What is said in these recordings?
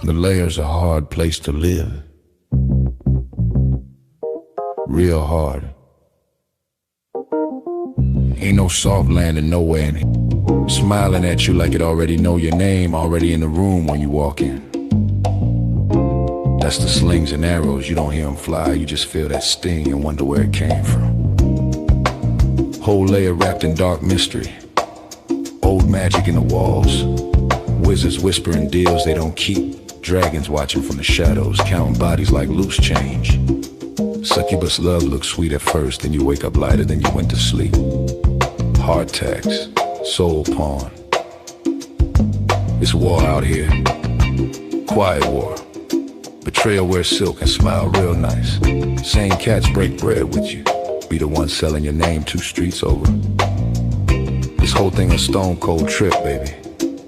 The Layer's a hard place to live. Real hard. Ain't no soft landing nowhere in here. Smiling at you like it already know your name, already in the room when you walk in. That's the slings and arrows, you don't hear them fly, you just feel that sting and wonder where it came from. Whole layer wrapped in dark mystery. Old magic in the walls. Wizards whispering deals they don't keep. Dragons watching from the shadows, counting bodies like loose change. Succubus love looks sweet at first, then you wake up lighter than you went to sleep. Heart tax, soul pawn. It's war out here. Quiet war. Betrayal wears silk and smile real nice. Same cats break bread with you. Be the one selling your name 2 streets over. This whole thing a stone cold trip, baby.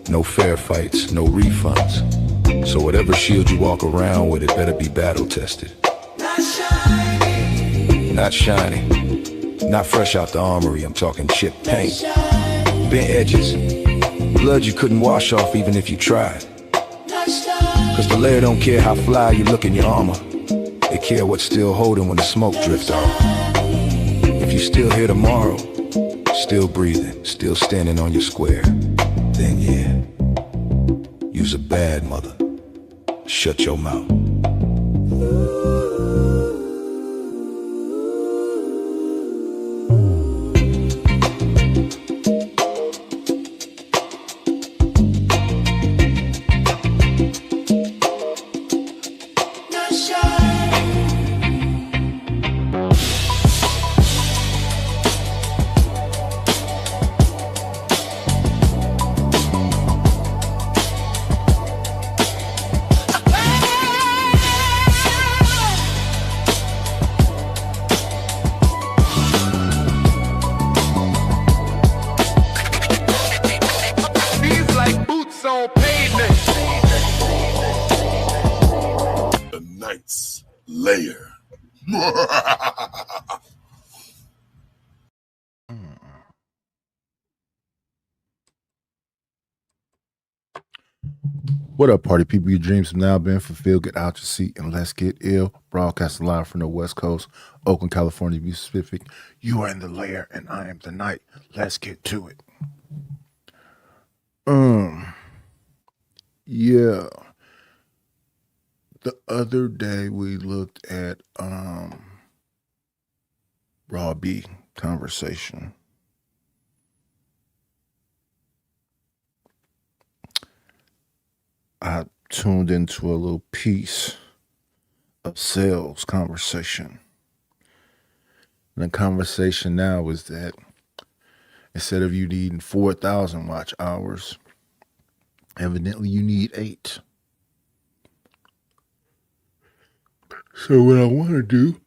No fair fights, no refunds. So whatever shield you walk around with, it better be battle tested. Not shiny. Not shiny. Not fresh out the armory, I'm talking chip paint. Bent edges. Blood you couldn't wash off even if you tried. Cause the Layer don't care how fly you look in your armor. They care what's still holding when the smoke drifts off. If you still here tomorrow, still breathing, still standing on your square, then yeah, you's a bad mother. Shut your mouth. Layer. What up, party people? Your dreams have now been fulfilled. Get out your seat and let's get ill. Broadcasting live from the West Coast, Oakland, California, to be specific. You are in the Layer and I am the Night. Let's get to it. Yeah. The other day we looked at Raw B conversation. I tuned into a little piece of sales conversation. And the conversation now is that instead of you needing 4,000 watch hours, evidently you need 8. So what I want to do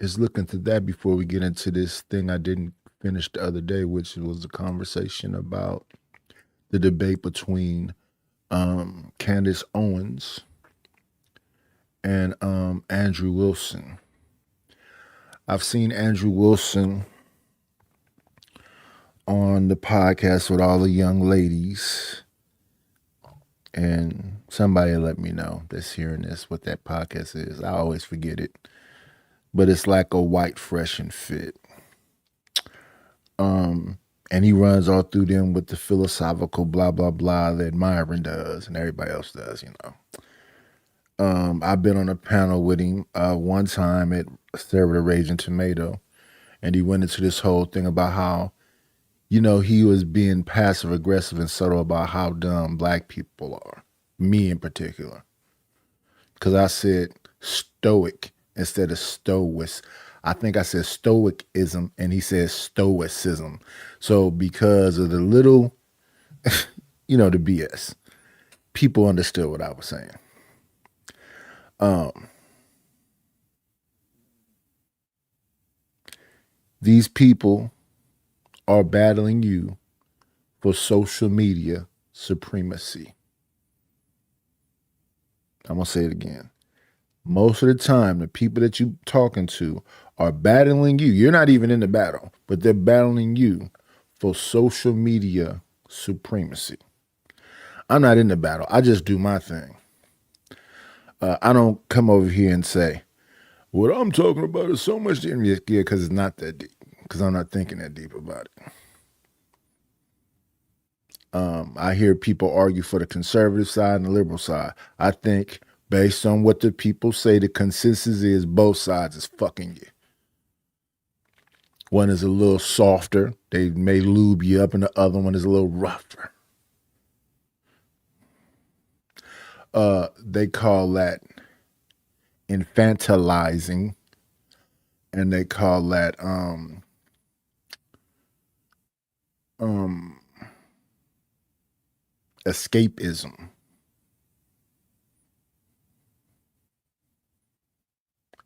is look into that before we get into this thing I didn't finish the other day, which was a conversation about the debate between Candace Owens and Andrew Wilson. I've seen Andrew Wilson on the podcast with all the young ladies, and somebody let me know that's hearing this what that podcast is. I always forget it, but it's like a White Fresh and Fit. And he runs all through them with the philosophical blah, blah, blah that Myron does and everybody else does, you know. I've been on a panel with him one time at Sarah the Raging Tomato, and he went into this whole thing about how, you know, he was being passive aggressive and subtle about how dumb black people are, me in particular. Because I said stoic instead of stoic. I think I said stoicism and he said stoicism. So because of the little, you know, the BS, people understood what I was saying. These people are battling you for social media supremacy. I'm going to say it again. Most of the time, the people that you're talking to are battling you. You're not even in the battle, but they're battling you for social media supremacy. I'm not in the battle. I just do my thing. I don't come over here and say, what I'm talking about is so much deep. Yeah, because it's not that deep. Because I'm not thinking that deep about it. I hear people argue for the conservative side and the liberal side. I think based on what the people say, the consensus is both sides is fucking you. One is a little softer. They may lube you up, and the other one is a little rougher. They call that infantilizing, and they call that escapism.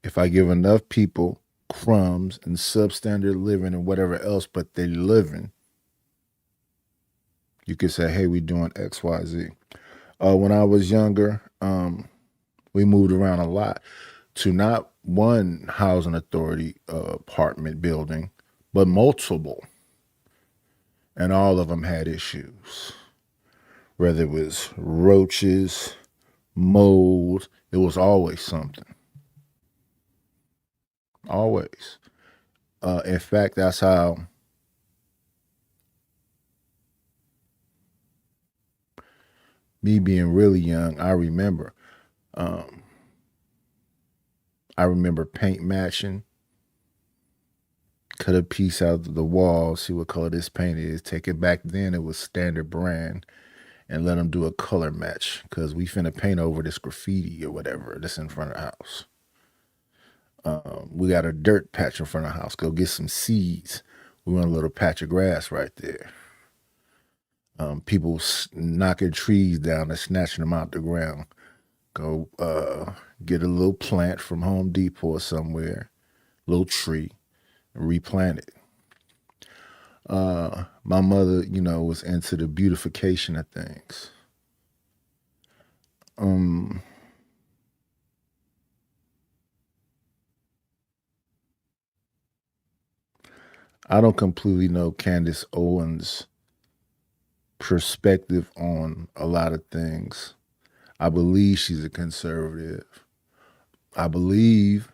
If I give enough people crumbs and substandard living and whatever else, but they living, you could say, hey, we doing X, Y, Z. When I was younger, we moved around a lot to not one housing authority apartment building, but multiple. And all of them had issues. Whether it was roaches, mold, it was always something. Always. In fact, that's how me being really young, I remember paint matching, cut a piece out of the wall, see what color this paint is, take it back then, it was standard brand, and let them do a color match because we finna paint over this graffiti or whatever that's in front of the house. We got a dirt patch in front of the house. Go get some seeds. We want a little patch of grass right there. People knocking trees down and snatching them out the ground. Go get a little plant from Home Depot or somewhere, little tree, and replant it. My mother, was into the beautification of things. I don't completely know Candace Owens' perspective on a lot of things. I believe she's a conservative. I believe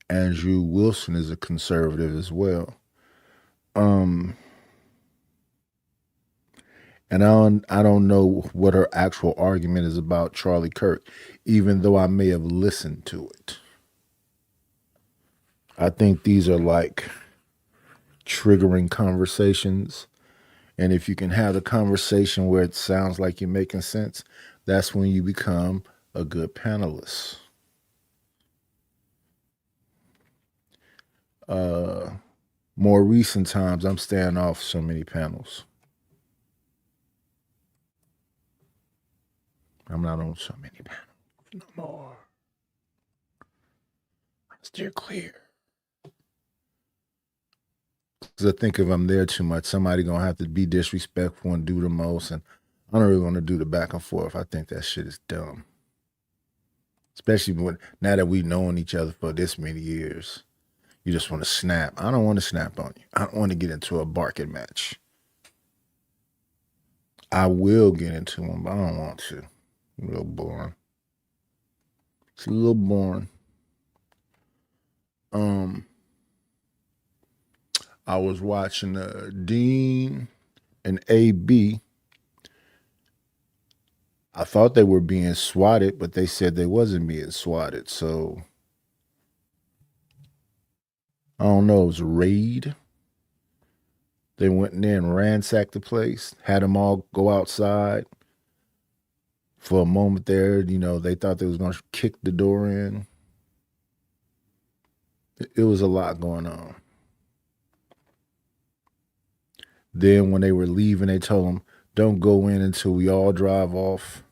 Andrew Wilson is a conservative as well. And I don't know what her actual argument is about Charlie Kirk, even though I may have listened to it. I think these are like triggering conversations. And if you can have a conversation where it sounds like you're making sense, that's when you become a good panelist. More recent times, I'm staying off so many panels. I'm not on so many panels no more. I steer clear. Because I think if I'm there too much, somebody gonna have to be disrespectful and do the most, and I don't really want to do the back and forth. I think that shit is dumb. Especially now that we've known each other for this many years. You just want to snap. I don't want to snap on you. I don't want to get into a barking match. I will get into one, but I don't want to. A little boring. It's a little boring. I was watching Dean and AB. I thought they were being swatted, but they said they wasn't being swatted. So I don't know. It was a raid. They went in there and ransacked the place, had them all go outside. For a moment there, they thought they was going to kick the door in. It was a lot going on. Then when they were leaving, they told them, don't go in until we all drive off.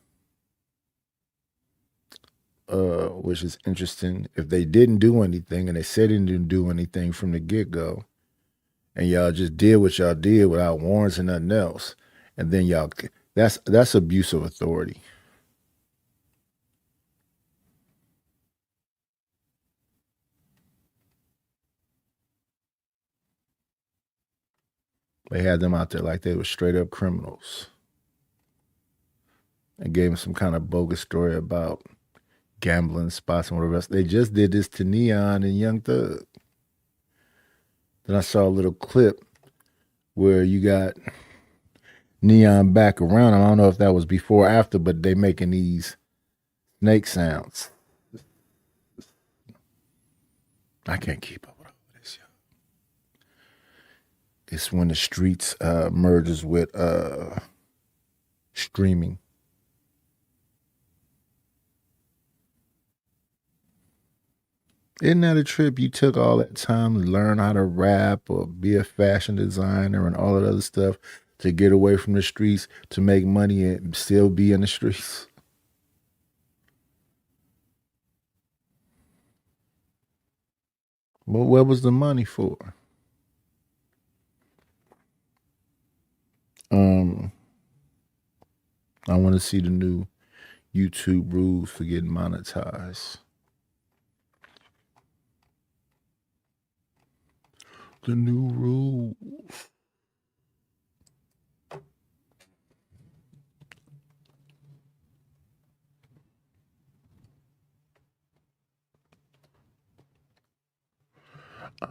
Which is interesting. If they didn't do anything, and they said they didn't do anything from the get-go, and y'all just did what y'all did without warrants and nothing else, and then y'all that's abuse of authority. They had them out there like they were straight up criminals, and gave them some kind of bogus story about gambling spots and whatever else. They just did this to Neon and Young Thug. Then I saw a little clip where you got Neon back around. I don't know if that was before or after, but they making these snake sounds. I can't keep up with all this. It's when the streets merges with streaming. Isn't that a trip? You took all that time to learn how to rap or be a fashion designer and all that other stuff to get away from the streets to make money and still be in the streets. Well, what was the money for? Um, I want to see the new YouTube rules for getting monetized. The new rule.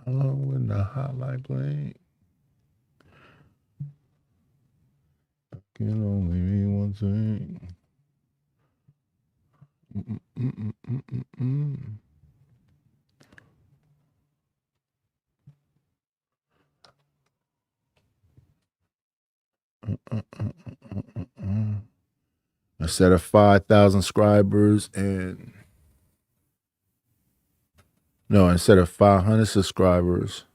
When the highlight blank can only mean one thing. Instead of 5,000 subscribers and no, instead of 500 subscribers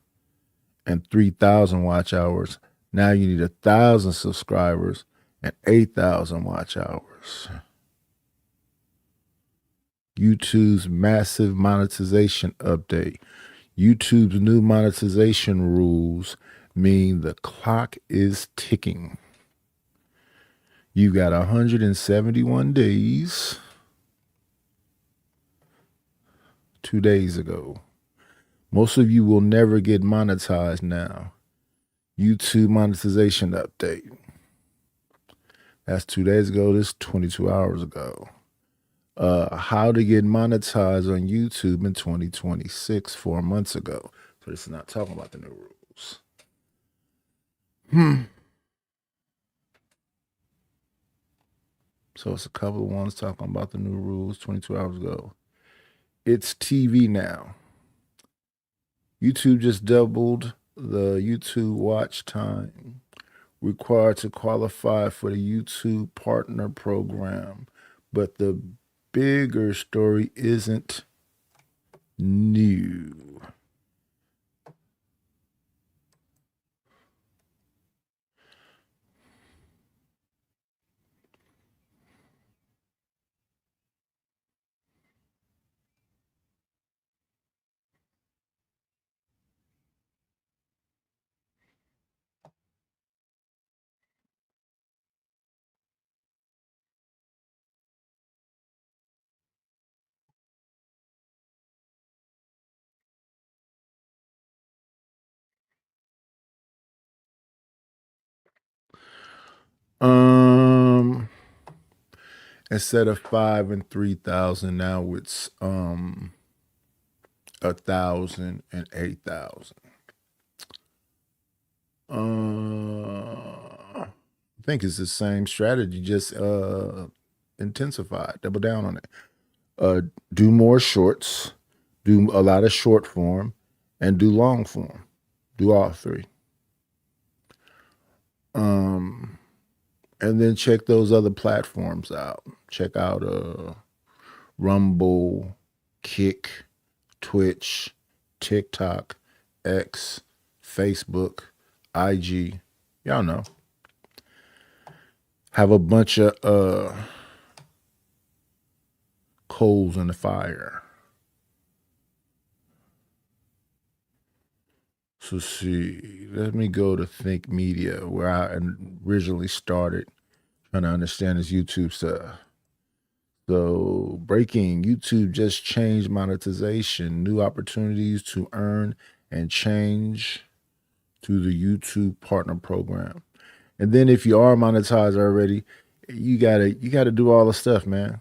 and 3,000 watch hours, now you need 1,000 subscribers and 8,000 watch hours. YouTube's massive monetization update. YouTube's new monetization rules mean the clock is ticking. You got 171 days. 2 days ago. Most of you will never get monetized now. YouTube monetization update. That's 2 days ago. This is 22 hours ago. How to get monetized on YouTube in 2026, 4 months ago. So this is not talking about the new rules. So it's a couple of ones talking about the new rules 22 hours ago. It's TV now. YouTube just doubled the YouTube watch time required to qualify for the YouTube Partner Program. But the bigger story isn't new. Um, instead of 5 and 3,000, now it's 1,000 and 8,000. I think it's the same strategy, just intensified, double down on it. Do more shorts, do a lot of short form, and do long form. Do all three. And then check those other platforms out. Check out Rumble, Kick, Twitch, TikTok, X, Facebook, IG. Y'all know. Have a bunch of coals in the fire. So see, let me go to Think Media, where I originally started trying to understand this YouTube stuff. So, breaking YouTube just changed monetization, new opportunities to earn and change to the YouTube partner program. And then if you are monetized already, you gotta do all the stuff, man.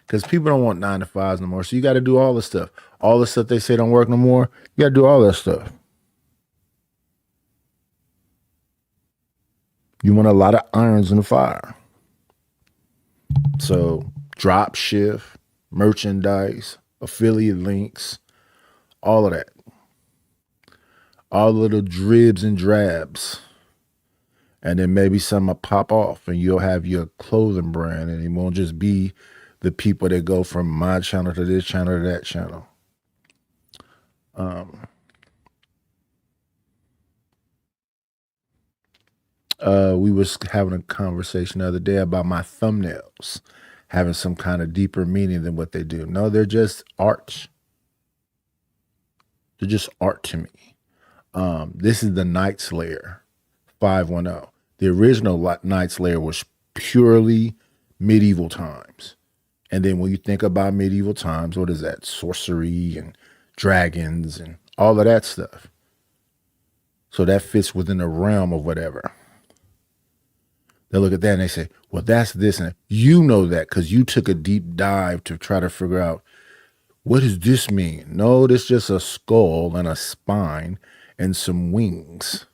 Because people don't want 9 to 5s no more. So you gotta do all the stuff. All the stuff they say don't work no more. You gotta do all that stuff. You want a lot of irons in the fire. So drop shift, merchandise, affiliate links, all of that. All of the dribs and drabs. And then maybe some will pop off and you'll have your clothing brand and it won't just be the people that go from my channel to this channel to that channel. We was having a conversation the other day about my thumbnails having some kind of deeper meaning than what they do. No, they're just art. They're just art to me. This is the Night Slayer 510. The original Night Slayer was purely medieval times. And then when you think about medieval times, what is that? Sorcery and dragons and all of that stuff. So that fits within the realm of whatever. They look at that and they say, well, that's this. And you know that because you took a deep dive to try to figure out, what does this mean? No, this is just a skull and a spine and some wings.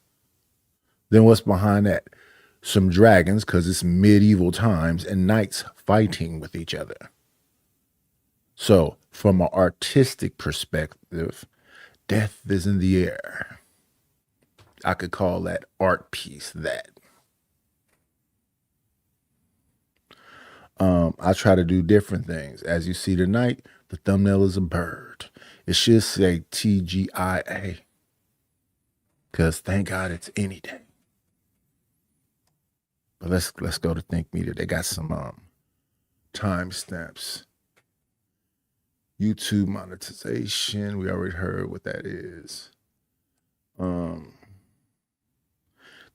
Then what's behind that? Some dragons, because it's medieval times, and knights fighting with each other. So from an artistic perspective, death is in the air. I could call that art piece that. I try to do different things. As you see tonight, the thumbnail is a bird. It should say TGIA. Because thank God it's any day. But let's go to Think Media. They got some timestamps. YouTube monetization. We already heard what that is. 10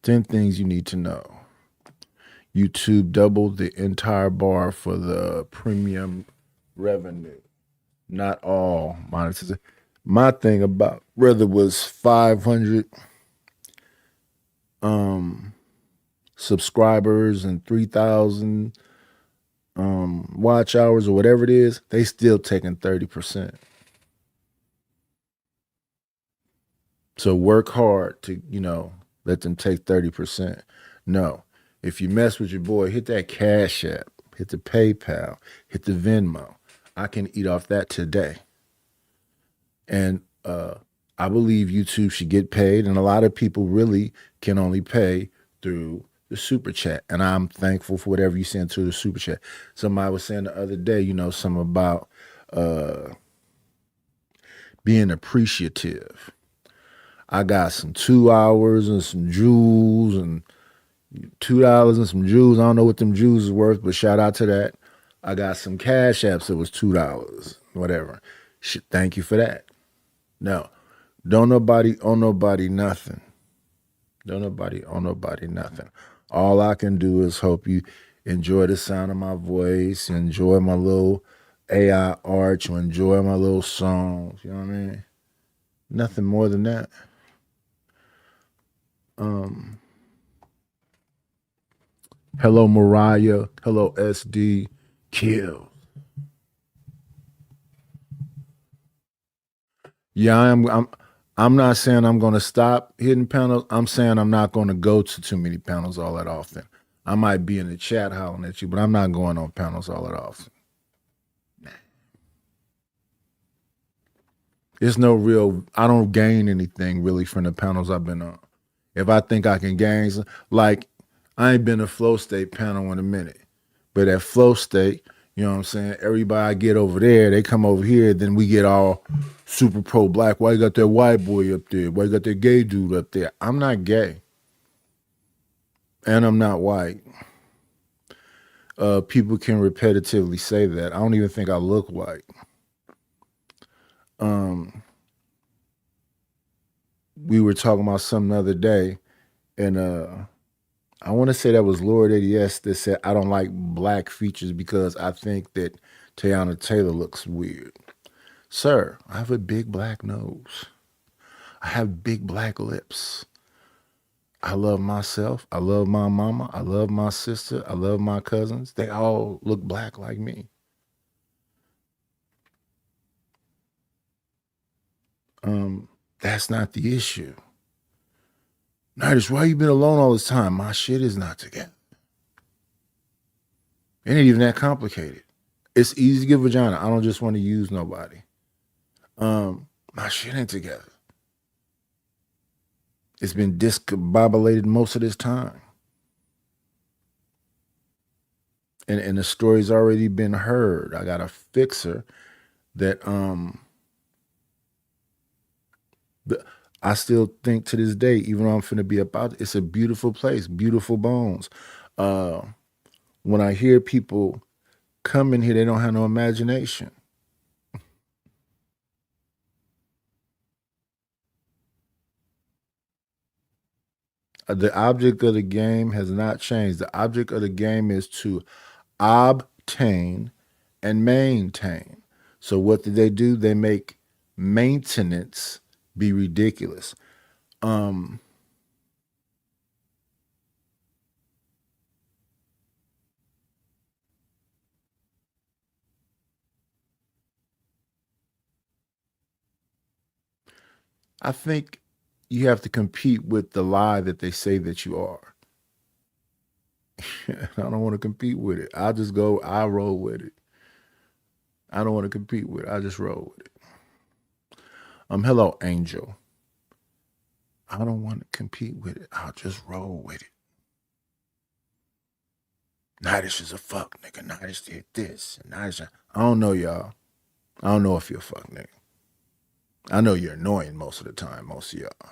things you need to know. YouTube doubled the entire bar for the premium revenue. Not all monetization. My thing about whether it was 500 subscribers and 3,000 watch hours or whatever it is, they still taking 30%. So work hard to, let them take 30%. No. If you mess with your boy, hit that Cash App, hit the PayPal, hit the Venmo. I can eat off that today. And I believe YouTube should get paid, and a lot of people really can only pay through the super chat. And I'm thankful for whatever you send to the super chat. Somebody was saying the other day, something about being appreciative. I got some 2 hours and some jewels and $2 and some jewels. I don't know what them jewels is worth, but shout out to that. I got some Cash Apps that was $2, whatever. Thank you for that. No, don't nobody owe nobody nothing. Don't nobody owe nobody nothing. All I can do is hope you enjoy the sound of my voice, enjoy my little AI art, you enjoy my little songs. You know what I mean? Nothing more than that. Hello, Mariah. Hello, SD. Kill. Yeah, I'm not saying I'm going to stop hitting panels. I'm saying I'm not going to go to too many panels all that often. I might be in the chat hollering at you, but I'm not going on panels all that often. There's no real, I don't gain anything really from the panels I've been on. If I think I can gain, like I ain't been to Flow State panel in a minute, but at Flow State, you know what I'm saying? Everybody I get over there, they come over here, then we get all super pro black. Why you got that white boy up there? Why you got that gay dude up there? I'm not gay. And I'm not white. People can repetitively say that. I don't even think I look white. we were talking about something the other day, and I want to say that was Lord ADS that said I don't like black features because I think that Tiana Taylor looks weird. Sir, I have a big black nose. I have big black lips. I love myself. I love my mama. I love my sister. I love my cousins. They all look black like me. That's not the issue. Nidus, why you been alone all this time? My shit is not together. It ain't even that complicated. It's easy to get vagina. I don't just want to use nobody. My shit ain't together. It's been discombobulated most of this time. And the story's already been heard. I got a fixer that I still think to this day, even though I'm finna be about it's a beautiful place, beautiful bones. When I hear people come in here, they don't have no imagination. The object of the game has not changed. The object of the game is to obtain and maintain. So what do? They make maintenance be ridiculous. I think you have to compete with the lie that they say that you are. I don't want to compete with it. I roll with it. I don't want to compete with it. I just roll with it. Hello, Angel. I don't want to compete with it. I'll just roll with it. Nidus is a fuck nigga. Nidus did this. Nidus, I don't know, y'all. I don't know if you're a fuck nigga. I know you're annoying most of the time, most of y'all.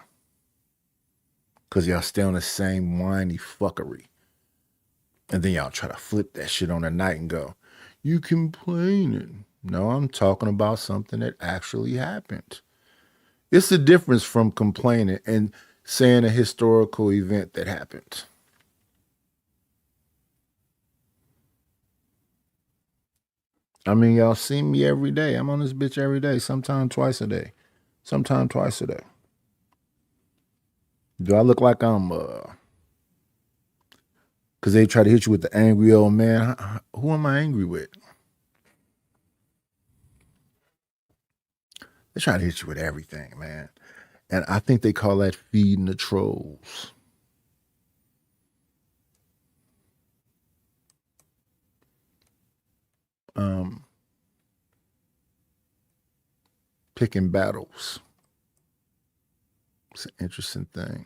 Because y'all stay on the same whiny fuckery. And then y'all try to flip that shit on the night and go, you complaining. No, I'm talking about something that actually happened. It's the difference from complaining and saying a historical event that happened. I mean, y'all see me every day. I'm on this bitch every day, sometime twice a day, sometime twice a day. Do I look like I'm because they try to hit you with the angry old man? Who am I angry with? They try to hit you with everything, man. And I think they call that feeding the trolls. Um, Picking battles. It's an interesting thing.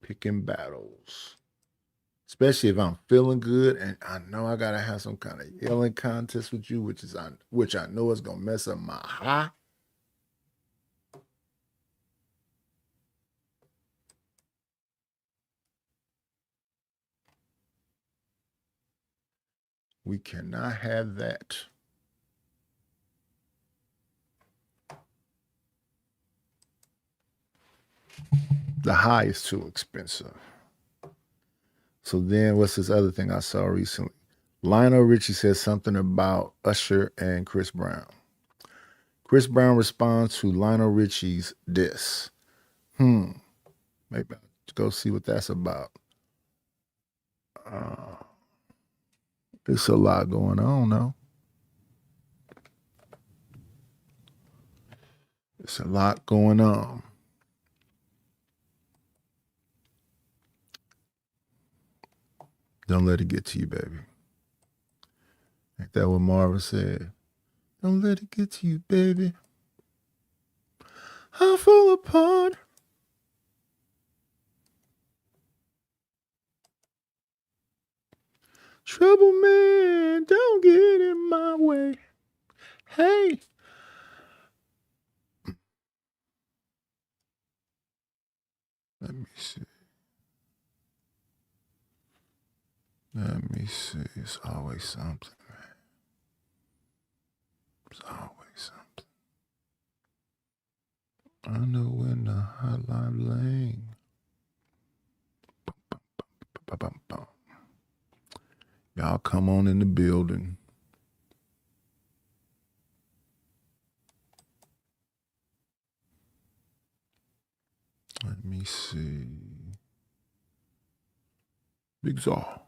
Picking battles. Especially if I'm feeling good and I know I gotta have some kind of yelling contest with you, which I know is gonna mess up my high. We cannot have that. The high is too expensive. So then what's this other thing I saw recently? Lionel Richie said something about Usher and Chris Brown. Chris Brown responds to Lionel Richie's diss. Maybe I'll go see what that's about. There's a lot going on, though. There's a lot going on. Don't let it get to you, baby. Ain't that what Marvin said? Don't let it get to you, baby. I fall apart. Trouble man, don't get in my way. Hey. Let me see. Let me see. It's always something, man. It's always something. I know when the hotline bling. Y'all come on in the building. Let me see. Big Zaw.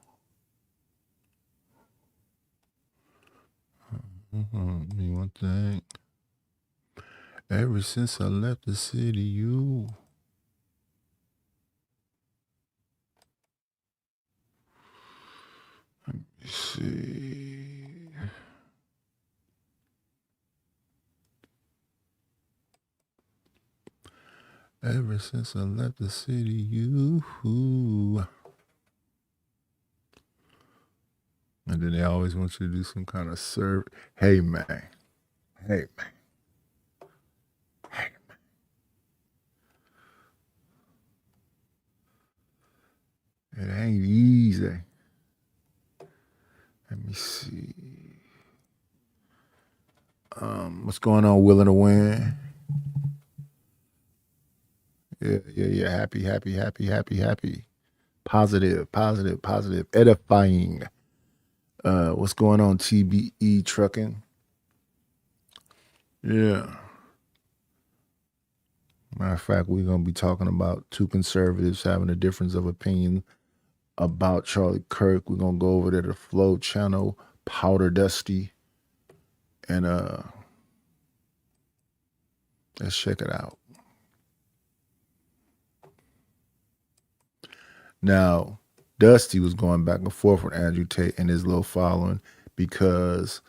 Me one thing. Ever since I left the city, you. Let me see. Ever since I left the city, you. And then they always want you to do some kind of serve. Hey, man. Hey, man. Hey, man. It ain't easy. Let me see. What's going on, Willing to Win? Yeah. Happy. Positive. Edifying. What's going on, TBE Trucking? Yeah. Matter of fact, we're going to be talking about two conservatives having a difference of opinion about Charlie Kirk. We're going to go over to the Flow channel, Powder Dusty, and let's check it out. Now, Dusty was going back and forth with Andrew Tate and his little following because,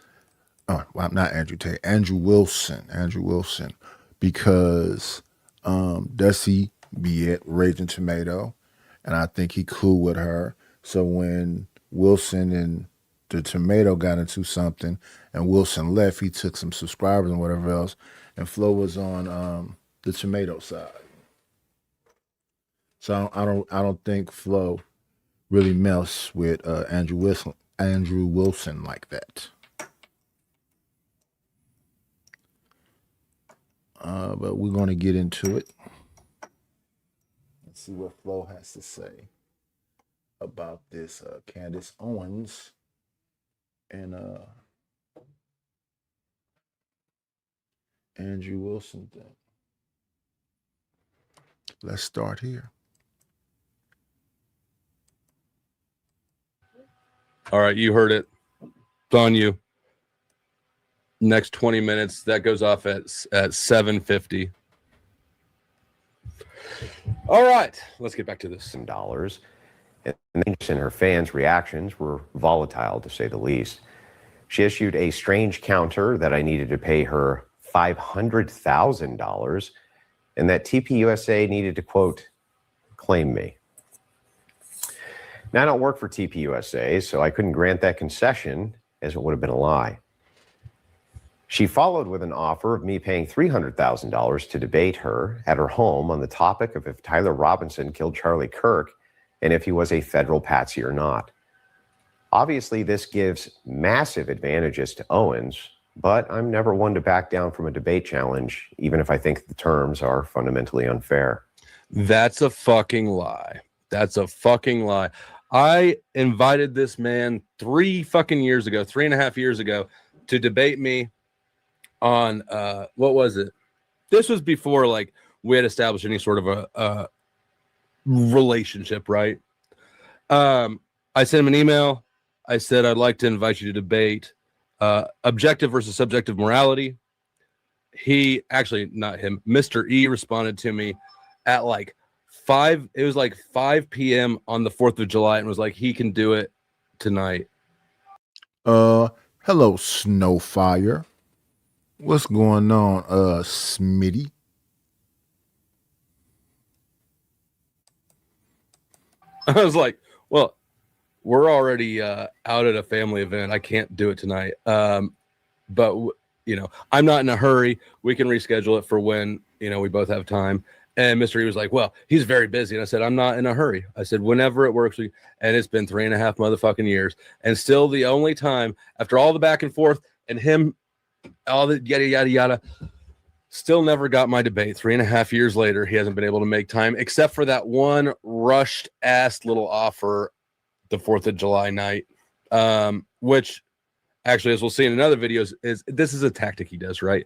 not Andrew Tate, Andrew Wilson, because Dusty be at Raging Tomato, and I think he cool with her. So when Wilson and the Tomato got into something and Wilson left, he took some subscribers and whatever else, and Flo was on the Tomato side. So I don't think Flo really melts with Andrew Wilson like that. But we're going to get into it. Let's see what Flo has to say about this Candace Owens and Andrew Wilson thing. Let's start here. All right, you heard it. It's on you. Next 20 minutes, that goes off at 7:50. All right, let's get back to this. $. And her fans' reactions were volatile, to say the least. She issued a strange counter that I needed to pay her $500,000 and that TPUSA needed to, quote, claim me. Now, I don't work for TPUSA, so I couldn't grant that concession, as it would have been a lie. She followed with an offer of me paying $300,000 to debate her at her home on the topic of if Tyler Robinson killed Charlie Kirk and if he was a federal patsy or not. Obviously, this gives massive advantages to Owens, but I'm never one to back down from a debate challenge, even if I think the terms are fundamentally unfair. That's a fucking lie. That's a fucking lie. I invited this man 3.5 years ago to debate me on what was it? This was before like we had established any sort of a relationship, right? I sent him an email. I said I'd like to invite you to debate objective versus subjective morality. He actually, not him, Mr. E responded to me at like 5 p.m. on the 4th of July and was like, he can do it tonight. Hello, Snowfire. What's going on, Smitty? I was like, well, we're already out at a family event. I can't do it tonight. But I'm not in a hurry. We can reschedule it for when, we both have time. And Mr. E was like, well, he's very busy. And I said, I'm not in a hurry. I said, whenever it works. And it's been 3.5 motherfucking years. And still the only time, after all the back and forth and him, all the yada, yada, yada, still never got my debate. 3.5 years later, he hasn't been able to make time, except for that one rushed ass little offer the 4th of July night, which actually, as we'll see in another videos, this is a tactic he does, right?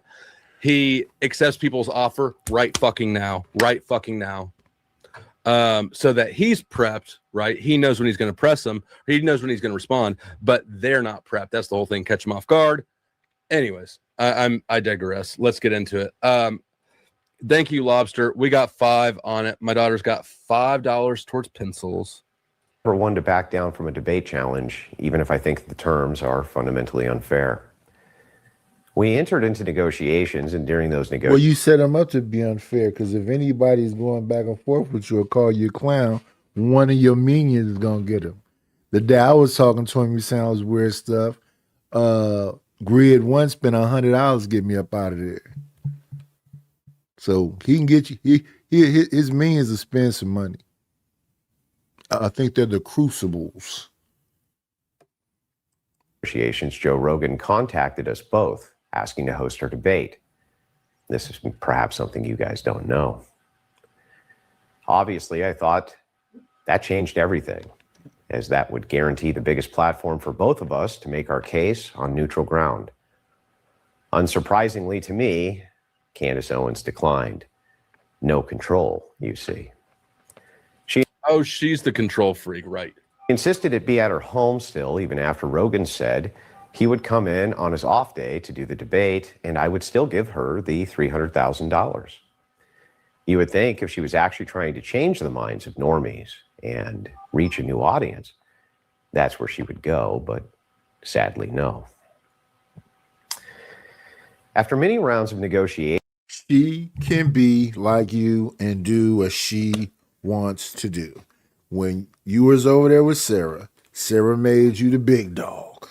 He accepts people's offer right fucking now, so that he's prepped, right? He knows when he's going to press them. He knows when he's going to respond, but they're not prepped. That's the whole thing. Catch them off guard. Anyways, I digress. Let's get into it. Thank you, Lobster. We got 5 on it. My daughter's got $5 towards pencils. For one to back down from a debate challenge, even if I think the terms are fundamentally unfair. We entered into negotiations, and during those negotiations... Well, you set them up to be unfair, because if anybody's going back and forth with you or call you a clown, one of your minions is going to get him. The day I was talking to him, he saying all this weird stuff. Grid 1 spent $100 to get me up out of there. So he can get you. His minions will spend some money. I think they're the crucibles. Negotiations, Joe Rogan contacted us both, asking to host our debate. This is perhaps something you guys don't know. Obviously, I thought that changed everything, as that would guarantee the biggest platform for both of us to make our case on neutral ground. Unsurprisingly to me, Candace Owens declined. No control, you see. She's the control freak, right? Insisted it be at her home still, even after Rogan said he would come in on his off day to do the debate, and I would still give her the $300,000. You would think if she was actually trying to change the minds of normies and reach a new audience, that's where she would go, but sadly, no. After many rounds of negotiation, she can be like you and do what she wants to do. When you was over there with Sarah, Sarah made you the big dog.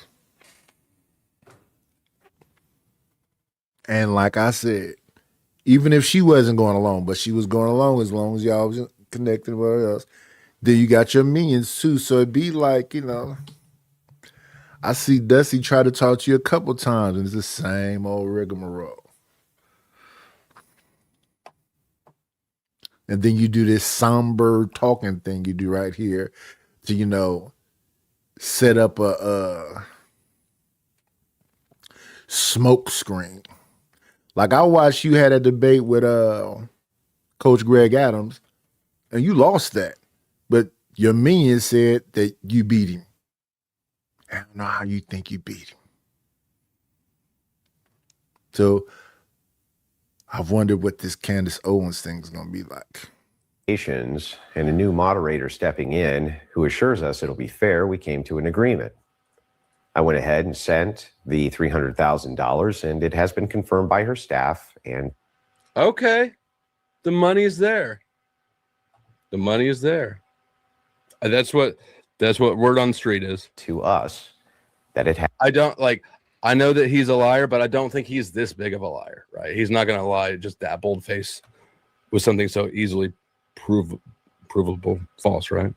And like I said, even if she wasn't going along, but she was going along as long as y'all was connected with her else, then you got your minions too. So it'd be like, I see Dusty try to talk to you a couple times, and it's the same old rigmarole. And then you do this somber talking thing you do right here to, set up a smoke screen. Like I watched you had a debate with Coach Greg Adams, and you lost that. But your minion said that you beat him. I don't know how you think you beat him. So I've wondered what this Candace Owens thing is going to be like. and a new moderator stepping in who assures us it'll be fair, we came to an agreement. I went ahead and sent the $300,000, and it has been confirmed by her staff. And okay, the money is there. The money is there. That's what word on the street is to us that it has. I know that he's a liar, but I don't think he's this big of a liar, right? He's not going to lie just that bold face with something so easily provable false, right?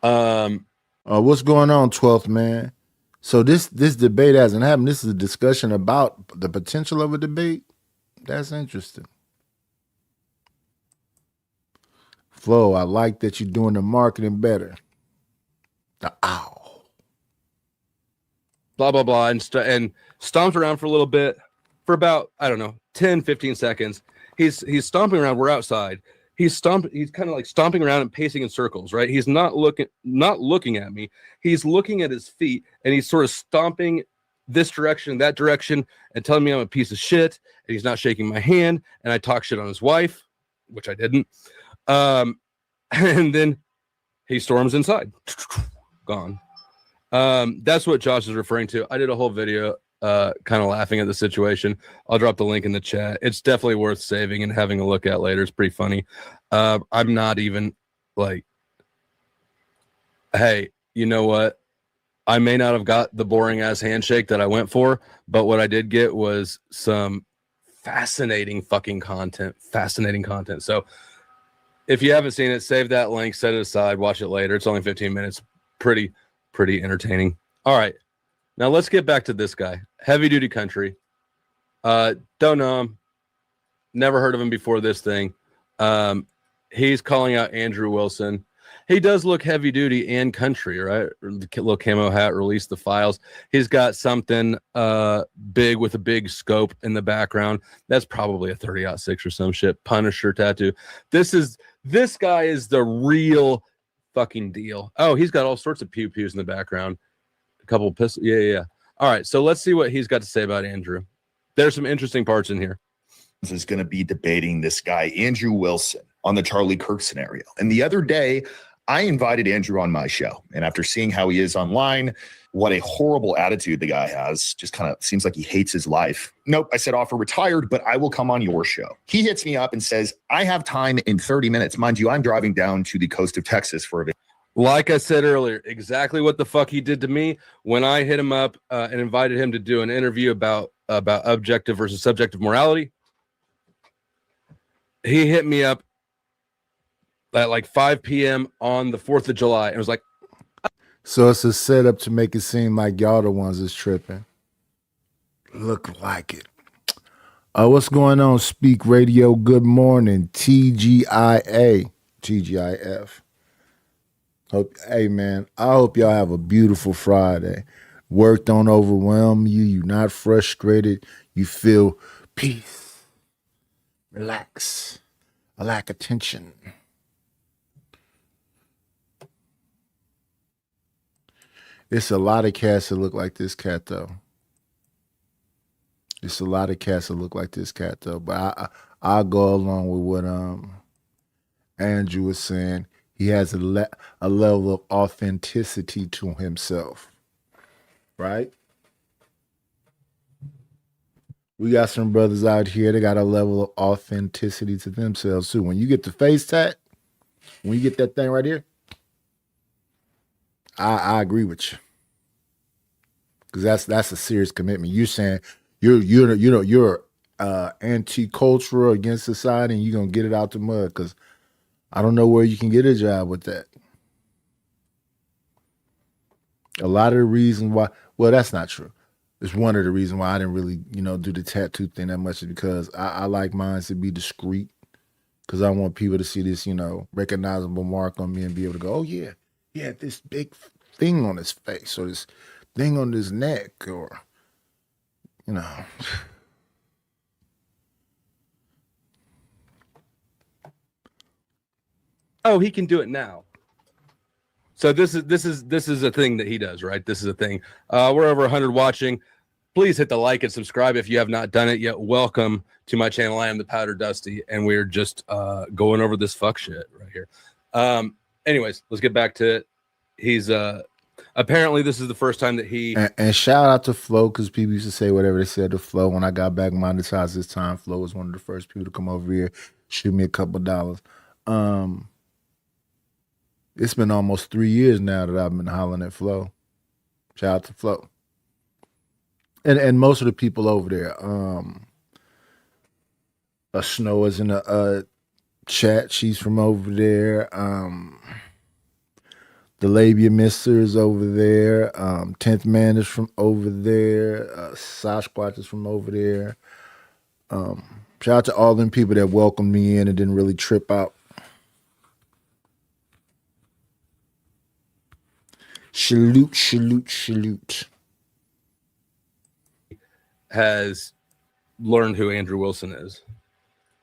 What's going on, 12th man? So this debate hasn't happened. This is a discussion about the potential of a debate. That's interesting. Flo, I like that you're doing the marketing better. The ow. Blah, blah, blah, and stomps around for a little bit, for about, 10, 15 seconds. He's stomping around. We're outside. He's kind of like stomping around and pacing in circles, right? He's not looking at me. He's looking at his feet, and he's sort of stomping this direction, that direction, and telling me I'm a piece of shit, and he's not shaking my hand, and I talk shit on his wife, which I didn't. And then he storms inside. Gone. That's what Josh is referring to. I did a whole video kind of laughing at the situation. I'll drop the link in the chat. It's definitely worth saving and having a look at later. It's pretty funny. I'm not even like, hey, you know what? I may not have got the boring ass handshake that I went for, but what I did get was some fascinating fucking content. Fascinating content. So if you haven't seen it, save that link, set it aside, watch it later. It's only 15 minutes. Pretty entertaining. All right. Now let's get back to this guy. Heavy Duty Country. Don't know him. Never heard of him before this thing. He's calling out Andrew Wilson. He does look heavy duty and country, right? Little camo hat, release the files. He's got something big with a big scope in the background. That's probably a 30-06 or some shit. Punisher tattoo. This guy is the real fucking deal. Oh, he's got all sorts of pew-pews in the background. A couple of pistols. Yeah. All right, so let's see what he's got to say about Andrew. There's some interesting parts in here. Is going to be debating this guy, Andrew Wilson, on the Charlie Kirk scenario. And the other day, I invited Andrew on my show. And after seeing how he is online, what a horrible attitude the guy has, just kind of seems like he hates his life. Nope, I said offer retired, but I will come on your show. He hits me up and says, I have time in 30 minutes. Mind you, I'm driving down to the coast of Texas for a vacation. Like I said earlier, exactly what the fuck he did to me when I hit him up and invited him to do an interview about objective versus subjective morality. He hit me up at like 5 p.m. on the 4th of July and was like, so it's a setup to make it seem like y'all the ones that's tripping. Look like it. What's going on? Speak Radio. Good morning. TGIA. TGIF. Hey, man, I hope y'all have a beautiful Friday. Work don't overwhelm you. You're not frustrated. You feel peace. Relax. I lack attention. It's a lot of cats that look like this cat, though. It's a lot of cats that look like this cat, though. But I'll go along with what Andrew was saying. He has a level of authenticity to himself, right? We got some brothers out here that got a level of authenticity to themselves too. When you get the face tat, when you get that thing right here, I agree with you, because that's a serious commitment. You're saying you're anti-cultural against society, and you're gonna get it out the mud. Because I don't know where you can get a job with that. A lot of the reason why, well, that's not true. It's one of the reasons why I didn't really, do the tattoo thing that much, is because I like mine to be discreet, because I want people to see this, recognizable mark on me and be able to go, oh yeah, he had this big thing on his face, or this thing on his neck, or, oh, he can do it now. So this is a thing that he does, right? This is a thing. We're over 100 watching. Please hit the like and subscribe if you have not done it yet. Welcome to my channel. I am the Powder Dusty, and we're just going over this fuck shit right here. Anyways, let's get back to it. He's apparently this is the first time that he and shout out to Flo, because people used to say whatever they said to Flo. When I got back monetized this time, Flo was one of the first people to come over here, shoot me a couple dollars. It's been almost 3 years now that I've been hollering at Flo. Shout out to Flo. And most of the people over there. Snow is in the chat. She's from over there. The Labia Mister is over there. 10th Man is from over there. Sasquatch is from over there. Shout out to all them people that welcomed me in and didn't really trip out. Salute, salute, salute. Has learned who Andrew Wilson is.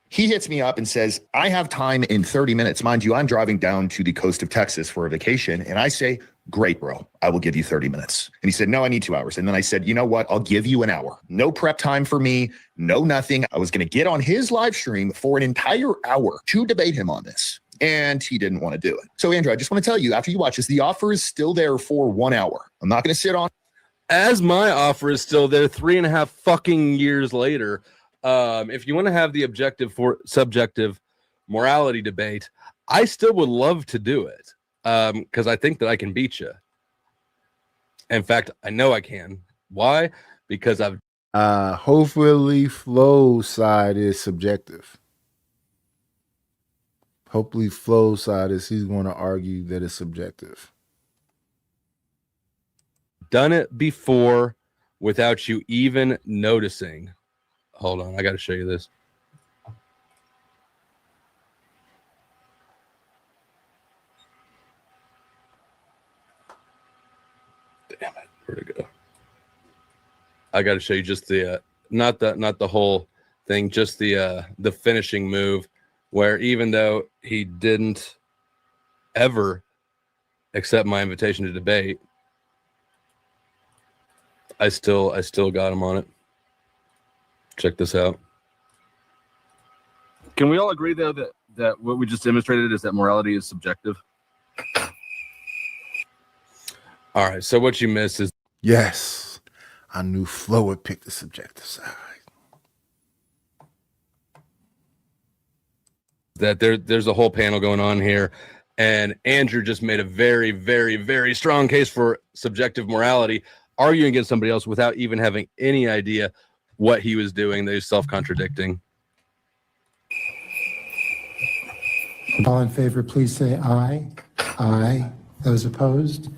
He hits me up and says, I have time in 30 minutes. Mind you, I'm driving down to the coast of Texas for a vacation. And I say, great, bro, I will give you 30 minutes. And he said, no, I need 2 hours. And then I said, you know what? I'll give you an hour. No prep time for me. No, nothing. I was going to get on his live stream for an entire hour to debate him on this. And he didn't want to do it. So, Andrew, I just want to tell you, after you watch this, the offer is still there for 1 hour. I'm not going to sit on. As my offer is still there 3.5 fucking years later. If you want to have the objective for subjective morality debate, I still would love to do it. Because I think that I can beat you. In fact, I know I can. Why? Because I've Hopefully Flo's side is subjective. Hopefully Flo's side is he's going to argue that it's subjective. Done it before without you even noticing. Hold on, I got to show you this. Damn it, where'd it go? I got to show you just the not the whole thing, just the finishing move, where even though he didn't ever accept my invitation to debate, I still got him on it. Check this out. Can we all agree, though, that what we just demonstrated is that morality is subjective? All right, so what you missed is Yes, I knew Flo would pick the subjective side. that there's a whole panel going on here, and Andrew just made a very, very, very strong case for subjective morality, arguing against somebody else without even having any idea what he was doing. They're self-contradicting. All in favor, please say aye. Aye. Those opposed?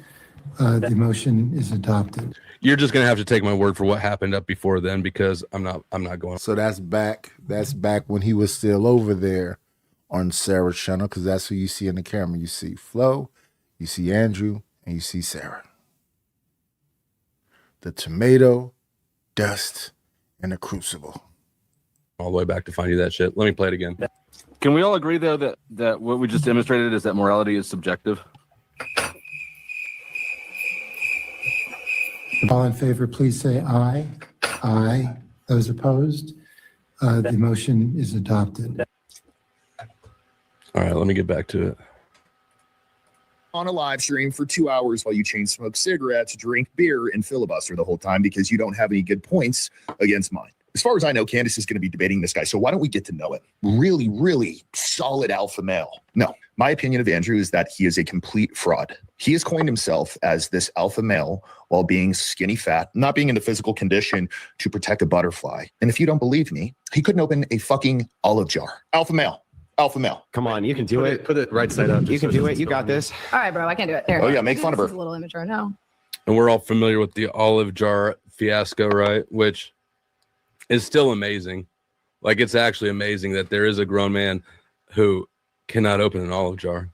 The motion is adopted. You're just gonna have to take my word for what happened up before then, because I'm not going. So that's back when he was still over there on Sarah's channel, because that's who you see in the camera. You see Flo, you see Andrew, and you see Sarah. The tomato, dust, and the crucible. All the way back to find you that shit. Let me play it again. Can we all agree, though, that what we just demonstrated is that morality is subjective? All in favor, please say aye. Aye. Those opposed? The motion is adopted. All right, let me get back to it. On a live stream for 2 hours while you chain smoke cigarettes, drink beer, and filibuster the whole time because you don't have any good points against mine. As far as I know, Candace is going to be debating this guy. So why don't we get to know him? Really, really solid alpha male. No, my opinion of Andrew is that he is a complete fraud. He has coined himself as this alpha male while being skinny fat, not being in the physical condition to protect a butterfly. And if you don't believe me, he couldn't open a fucking olive jar. Alpha male. Alpha male. Come on, you can do it. Put it right side up. You can do it. You got this. All right, bro, I can't do it. Here. Oh, yeah, make fun of her. This is a little immature. No. And we're all familiar with the olive jar fiasco, right? Which is still amazing. Like, it's actually amazing that there is a grown man who cannot open an olive jar.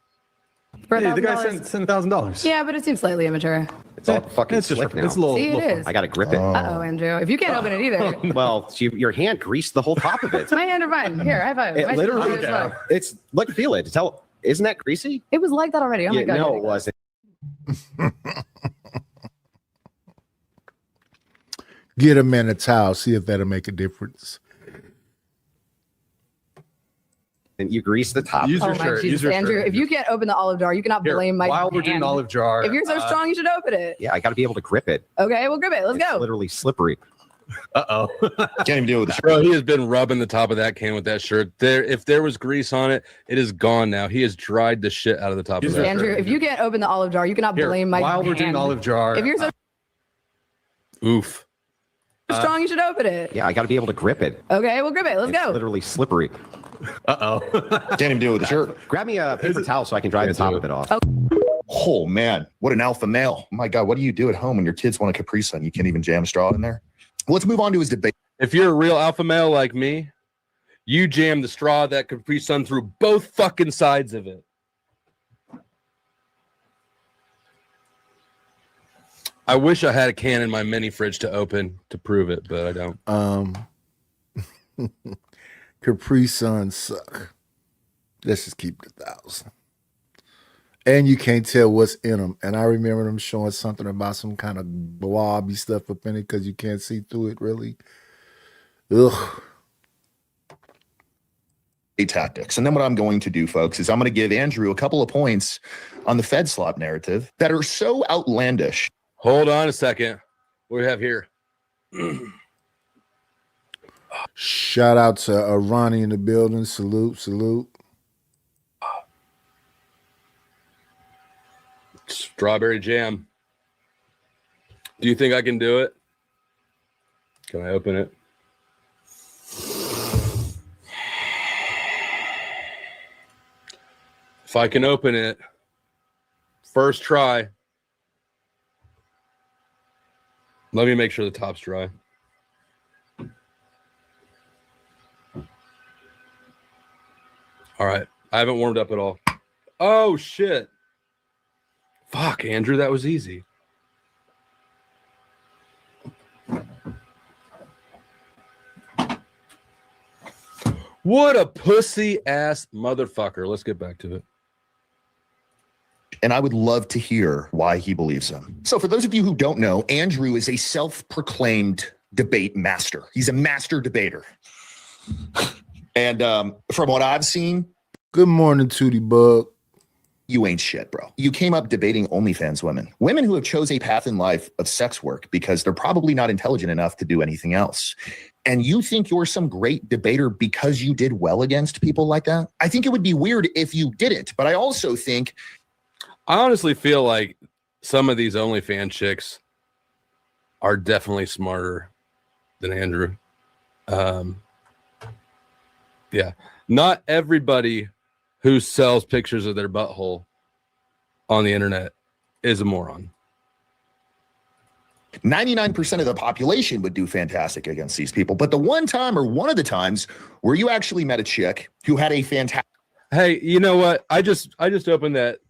For Hey, the guy $1,000. sent $10,000. Yeah, but it seems slightly immature. It's all fucking It's just slick now. it's a little. See, it little is. I got to grip it. Uh-oh, Andrew. If you can't open it either, Well, your hand greased the whole top of it. my hand are fine. Here, high five. It My literally, shoes are fine. it's look, feel it. Isn't that greasy? It was like that already. Oh my Yeah, god. no, it wasn't. Get a man a towel, see if that'll make a difference. And you grease the top. Use Oh your my shirt. Use Jesus, your Andrew! shirt. If you can't open the olive jar, you cannot Here, blame my while we're doing hand. olive jar. If you're so strong, you should open it. Yeah, I got to be able to grip it. Okay, we'll grip it. Let's It's go. literally slippery. Uh-oh. Can't even deal with the Bro, he has been rubbing the top of that can with that shirt. If there was grease on it, it is gone now. He has dried the shit out of the top of Use that. your Andrew, if you can't open the olive jar, you cannot Here, blame my while hand. we're doing olive jar. If you're so Oof. strong, you should open it. Yeah, I got to be able to grip it. Okay, we'll grip it. Let's It's go. literally slippery. Uh-oh. can't even deal with the shirt. Grab me a paper towel so I can dry the top of it off. Oh man, what an alpha male. Oh my God, what do you do at home when your kids want a Capri Sun? You can't even jam a straw in there. Let's move on to his debate. If you're a real alpha male like me, you jam the straw that Capri Sun through both fucking sides of it. I wish I had a can in my mini fridge to open to prove it, but I don't. Capri Sun suck. Let's just keep it 1,000. And you can't tell what's in them. And I remember them showing something about some kind of blobby stuff up in it because you can't see through it really. Ugh. Tactics. And then what I'm going to do, folks, is I'm going to give Andrew a couple of points on the Fed slop narrative that are so outlandish. Hold on a second. What do we have here? Shout out to Ronnie in the building. Salute, salute. Strawberry jam. Do you think I can do it? Can I open it? If I can open it, first try. Let me make sure the top's dry. All right. I haven't warmed up at all. Oh, shit. Fuck, Andrew, that was easy. What a pussy ass motherfucker. Let's get back to it. And I would love to hear why he believes him. So for those of you who don't know, Andrew is a self-proclaimed debate master. He's a master debater. And from what I've seen, Good morning, Tootie Bug. you ain't shit, bro. You came up debating OnlyFans women who have chose a path in life of sex work because they're probably not intelligent enough to do anything else. And you think you're some great debater because you did well against people like that? I think it would be weird if you didn't, but I also think I honestly feel like some of these OnlyFans chicks are definitely smarter than Andrew. Yeah. Not everybody who sells pictures of their butthole on the internet is a moron. 99% of the population would do fantastic against these people. But the one time or one of the times where you actually met a chick who had a fantastic. Hey, you know what? I just opened that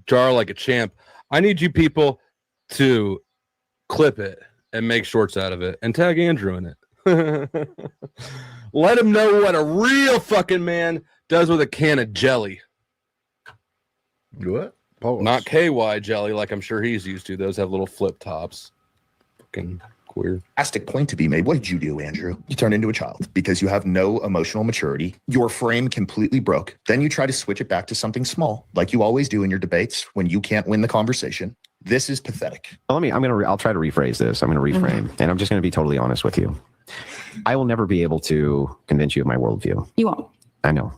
jar like a champ. I need you people to clip it and make shorts out of it and tag Andrew in it. Let him know what a real fucking man does with a can of jelly. What? Pause. Not KY jelly like I'm sure he's used to. Those have little flip tops. Fucking queer. Fantastic point to be made. What did you do, Andrew? You turned into a child because you have no emotional maturity. Your frame completely broke. Then you try to switch it back to something small, like you always do in your debates when you can't win the conversation. This is pathetic. Well, I'll try to rephrase this. I'm going to reframe, and I'm just going to be totally honest with you. I will never be able to convince you of my worldview. You won't. I know.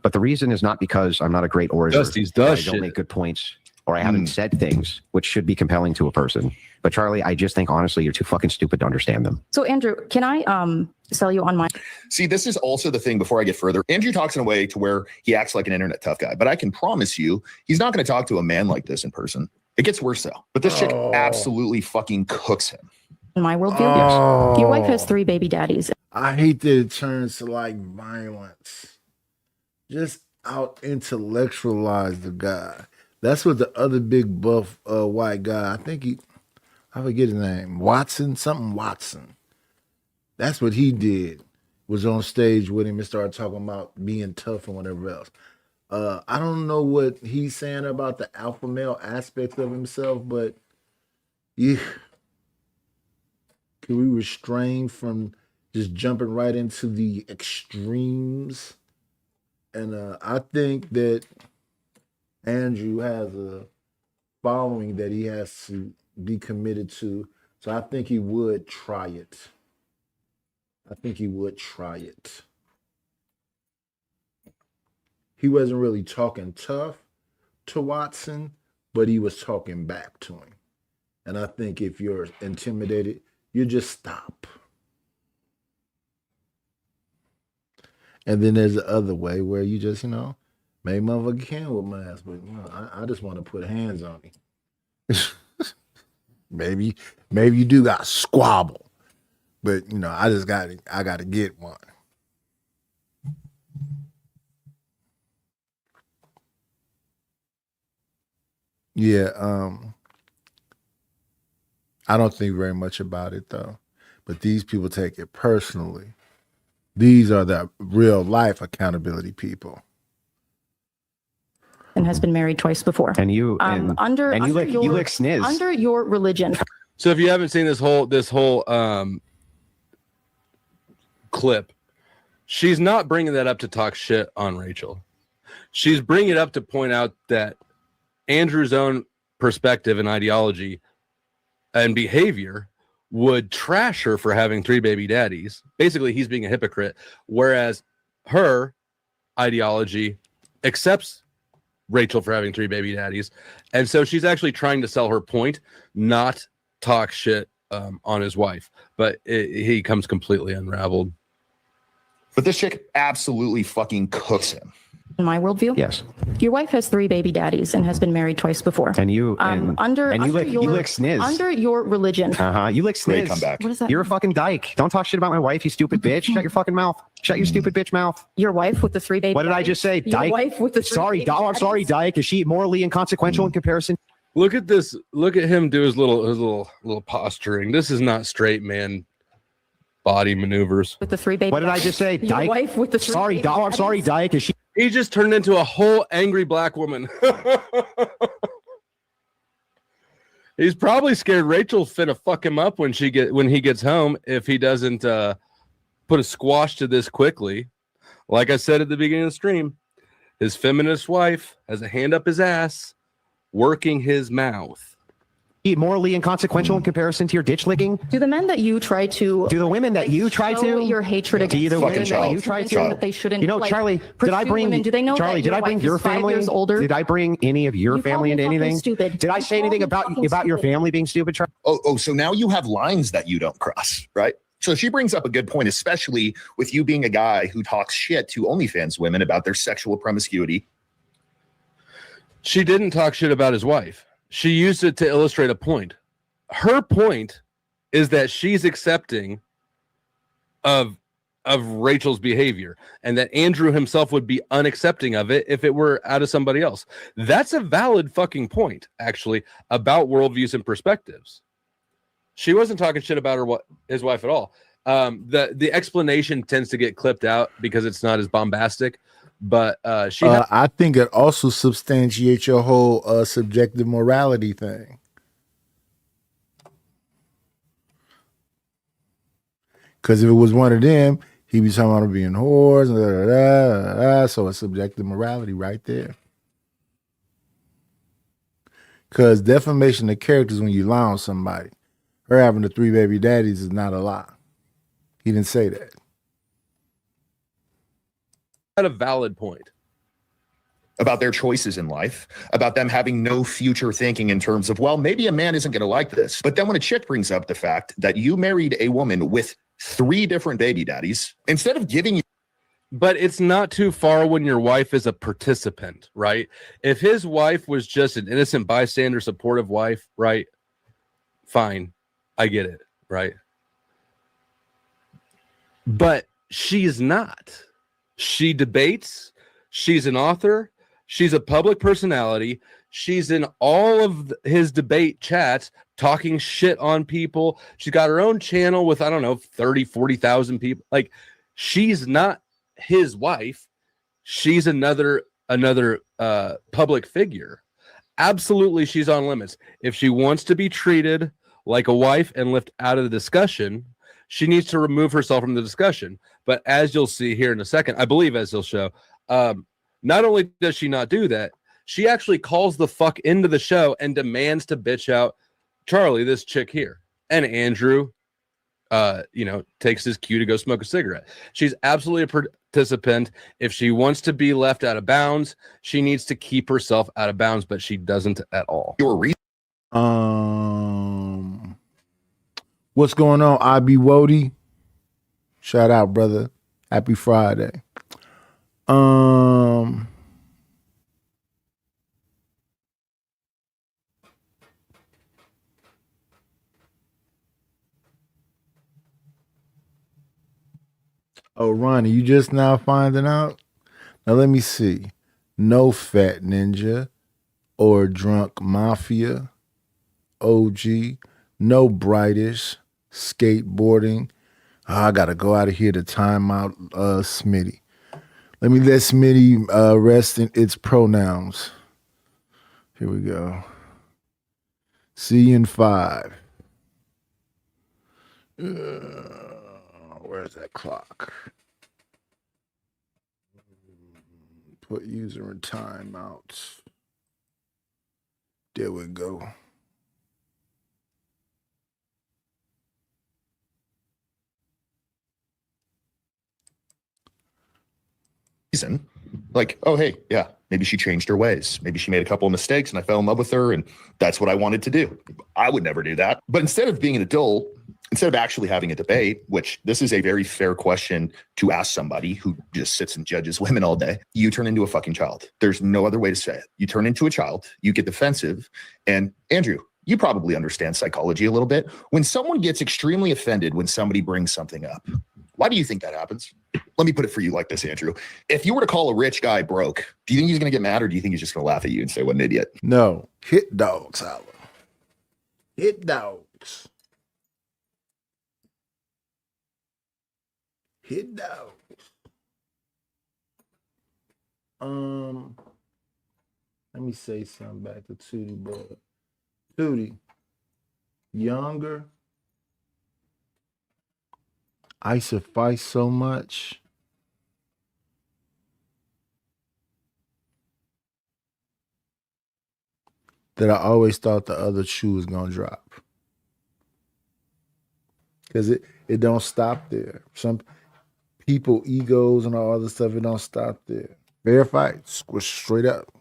But the reason is not because I'm not a great orator. Dusty's or I does don't shit. make good points, or I haven't said things which should be compelling to a person. But Charlie, I just think honestly, you're too fucking stupid to understand them. So Andrew, can I sell you on my See, this is also the thing before I get further. Andrew talks in a way to where he acts like an internet tough guy, but I can promise you he's not going to talk to a man like this in person. It gets worse though. But this chick absolutely fucking cooks him. worldview? Oh. Your wife has 3 baby daddies. I hate that it turns to like violence. Just out intellectualize the guy. That's what the other big buff white guy, I forget his name, Watson. That's what he did. Was on stage with him and started talking about being tough and whatever else. I don't know what he's saying about the alpha male aspects of himself, but yeah. Can we restrain from just jumping right into the extremes? And I think that Andrew has a following that he has to be committed to. So I think he would try it. He wasn't really talking tough to Watson, but he was talking back to him. And I think if you're intimidated, you just stop. And then there's the other way where you just, maybe motherfucker can with my ass, but I just want to put hands on him. maybe you do got squabble, but I got to get one. Yeah, I don't think very much about it though, but these people take it personally. These are the real life accountability people. And has been married twice before. And you you lick sniz. Under your religion. So if you haven't seen this whole clip, she's not bringing that up to talk shit on Rachel. She's bringing it up to point out that Andrew's own perspective and ideology and behavior would trash her for having 3 baby daddies. Basically, he's being a hypocrite, whereas her ideology accepts Rachel for having 3 baby daddies. And so she's actually trying to sell her point, not talk shit on his wife, but he comes completely unraveled. But this chick absolutely fucking cooks him. In my worldview, Yes. your wife has 3 baby daddies and has been married twice before. And you under you lick sniz. under your religion. You lick Great sniz. comeback. What is that? You're a fucking dyke. Don't talk shit about my wife, you stupid bitch. Shut your fucking mouth. Shut your stupid bitch mouth. Your wife with the 3 baby. What did I just say? Your Dyke. wife with the 3 Sorry, baby I'm sorry, daddies? dyke. Is she morally inconsequential in comparison? Look at this. Look at him do his little posturing. This is not straight man body maneuvers. With the 3 baby. What did I just say? Your Dyke. wife with the 3 Sorry, baby I'm sorry, daddies? dyke. Is she? He just turned into a whole angry black woman. He's probably scared Rachel's finna fuck him up when he gets home if he doesn't put a squash to this quickly. Like I said at the beginning of the stream, his feminist wife has a hand up his ass, working his mouth. Morally inconsequential in comparison to your ditch licking? Do the men that you try to? Do the women that you try show to? your hatred against? Do you the Fucking women that child. you try convince them to? that they shouldn't? You know, like, Charlie, did I pursue bring women? Do they know Charlie? that Did I bring wife your is 5 family? years older? Did I bring any of your You call family me into fucking anything? stupid. Did I You say call anything me about fucking your stupid. family being stupid, Charlie? Oh, so now you have lines that you don't cross, right? So she brings up a good point, especially with you being a guy who talks shit to OnlyFans women about their sexual promiscuity. She didn't talk shit about his wife. She used it to illustrate a point. Her point is that she's accepting of Rachel's behavior and that Andrew himself would be unaccepting of it if it were out of somebody else. That's a valid fucking point, actually, about worldviews and perspectives. She wasn't talking shit about his wife at all. The explanation tends to get clipped out because it's not as bombastic, but I think it also substantiates your whole subjective morality thing. Because if it was one of them, he'd be talking about being whores, and so it's subjective morality right there. Because defamation of character is when you lie on somebody. Her having the 3 baby daddies is not a lie. He didn't say that. had a valid point. About their choices in life, about them having no future thinking in terms of, well, maybe a man isn't going to like this. But then when a chick brings up the fact that you married a woman with 3 different baby daddies, instead of giving you. But it's not too far when your wife is a participant, right? If his wife was just an innocent bystander, supportive wife, right? Fine. I get it, right? But she's not. She debates. She's an author. She's a public personality. She's in all of his debate chats talking shit on people. She's got her own channel with, I don't know, 30, 40,000 people. Like, she's not his wife. She's another public figure. Absolutely, she's on limits. If she wants to be treated like a wife and left out of the discussion, she needs to remove herself from the discussion. But as you'll see here in a second, I believe as he'll show, not only does she not do that, she actually calls the fuck into the show and demands to bitch out Charlie, this chick here. And Andrew, takes his cue to go smoke a cigarette. She's absolutely a participant. If she wants to be left out of bounds, she needs to keep herself out of bounds, but she doesn't at all. What's going on, IB Wody? Shout out, brother. Happy Friday. Oh, Ronnie, you just now finding out? Now let me see. No Fat Ninja or Drunk Mafia, OG, no Brightish, skateboarding. I gotta go out of here to time out Smitty. Let me let Smitty rest in its pronouns. Here we go. See you in 5. Where's that clock? Put user in timeout. There we go. Like, oh, hey, yeah, Maybe she changed her ways. Maybe she made a couple of mistakes and I fell in love with her and that's what I wanted to do. I would never do that. But instead of being an adult, instead of actually having a debate, which this is a very fair question to ask somebody who just sits and judges women all day, you turn into a fucking child. There's no other way to say it. You turn into a child, you get defensive. And Andrew, you probably understand psychology a little bit. When someone gets extremely offended when somebody brings something up, why do you think that happens? Let me put it for you like this, Andrew. If you were to call a rich guy broke, do you think he's going to get mad or do you think he's just going to laugh at you and say, what an idiot? No. Hit dogs, Howard. Hit dogs. Hit dogs. Let me say something back to Tootie boy. Tootie, younger, I suffice so much. That I always thought the other shoe was gonna drop. Because it don't stop there. Some people, egos and all other stuff, it don't stop there. Verified, squish straight up.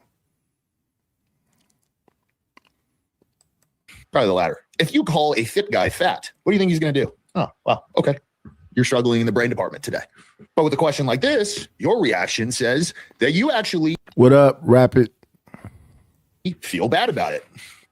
Probably the latter. If you call a fit guy fat, what do you think he's going to do? Oh, well, okay. You're struggling in the brain department today. But with a question like this, your reaction says that you actually What up, Rapid? feel bad about it.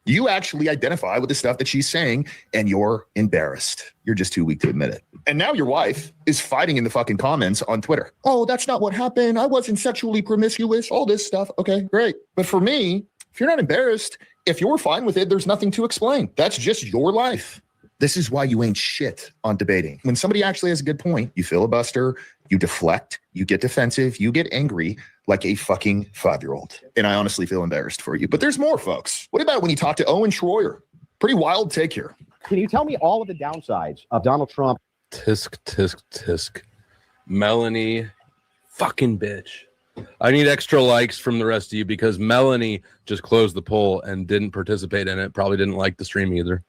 You actually identify with the stuff that she's saying and you're embarrassed. You're just too weak to admit it. And now your wife is fighting in the fucking comments on Twitter. Oh, that's not what happened. I wasn't sexually promiscuous, all this stuff. Okay, great. But for me, if you're not embarrassed, if you're fine with it, there's nothing to explain. That's just your life. This is why you ain't shit on debating. When somebody actually has a good point, you filibuster, you deflect, you get defensive, you get angry like a fucking 5-year-old. And I honestly feel embarrassed for you. But there's more, folks. What about when you talk to Owen Schroyer? Pretty wild take here. Can you tell me all of the downsides of Donald Trump? Tisk, tisk, tisk. Melanie, fucking bitch. I need extra likes from the rest of you because Melanie just closed the poll and didn't participate in it. Probably didn't like the stream either.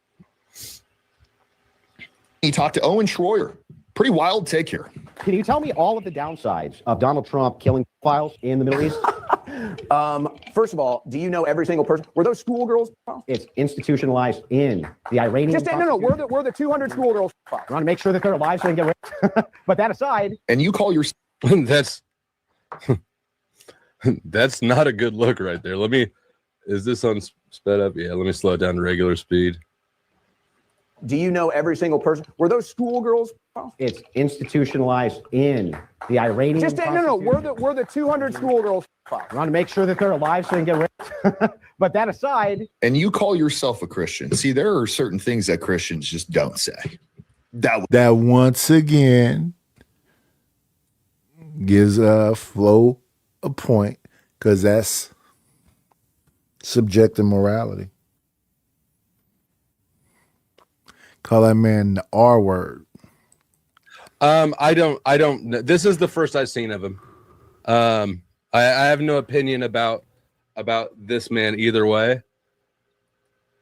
You talk to Owen Schroyer. Pretty wild take here. Can you tell me all of the downsides of Donald Trump killing files in the Middle East? First of all, do you know every single person? Were those schoolgirls? It's institutionalized in the Iranian. No. We're the 200 schoolgirls. I want to make sure that they're alive so they can get rid. But that aside, And you call your That's not a good look right there. Is this on sped up? Yeah, let me slow it down to regular speed. Do you know every single person? Were those schoolgirls? it's institutionalized in the Iranian. No. We're the 200 schoolgirls. I want to make sure that they're alive so they can get rid. But that aside, and you call yourself a Christian. See, there are certain things that Christians just don't say. That once again gives Flo a point because that's subjective morality. Call that man the R word. I don't. This is the first I've seen of him. I have no opinion about this man either way.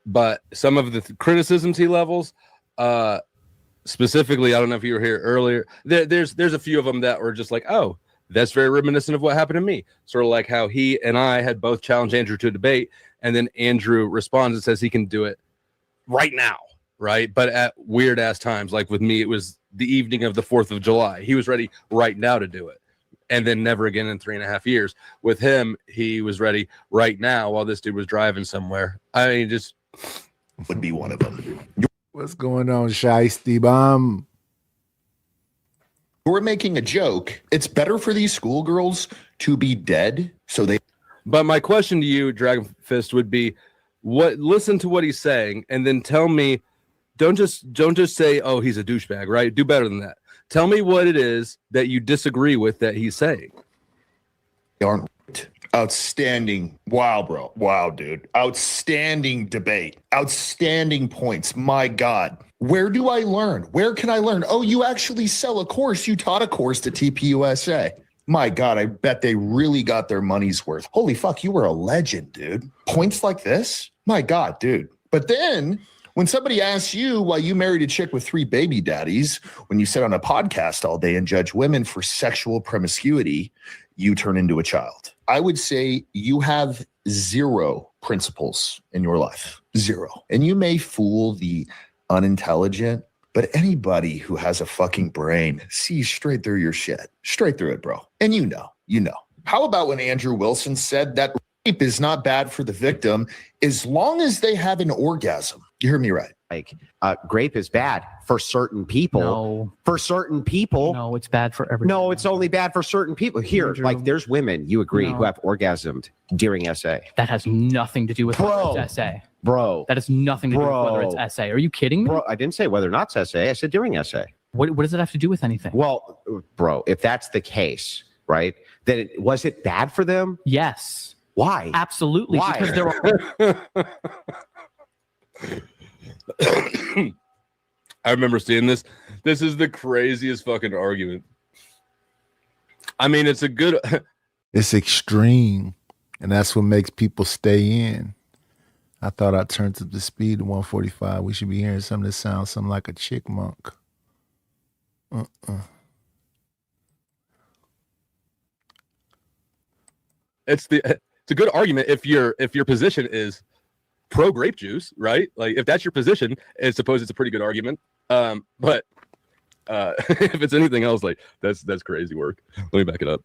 But some of the criticisms he levels, specifically, I don't know if you were here earlier. There's a few of them that were just like, oh, that's very reminiscent of what happened to me. Sort of like how he and I had both challenged Andrew to a debate, and then Andrew responds and says he can do it right now, right? But at weird ass times, like with me, it was the evening of the 4th of July. He was ready right now to do it. And then never again in 3.5 years. With him, he was ready right now while this dude was driving somewhere. I mean, just would be one of them. What's going on, Shiesty Bomb? We're making a joke. It's better for these schoolgirls to be dead so they. But my question to you, Dragon Fist, would be listen to what he's saying and then tell me, don't just say, oh, he's a douchebag, right? Do better than that. Tell me what it is that you disagree with that he's saying. Aren't outstanding. Wow, bro. Wow, dude. Outstanding debate. Outstanding points. My God. Where do I learn? Where can I learn? Oh, you actually sell a course. You taught a course to TPUSA. My God, I bet they really got their money's worth. Holy fuck, you were a legend, dude. Points like this? My God, dude. But then When somebody asks you why you married a chick with 3 baby daddies, when you sit on a podcast all day and judge women for sexual promiscuity, you turn into a child. I would say you have 0 principles in your life. 0. And you may fool the unintelligent, but anybody who has a fucking brain sees straight through your shit. Straight through it, bro. And you know. How about when Andrew Wilson said that rape is not bad for the victim as long as they have an orgasm? You heard me right. Like, grape is bad for certain people. No. For certain people. No, it's bad for everyone. No, it's only bad for certain people. Here, Andrew. like there's women, you agree, No. who have orgasmed during SA. That has nothing to do with whether it's essay. Bro. That has nothing to do with whether it's essay. Are you kidding me? Bro, I didn't say whether or not it's SA. I said during SA. What does it have to do with anything? Well, bro, if that's the case, right, then was it bad for them? Yes. Why? Absolutely. Why? Because there are. I remember seeing this. This is the craziest fucking argument. I mean, it's a good. It's extreme, and that's what makes people stay in. I thought I turned up the speed to 145. We should be hearing something that sounds something like a chickmunk. It's a good argument if your position is pro grape juice, right? Like if that's your position, I suppose it's a pretty good argument. But if it's anything else, like that's crazy work. Let me back it up.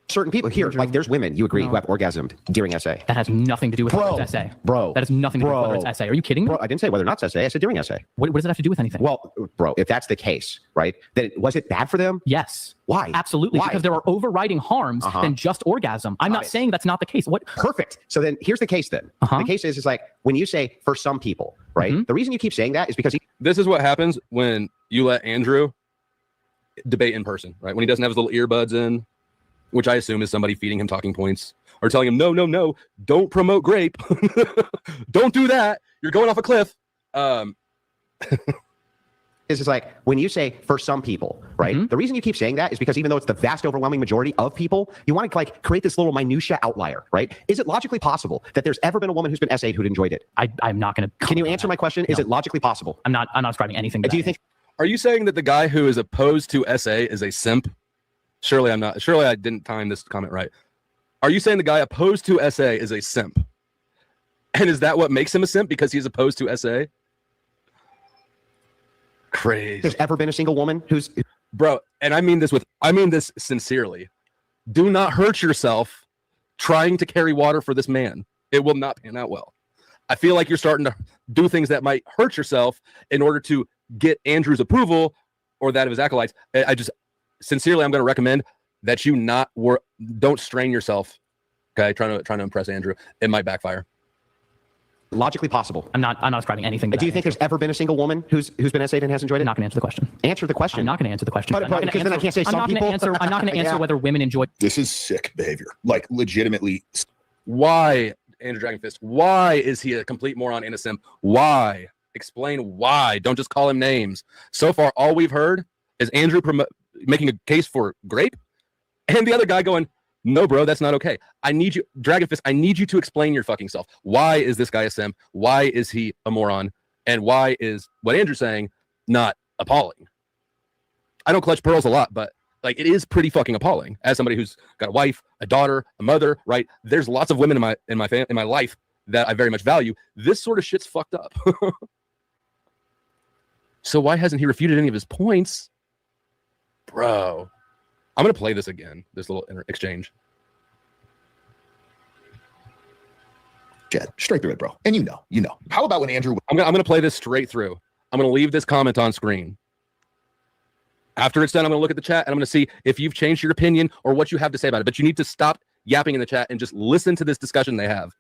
Certain people here, like there's women, you agree, who have orgasmed during SA. That has nothing to do with whether it's essay. Bro. That has nothing to do with whether it's essay. Are you kidding me? Bro, I didn't say whether or not it's SA. I said during SA. What does it have to do with anything? Well, bro, if that's the case, right, then was it bad for them? Yes. Why? Absolutely. Why? Because there are overriding harms than just orgasm. I'm not saying that's not the case. What? Perfect. So then here's the case then. The case is like when you say for some people, right? The reason you keep saying that is because This is what happens when you let Andrew debate in person, right? When he doesn't have his little earbuds in, which I assume is somebody feeding him talking points or telling him, no, don't promote grape. Don't do that. You're going off a cliff. is like when you say for some people, right? The reason you keep saying that is because even though it's the vast overwhelming majority of people, you want to like create this little minutia outlier, right? Is it logically possible that there's ever been a woman who's been SA'd who'd enjoyed it? I'm not going to. Can you answer my question? Is it logically possible? I'm not ascribing anything to Do you think? Are you saying that the guy who is opposed to SA is a simp? Surely I'm not. Surely I didn't time this comment right. Are you saying the guy opposed to SA is a simp? And is that what makes him a simp because he's opposed to SA? Crazy. There's ever been a single woman who's bro, and I mean this sincerely. Do not hurt yourself trying to carry water for this man. It will not pan out well. I feel like you're starting to do things that might hurt yourself in order to get Andrew's approval or that of his acolytes. I just sincerely, I'm going to recommend that you don't strain yourself. Okay, trying to impress Andrew. It might backfire. Logically possible. I'm not ascribing anything to Do you think there's ever been a single woman who's been SA'd and has enjoyed it? I'm not going to answer the question. Answer the question. I'm not going to answer the question. But because then I can't say some people. I'm not going to answer whether women enjoy. This is sick behavior. Like legitimately. Why, Andrew Dragonfist? Why is he a complete moron and a simp? Why? Explain why. Don't just call him names. So far, all we've heard is Andrew making a case for grape, and the other guy going, "No, bro, that's not okay. I need you, Dragonfist. I need you to explain your fucking self. Why is this guy a simp? Why is he a moron? And why is what Andrew's saying not appalling?" I don't clutch pearls a lot, but like it is pretty fucking appalling. As somebody who's got a wife, a daughter, a mother, right? There's lots of women in my life that I very much value. This sort of shit's fucked up. So why hasn't he refuted any of his points, bro? I'm gonna play this again. This little exchange. Jet, straight through it, bro. And you know. How about when Andrew? I'm gonna play this straight through. I'm gonna leave this comment on screen. After it's done, I'm gonna look at the chat and I'm gonna see if you've changed your opinion or what you have to say about it. But you need to stop yapping in the chat and just listen to this discussion they have.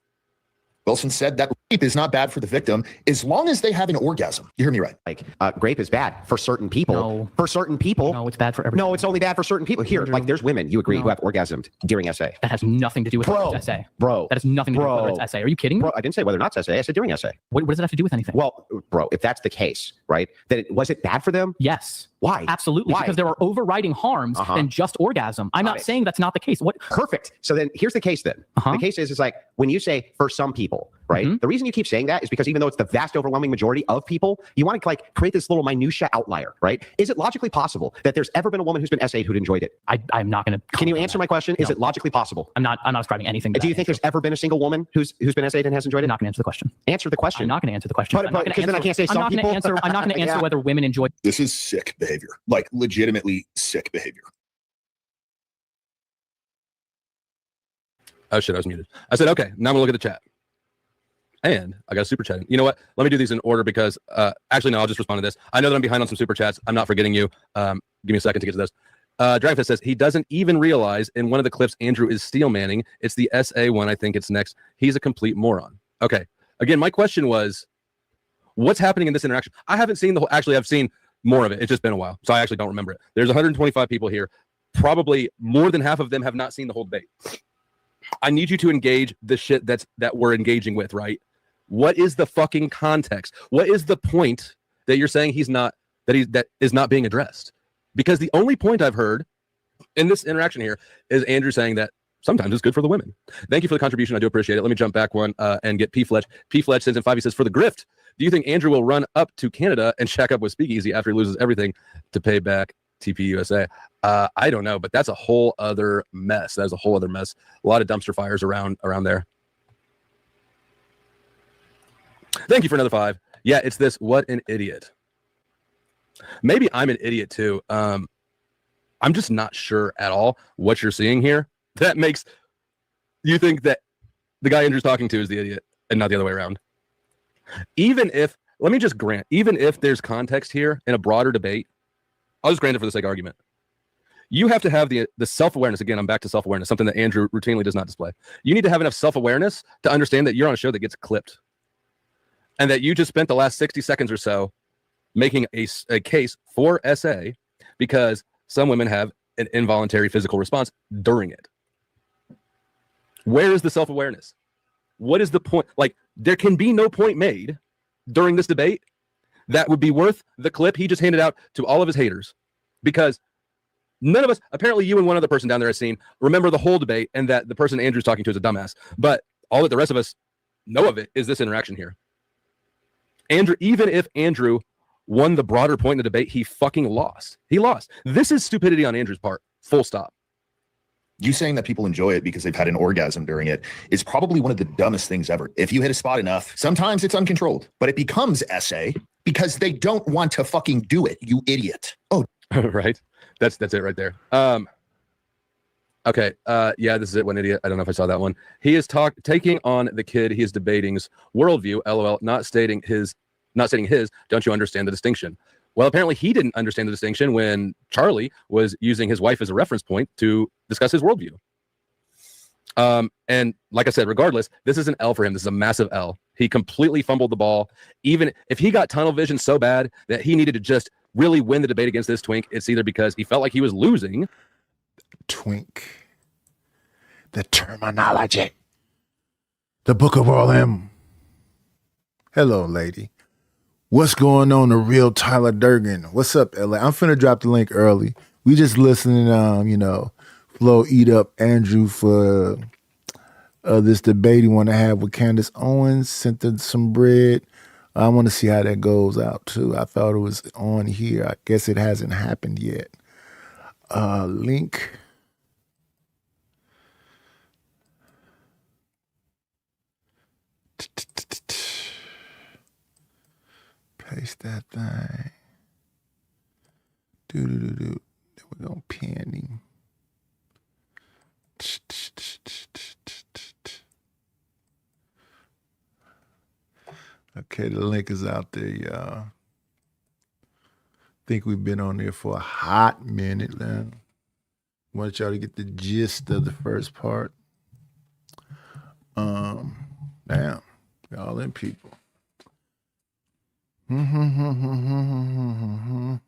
Wilson said that rape is not bad for the victim as long as they have an orgasm. You hear me right. Like grape is bad for certain people. No. For certain people. No, it's bad for everyone. No, it's only bad for certain people. Here, like there's women, you agree, who have orgasmed during SA. That has nothing to do with whether it's essay. Bro. That has nothing to do with whether it's essay. Are you kidding me? Bro, I didn't say whether or not it's SA. I said during SA. What does it have to do with anything? Well, bro, if that's the case, right, then was it bad for them? Yes. Why? Absolutely. Why? Because there are overriding harms than just orgasm. I'm not saying that's not the case. What? Perfect. So then here's the case then. The case is like when you say for some people, right? The reason you keep saying that is because even though it's the vast overwhelming majority of people, you want to like create this little minutia outlier, right? Is it logically possible that there's ever been a woman who's been SA'd who'd enjoyed it? I'm not going to. Can you answer my question? Is it logically possible? I'm not ascribing anything to Do you think there's ever been a single woman who's been SA'd and has enjoyed it? I'm not going to answer the question. Answer the question. I'm not going to answer the question. But because then I can't say some people. I'm not going to answer whether women enjoy. This is sick behavior, like legitimately sick behavior. Oh shit, I was muted. I said, okay, now I'm gonna look at the chat. And I got a super chat. You know what? Let me do these in order because actually no, I'll just respond to this. I know that I'm behind on some super chats. I'm not forgetting you. Give me a second to get to this. Dragonfist says he doesn't even realize in one of the clips Andrew is steel manning. It's the SA one. I think it's next. He's a complete moron. Okay. Again, my question was, what's happening in this interaction? I haven't seen the whole. Actually, I've seen more of it. It's just been a while, so I actually don't remember it. There's 125 people here. Probably more than half of them have not seen the whole debate. I need you to engage the shit that we're engaging with, right? What is the fucking context? What is the point that you're saying that is not being addressed? Because the only point I've heard in this interaction here is Andrew saying that sometimes it's good for the women. Thank you for the contribution. I do appreciate it. Let me jump back one and get P Fletch. P Fletch sends in 5. He says, for the grift, do you think Andrew will run up to Canada and shack up with Speakeasy after he loses everything to pay back TP USA? I don't know, but that's a whole other mess. That's a whole other mess. A lot of dumpster fires around there. Thank you for another 5. Yeah, it's this. What an idiot. Maybe I'm an idiot too. I'm just not sure at all what you're seeing here. That makes you think that the guy Andrew's talking to is the idiot and not the other way around. Even if, let me just grant, even if there's context here in a broader debate, I'll just grant it for the sake of argument. You have to have the self-awareness. Again, I'm back to self-awareness, something that Andrew routinely does not display. You need to have enough self-awareness to understand that you're on a show that gets clipped and that you just spent the last 60 seconds or so making a case for SA because some women have an involuntary physical response during it. Where is the self-awareness? What is the point? Like, there can be no point made during this debate that would be worth the clip he just handed out to all of his haters, because none of us, apparently you and one other person down there has seen, remember the whole debate, and that the person Andrew's talking to is a dumbass. But all that the rest of us know of it is this interaction here. Andrew, even if Andrew won the broader point in the debate, he fucking lost. He lost. This is stupidity on Andrew's part. Full stop. You saying that people enjoy it because they've had an orgasm during it is probably one of the dumbest things ever. If you hit a spot enough, sometimes it's uncontrolled, but it becomes SA because they don't want to fucking do it, you idiot. Oh, right. That's it right there. Okay. Yeah, this is it. One idiot. I don't know if I saw that one. He is taking on the kid he is debating's worldview. LOL. Not stating his. Don't you understand the distinction? Well, apparently he didn't understand the distinction when Charlie was using his wife as a reference point to discuss his worldview. And like I said, regardless, this is an L for him. This is a massive L. He completely fumbled the ball. Even if he got tunnel vision so bad that he needed to just really win the debate against this twink, it's either because he felt like he was losing. Twink. The terminology. The Book of All M. Hello, lady. What's going on, the real Tyler Durgan? What's up, LA? I'm finna drop the link early. We just listening, Flo eat up Andrew for this debate he want to have with Candace Owens. Sent her some bread. I want to see how that goes out too. I thought it was on here. I guess it hasn't happened yet. Link. Paste that thing. Then we're going to pending. Okay, the link is out there, y'all. Think we've been on there for a hot minute now. Want y'all to get the gist of the first part. Damn, y'all in people. And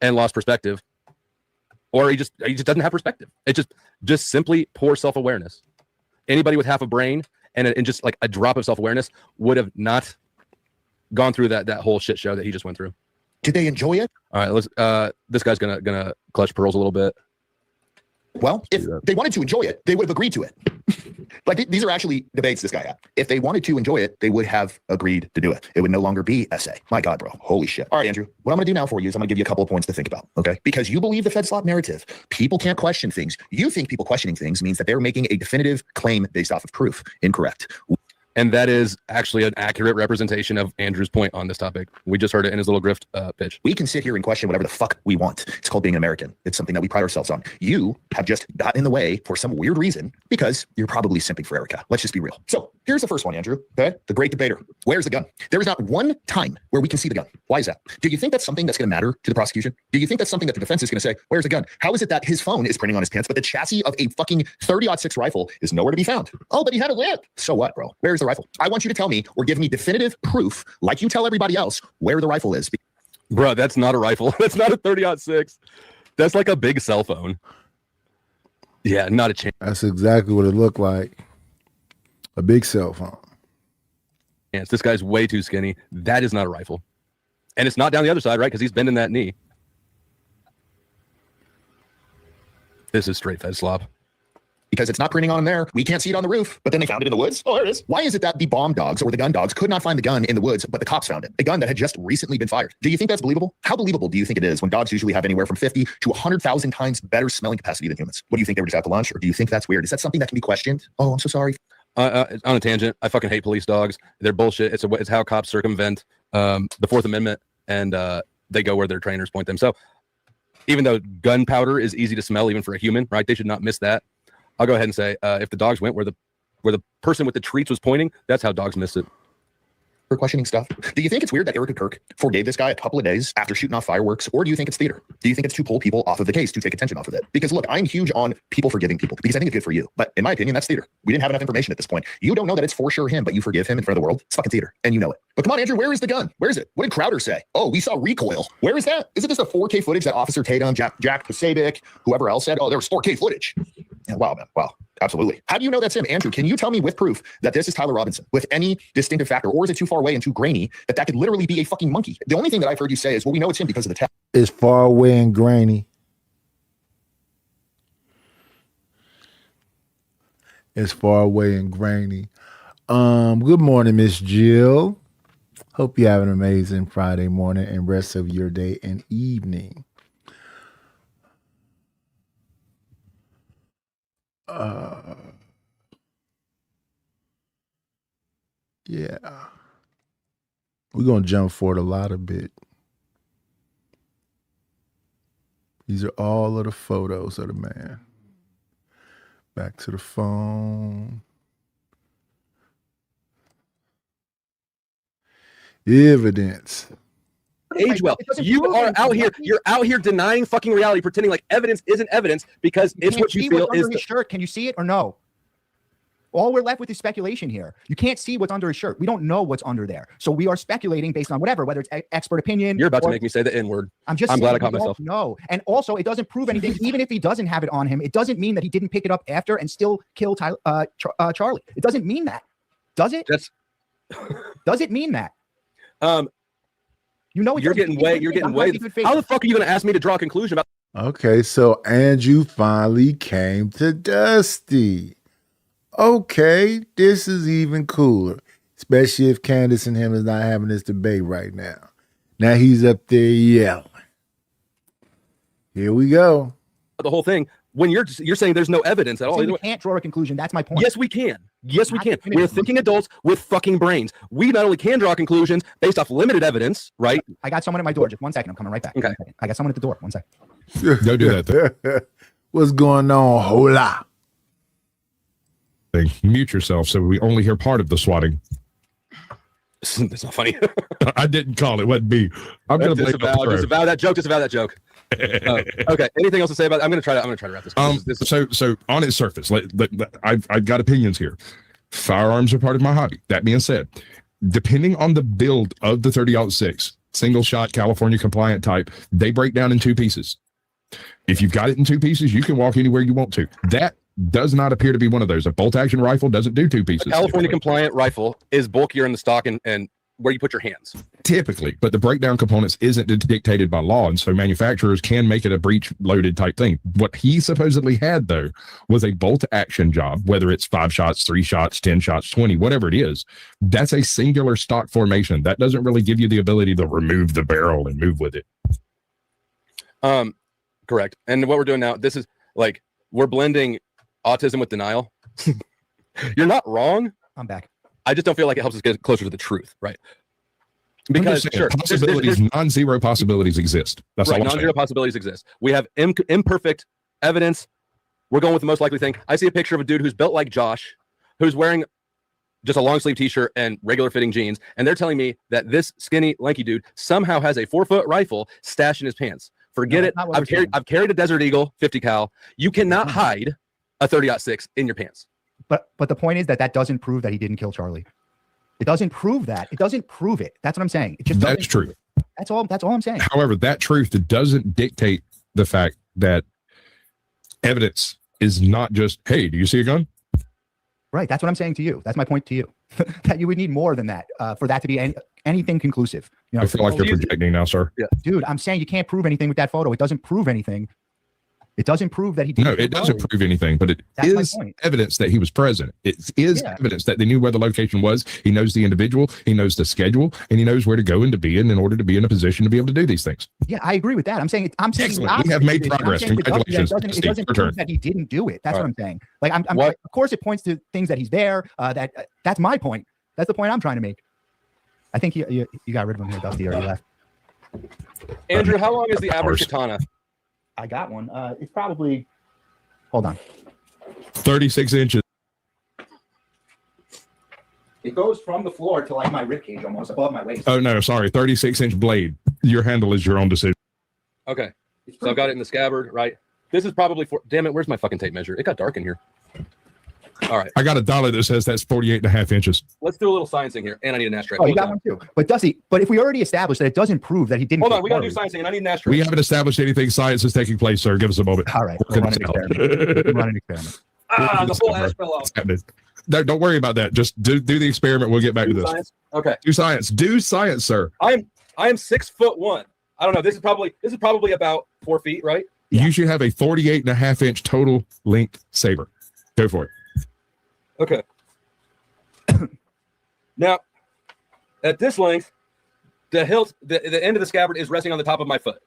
lost perspective, or he just doesn't have perspective. It's just simply poor self-awareness. Anybody with half a brain and just like a drop of self-awareness would have not gone through that whole shit show that he just went through. Did they enjoy it? All right, let's. This guy's gonna clutch pearls a little bit. Well, if they wanted to enjoy it, they would have agreed to it. Like these are actually debates this guy had. If they wanted to enjoy it, they would have agreed to do it. It would no longer be SA. My God, bro. Holy shit. All right, Andrew. What I'm going to do now for you is I'm going to give you a couple of points to think about, okay? Because you believe the Fed slop narrative. People can't question things. You think people questioning things means that they're making a definitive claim based off of proof. Incorrect. And that is actually an accurate representation of Andrew's point on this topic. We just heard it in his little grift pitch. We can sit here and question whatever the fuck we want. It's called being an American. It's something that we pride ourselves on. You have just gotten in the way for some weird reason because you're probably simping for Erica. Let's just be real. So here's the first one, Andrew. Okay, the great debater. Where's the gun? There is not one time where we can see the gun. Why is that? Do you think that's something that's going to matter to the prosecution? Do you think that's something that the defense is going to say, where's the gun? How is it that his phone is printing on his pants, but the chassis of a fucking 30-06 rifle is nowhere to be found? Oh, but he had a lamp. So what, bro? Where's the rifle? I want you to tell me or give me definitive proof, like you tell everybody else, where the rifle is. Bro, that's not a rifle. That's not a 30-06. That's like a big cell phone. Yeah, not a chance. That's exactly what it looked like. A big cell phone. This guy's way too skinny. That is not a rifle. And it's not down the other side, right? Because he's bending that knee. This is straight Fed slop. Because it's not printing on there. We can't see it on the roof, but then they found it in the woods. Oh, there it is. Why is it that the bomb dogs or the gun dogs could not find the gun in the woods, but the cops found it? A gun that had just recently been fired. Do you think that's believable? How believable do you think it is when dogs usually have anywhere from 50 to 100,000 times better smelling capacity than humans? What do you think, they were just out to lunch, or do you think that's weird? Is that something that can be questioned? Oh, I'm so sorry. On a tangent, I fucking hate police dogs. They're bullshit. It's how cops circumvent the Fourth Amendment, and they go where their trainers point them. So even though gunpowder is easy to smell even for a human, right? They should not miss that. I'll go ahead and say if the dogs went where the person with the treats was pointing, that's how dogs missed it. For questioning stuff. Do you think it's weird that Erica Kirk forgave this guy a couple of days after shooting off fireworks, or do you think it's theater? Do you think it's to pull people off of the case, to take attention off of it? Because look, I'm huge on people forgiving people because I think it's good for you. But in my opinion, that's theater. We didn't have enough information at this point. You don't know that it's for sure him, but you forgive him in front of the world. It's fucking theater, and you know it. But come on, Andrew, where is the gun? Where is it? What did Crowder say? Oh, we saw recoil. Where is that? Is it just a 4K footage that Officer Tatum, Jack Pasabic, whoever else said? Oh, there was 4K footage. Yeah, wow, man. Wow. Absolutely. How do you know that's him? Andrew, can you tell me with proof that this is Tyler Robinson with any distinctive factor, or is it too far away and too grainy that could literally be a fucking monkey? The only thing that I've heard you say is, well, we know it's him because of the test. It's far away and grainy. It's far away and grainy. Good morning, Miss Jill. Hope you have an amazing Friday morning and rest of your day and evening. Yeah, we're gonna jump forward a lot a bit. These are all of the photos of the man. Back to the phone. Evidence. Age well. You are out here. You're out here denying fucking reality, pretending like evidence isn't evidence because it's what you feel is. His shirt. Can you see it or no? All we're left with is speculation here. You can't see what's under his shirt. We don't know what's under there. So we are speculating based on whatever, whether it's expert opinion. You're about to make me say the N-word. I'm glad I caught myself. No. And also, it doesn't prove anything. Even if he doesn't have it on him, it doesn't mean that he didn't pick it up after and still kill Charlie. It doesn't mean that. Does it? Does it mean that? You know, you're getting way. How the fuck are you going to ask me to draw a conclusion about? Okay, so Andrew finally came to Dusty. Okay, this is even cooler, especially if Candace and him is not having this debate right now. Now he's up there yelling. Here we go. The whole thing. When you're saying there's no evidence at all. We can't draw a conclusion. That's my point. Yes, we can. Yes, we can. We're thinking adults with fucking brains. We not only can draw conclusions based off limited evidence, right? I got someone at my door. Just 1 second. I'm coming right back. Okay. I got someone at the door. 1 second. Don't do that. What's going on? Hola. Mute yourself so we only hear part of the swatting. That's not funny. I didn't call it. Wasn't me. I'm going to disavow that joke. Disavow that joke. Okay. Anything else to say about it? I'm going to try to wrap this. So on its surface, I've got opinions here. Firearms are part of my hobby. That being said, depending on the build of the 30-06, single shot California compliant type, they break down in 2 pieces. If you've got it in 2 pieces, you can walk anywhere you want to. That does not appear to be one of those. A bolt action rifle doesn't do 2 pieces. A California compliant rifle is bulkier in the stock and where you put your hands. Typically, but the breakdown components isn't dictated by law, and so manufacturers can make it a breech loaded type thing. What he supposedly had, though, was a bolt action job, whether it's 5 shots, 3 shots, 10 shots, 20, whatever it is. That's a singular stock formation. That doesn't really give you the ability to remove the barrel and move with it. Correct. And what we're doing now, this is like we're blending autism with denial. You're not wrong. I'm back. I just don't feel like it helps us get closer to the truth, right? Because saying, possibilities, non-zero possibilities exist. That's right, all. Non-zero possibilities exist. We have imperfect evidence. We're going with the most likely thing. I see a picture of a dude who's built like Josh, who's wearing just a long sleeve t-shirt and regular fitting jeans, and they're telling me that this skinny, lanky dude somehow has a 4-foot rifle stashed in his pants. Forget it. I've carried a Desert Eagle 50 cal. You cannot hide a 30-06 in your pants. But the point is that doesn't prove that he didn't kill Charlie. It doesn't prove that. It doesn't prove it. That's what I'm saying. It just That's true. That's all I'm saying. However, that truth doesn't dictate the fact that evidence is not just, hey, do you see a gun? Right. That's what I'm saying to you. That's my point to you. That you would need more than that for that to be anything conclusive. You know, I feel like you're projecting now, sir. Yeah. Dude, I'm saying you can't prove anything with that photo. It doesn't prove anything. It doesn't prove that he didn't. No, it doesn't prove anything, but That's my is point. evidence that he was present. It is evidence that they knew where the location was. He knows the individual, he knows the schedule, and he knows where to go and to be in order to be in a position to be able to do these things. Yeah, I agree with that. I'm saying excellent. We have made progress. Congratulations. It doesn't prove that he didn't do it. That's what I'm saying. Like, I'm of course it points to things that he's there. That's my point. That's the point I'm trying to make. I think you got rid of him here, Dusty, or you left. Andrew, how long is the average katana? I got one. It's probably. Hold on. 36 inches. It goes from the floor to like my ribcage, almost above my waist. Oh no, sorry, 36-inch blade. Your handle is your own decision. Okay, so I've got it in the scabbard, right? This is probably for. Damn it, where's my fucking tape measure? It got dark in here. All right, I got a dollar that says that's 48.5 inches. let's do a little sciencing here, and I need an ashtray. Oh, you got one too. But Dusty, if we already established that it doesn't prove that he didn't. Hold on, we gotta do sciencing, and I need an ashtray. We haven't established anything. Science is taking place, sir. Give us a moment. All right, we'll run an experiment. We'll run an experiment. The full ash fell off. No, don't worry about that. Just do the experiment. We'll get back to this. Science? Okay. Do science. Do science, sir. I am 6'1". I don't know. This is probably about 4 feet, right? You should have a 48.5-inch total length saber. Go for it. Okay. Now, at this length, the hilt, the end of the scabbard is resting on the top of my foot,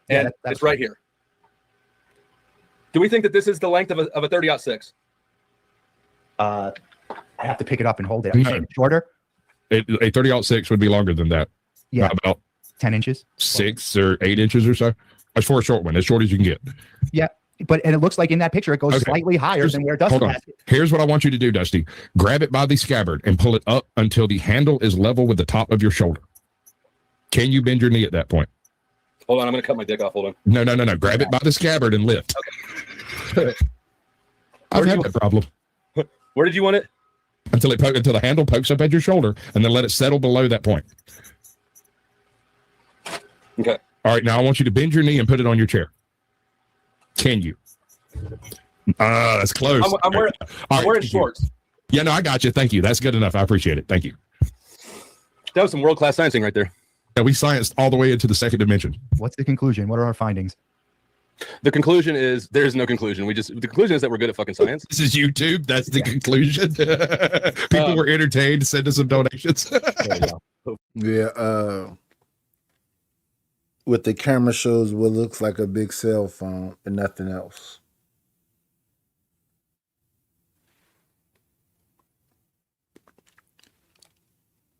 and it's right here. Do we think that this is the length of a 30-06? I have to pick it up and hold it. No. Shorter? A 30-06 would be longer than that. Yeah. About 10 inches? 6 or 8 inches or so. That's for a short one, as short as you can get. Yeah. And it looks like in that picture, it goes slightly higher than where Dusty has it. Here's what I want you to do, Dusty. Grab it by the scabbard and pull it up until the handle is level with the top of your shoulder. Can you bend your knee at that point? Hold on, I'm going to cut my dick off. Hold on. No. Grab it by the scabbard and lift. Okay. I've had that problem. Where did you want it? Until the handle pokes up at your shoulder, and then let it settle below that point. Okay. All right, now I want you to bend your knee and put it on your chair. Can you? That's close. I'm wearing shorts. Yeah, no, I got you. Thank you. That's good enough. I appreciate it. Thank you. That was some world-class sciencing right there. Yeah, we scienced all the way into the second dimension. What's the conclusion? What are our findings? The conclusion is there's no conclusion. The conclusion is that we're good at fucking science. This is YouTube. That's the conclusion. People were entertained. Send us some donations. Yeah. With the camera shows what looks like a big cell phone and nothing else.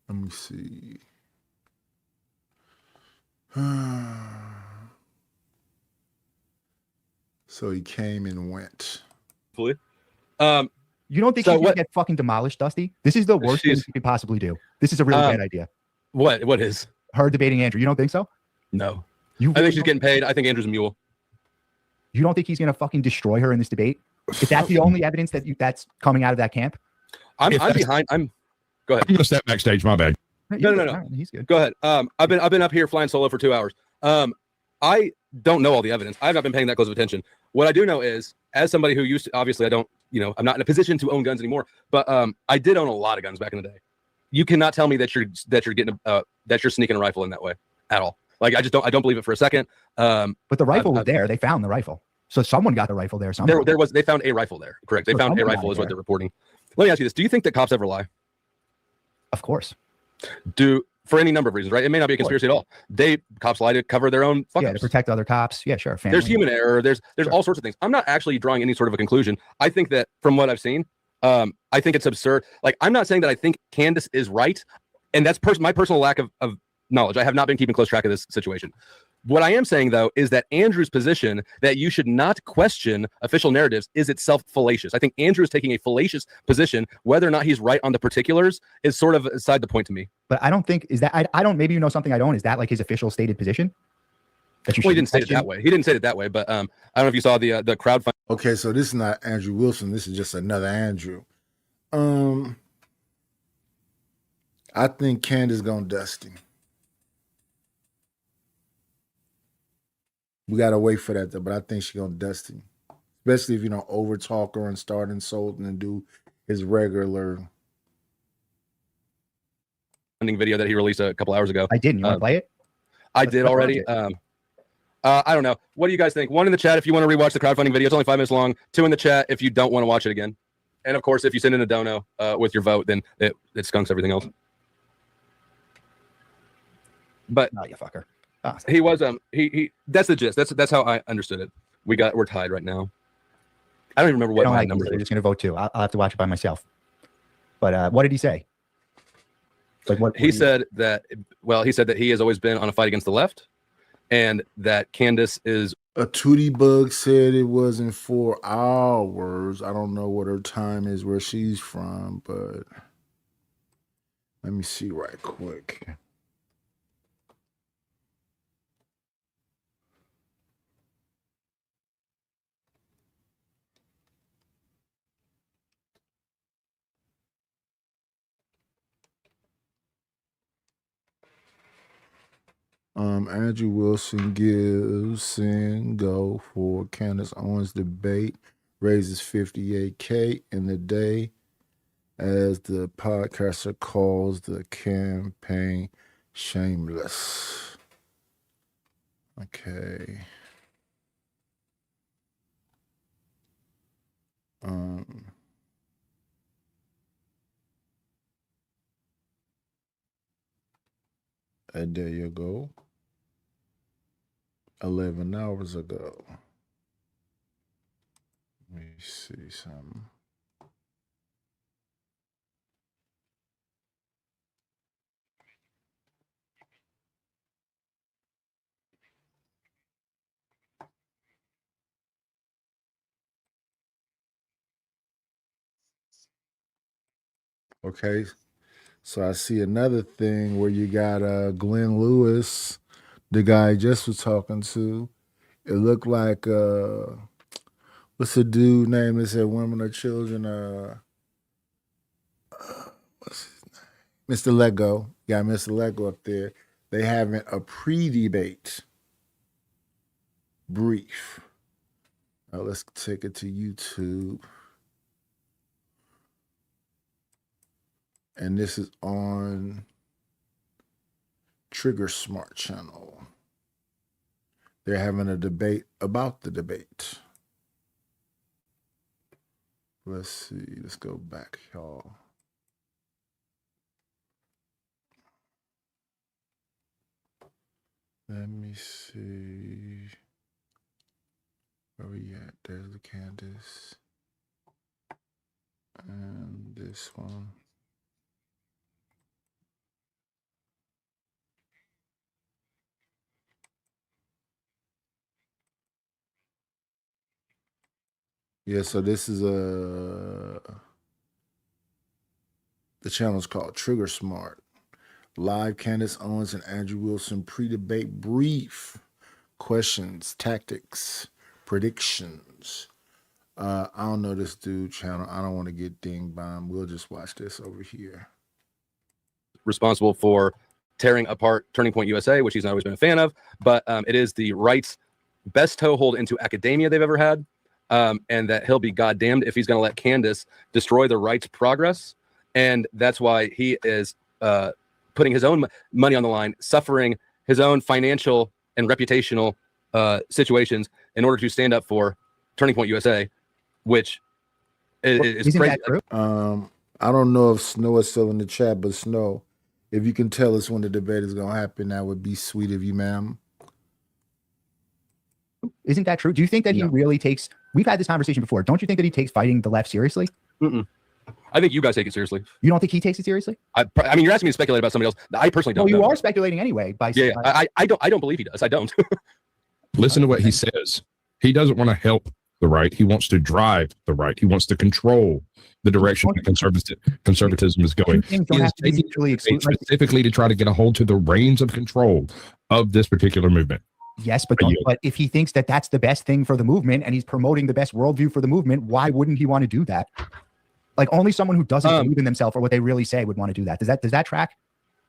Let me see. So he came and went. You don't think he's gonna get fucking demolished, Dusty? This is the worst thing you could possibly do. This is a really bad idea. What is? Her debating Andrew. You don't think so? No. I think she's getting paid. I think Andrew's a mule. You don't think he's gonna fucking destroy her in this debate? Is that the only evidence that's coming out of that camp? I'm behind. Go ahead. I'm gonna step backstage. My bad. No. He's good. Go ahead. I've been up here flying solo for 2 hours. I don't know all the evidence. I have not been paying that close of attention. What I do know is, as somebody who used to, obviously I don't, I'm not in a position to own guns anymore, but I did own a lot of guns back in the day. you cannot tell me that you're getting that you're sneaking a rifle in that way at all. Like I don't believe it for a second. But the rifle was there. They found the rifle. So someone got the rifle there. Somewhere. They found a rifle there. Correct. They found a rifle is what they're reporting. Let me ask you this. Do you think that cops ever lie? Of course. For any number of reasons, right? It may not be a conspiracy at all. Cops lie to cover their own fuck ups. To protect other cops. Yeah, sure. Family. There's human error. There's all sorts of things. I'm not actually drawing any sort of a conclusion. I think that from what I've seen, I think it's absurd. Like, I'm not saying that I think Candace is right, and that's my personal lack of knowledge. I have not been keeping close track of this situation. What I am saying, though, is that Andrew's position that you should not question official narratives is itself fallacious. I think Andrew is taking a fallacious position. Whether or not he's right on the particulars is sort of aside the point to me. But I don't think is that I don't. Maybe you know something I don't. Is that like his official stated position? That he didn't say it that way. He didn't say it that way. But I don't know if you saw the crowdfunding. Okay, so this is not Andrew Wilson. This is just another Andrew. I think Candace gonna dust him. We gotta wait for that though, but I think she's gonna dust him, especially if you don't overtalk her and start insulting and do his regular video that he released a couple hours ago. I didn't. You want to play it? I did already. I don't know. What do you guys think? 1 in the chat if you want to rewatch the crowdfunding video. It's only 5 minutes long. 2 in the chat if you don't want to watch it again. And of course, if you send in a dono with your vote, then it skunks everything else. But you fucker. He was he that's the gist. That's how I understood it. We're tied right now. I don't even remember what my numbers. I'm just gonna vote too. I'll have to watch it by myself. But what did he say? Like what he said that he has always been on a fight against the left, and that Candace is a Tootie Bug said it wasn't 4 hours. I don't know what her time is where she's from, but let me see right quick. Andrew Wilson gives and go for Candace Owens debate, raises 58K in the day as the podcaster calls the campaign shameless. Okay. And there you go. 11 hours ago. Let me see something. Okay, so I see another thing where you got Glenn Lewis, the guy I just was talking to. It looked like what's the dude name that said women or children? What's his name? Mr. Lego. Yeah, Mr. Lego up there. They having a pre-debate brief. Now let's take it to YouTube. And this is on Trigger Smart channel. They're having a debate about the debate. Let's see. Let's go back, y'all. Let me see. Where we at? There's the Candace. And this one. Yeah, so this is the channel's called Trigger Smart. Live Candace Owens and Andrew Wilson pre-debate brief. Questions, tactics, predictions. I don't know this dude channel. I don't want to get dinged by him. We'll just watch this over here. Responsible for tearing apart Turning Point USA, which he's not always been a fan of, but it is the right's best toehold into academia they've ever had. And that he'll be goddamned if he's going to let Candace destroy the right's progress and that's why he is putting his own money on the line, suffering his own financial and reputational situations in order to stand up for Turning Point USA, which is Isn't crazy. that true? I don't know if Snow is still in the chat, but Snow, if you can tell us when the debate is going to happen, that would be sweet of you, ma'am. Isn't that true? Do you think that he really takes? We've had this conversation before. Don't you think that he takes fighting the left seriously? I think you guys take it seriously. You don't think he takes it seriously? I mean, you're asking me to speculate about somebody else. I personally don't. Well, you know. are speculating anyway. By Yeah, I don't believe he does. I don't. Listen to what he says. He doesn't want to help the right. He wants to drive the right. He wants to control the direction that conservatism is going. He is taking specifically to try to get a hold to the reins of control of this particular movement. Yes, but if he thinks that that's the best thing for the movement and he's promoting the best worldview for the movement, why wouldn't he want to do that? Like only someone who doesn't believe in themselves or what they really say would want to do that. Does that track?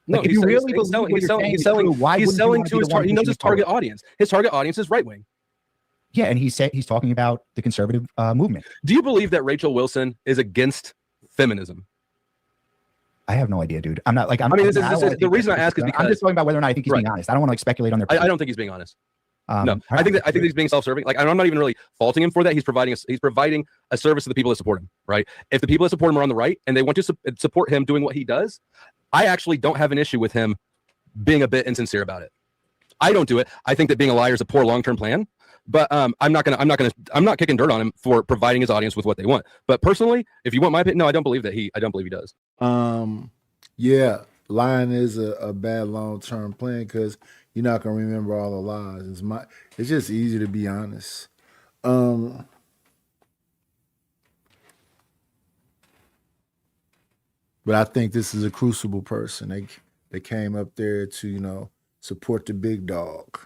No, like, if you really believe what you're saying is true, why he's wouldn't you selling want to be his the one he knows pushing his it forward? target audience. His target audience is right wing. Yeah, and he's talking about the conservative movement. Do you believe that Rachel Wilson is against feminism? I have no idea, dude. I'm not like. I mean, the reason I ask is because I'm just talking about whether or not I think he's being honest. I don't want to like speculate on their. I don't think he's being honest. No, I think he's being self-serving. Like, I'm not even really faulting him for that. He's providing a service to the people that support him, right? If the people that support him are on the right and they want to support him doing what he does, I actually don't have an issue with him being a bit insincere about it. I don't do it. I think that being a liar is a poor long-term plan. But I'm not kicking dirt on him for providing his audience with what they want. But personally, if you want my opinion, no, I don't believe he does. Yeah, lying is a bad long-term plan because you're not gonna remember all the lies. It's just easy to be honest. But I think this is a crucible person. They came up there to, support the big dog.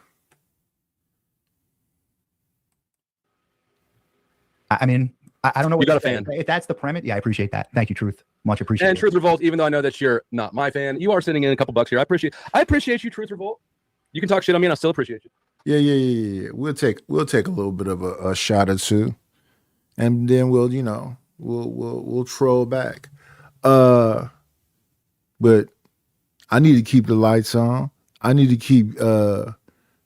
I mean, I don't know what you got a fan. If that's the premise, yeah, I appreciate that. Thank you, Truth. Much appreciated. And Truth Revolt, even though I know that you're not my fan, you are sending in a couple bucks here. I appreciate you, Truth Revolt. You can talk shit on me, and I still appreciate you. Yeah. We'll take a little bit of a shot or two, and then we'll troll back. But I need to keep the lights on. I need to keep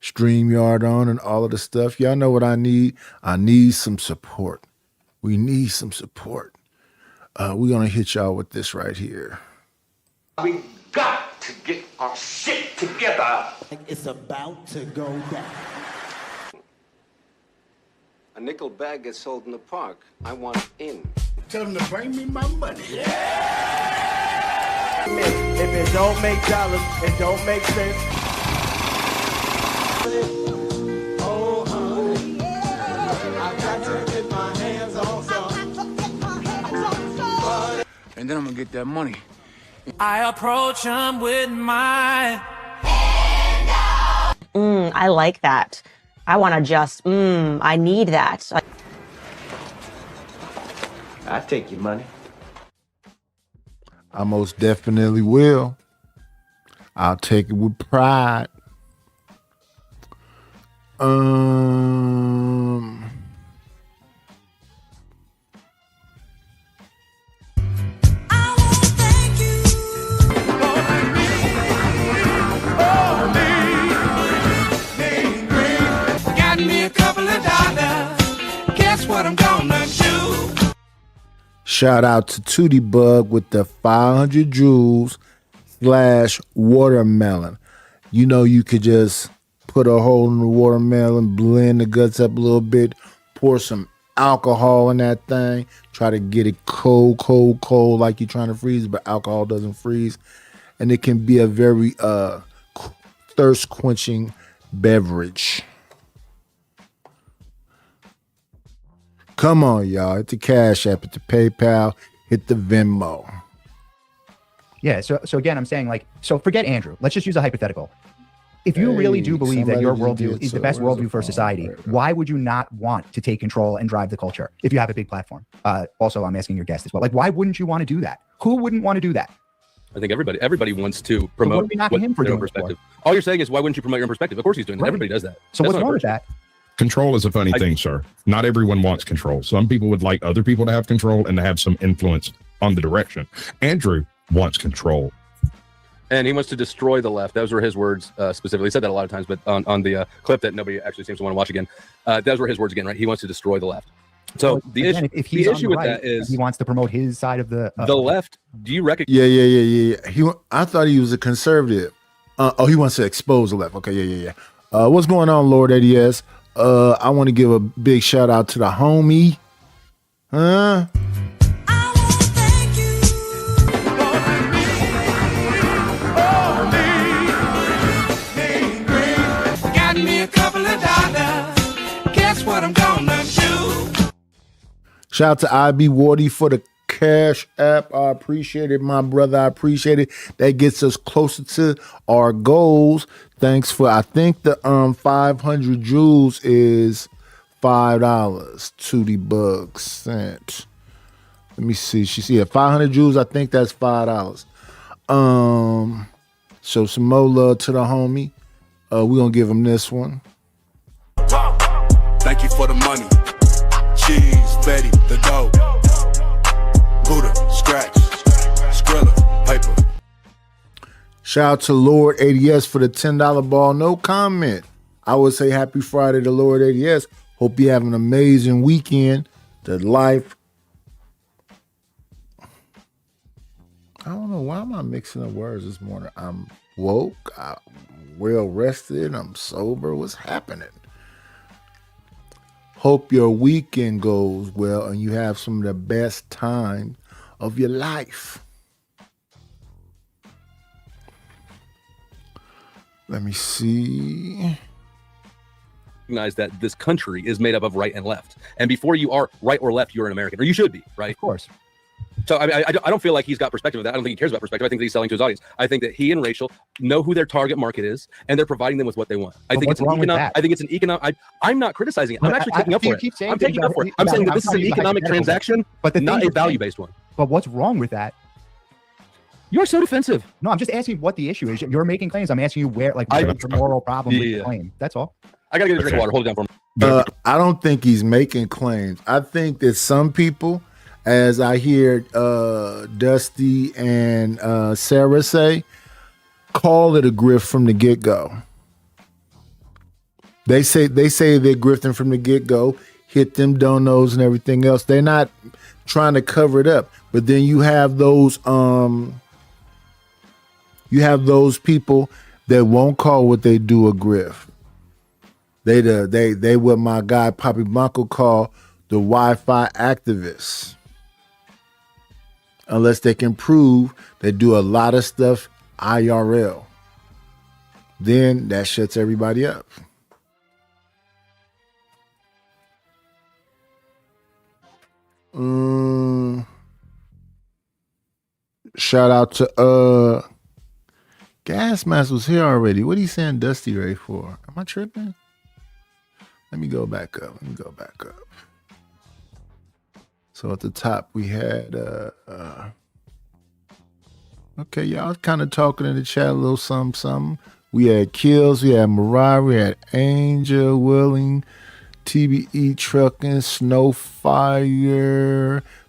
StreamYard on and all of the stuff. Y'all know what I need? I need some support. We need some support. We're gonna hit y'all with this right here. We got to get our shit together. It's about to go down. A nickel bag gets sold in the park. I want it in. Tell them to bring me my money. If it don't make dollars, it don't make sense. Oh, honey, I got to get my hands on some. And then I'm gonna get that money. I approach him with my I like that. I want to just, I need that. I take your money. I most definitely will. I'll take it with pride. got me a couple of dollars. Guess what I'm gonna do? Shout out to Tootie Bug with the 500 joules / watermelon. You could just put a hole in the watermelon, blend the guts up a little bit, pour some alcohol in that thing, try to get it cold like you're trying to freeze, but alcohol doesn't freeze. And it can be a very thirst quenching beverage. Come on, y'all. Hit the Cash App, hit the PayPal, hit the Venmo. Yeah. So again, I'm saying so forget Andrew. Let's just use a hypothetical. If you really do believe that your worldview is the best worldview for society, why would you not want to take control and drive the culture if you have a big platform? Also, I'm asking your guest as well. Why wouldn't you want to do that? Who wouldn't want to do that? I think everybody wants to promote what are we knocking him for their own doing perspective. All you're saying is, why wouldn't you promote your own perspective? Of course he's doing that. Right. Everybody does that. So That's what's not wrong a with that? Control is a funny thing, sir. Not everyone wants control. Some people would like other people to have control and to have some influence on the direction. Andrew wants control. And he wants to destroy the left. Those were his words specifically. He said that a lot of times, but on the clip that nobody actually seems to want to watch again, those were his words again, right? He wants to destroy the left. So the Again, issue, if he's the on issue the with right, that is he wants to promote his side of the left. Do you recognize? Yeah. I thought he was a conservative. He wants to expose the left. Okay, yeah. What's going on, Lord ADS? I want to give a big shout out to the homie. Huh? Got me a couple of dollars. Guess what I'm gonna do? Shout out to IB Wardy for the Cash App. I appreciate it, my brother. I appreciate it. That gets us closer to our goals. Thanks for, I think the 500 joules is $5 to the bug sent. Let me see. She see at 500 joules. I think that's $5. Show some more love to the homie. We're gonna give him this one. Thank you for the money. Cheese, Betty, the dough. Buddha, scratch, Skrilla, paper. Shout out to Lord ADS for the $10 ball. No comment. I would say happy Friday to Lord ADS. Hope you have an amazing weekend. The life. I don't know. Why am I mixing up words this morning? I'm woke. I'm well rested. I'm sober. What's happening? Hope your weekend goes well and you have some of the best time of your life. Let me see. Recognize that this country is made up of right and left. And before you are right or left, you're an American, or you should be, right? Of course. So I don't feel like he's got perspective of that. I don't think he cares about perspective. I think that he's selling to his audience. I think that he and Rachel know who their target market is, and they're providing them with what they want. I think it's an economic. I think it's an economic. I'm not criticizing it. I'm actually taking up for it. I'm taking up for it. I'm saying that this is an economic transaction, but not a value-based one. But what's wrong with that? You're so defensive. No, I'm just asking what the issue is. You're making claims. I'm asking you where, like, what's the moral problem with the claim? That's all. I gotta get a drink of water. Hold it down for me. I don't think he's making claims. I think that some people, as I hear Dusty and Sarah say, call it a grift from the get-go. They say they're grifting from the get-go, hit them donos and everything else. They're not trying to cover it up. But then you have those people that won't call what they do a grift. They what my guy Papi Blanco call the Wi-Fi activists. Unless they can prove they do a lot of stuff IRL. Then that shuts everybody up. Shout out to Gas Mask was here already. What are you saying Dusty Ray for? Am I tripping? Let me go back up. So at the top we had okay, y'all kind of talking in the chat a little something. We had Kills, we had Mariah, we had Angel, Willing, TBE Trucking, Snowfire,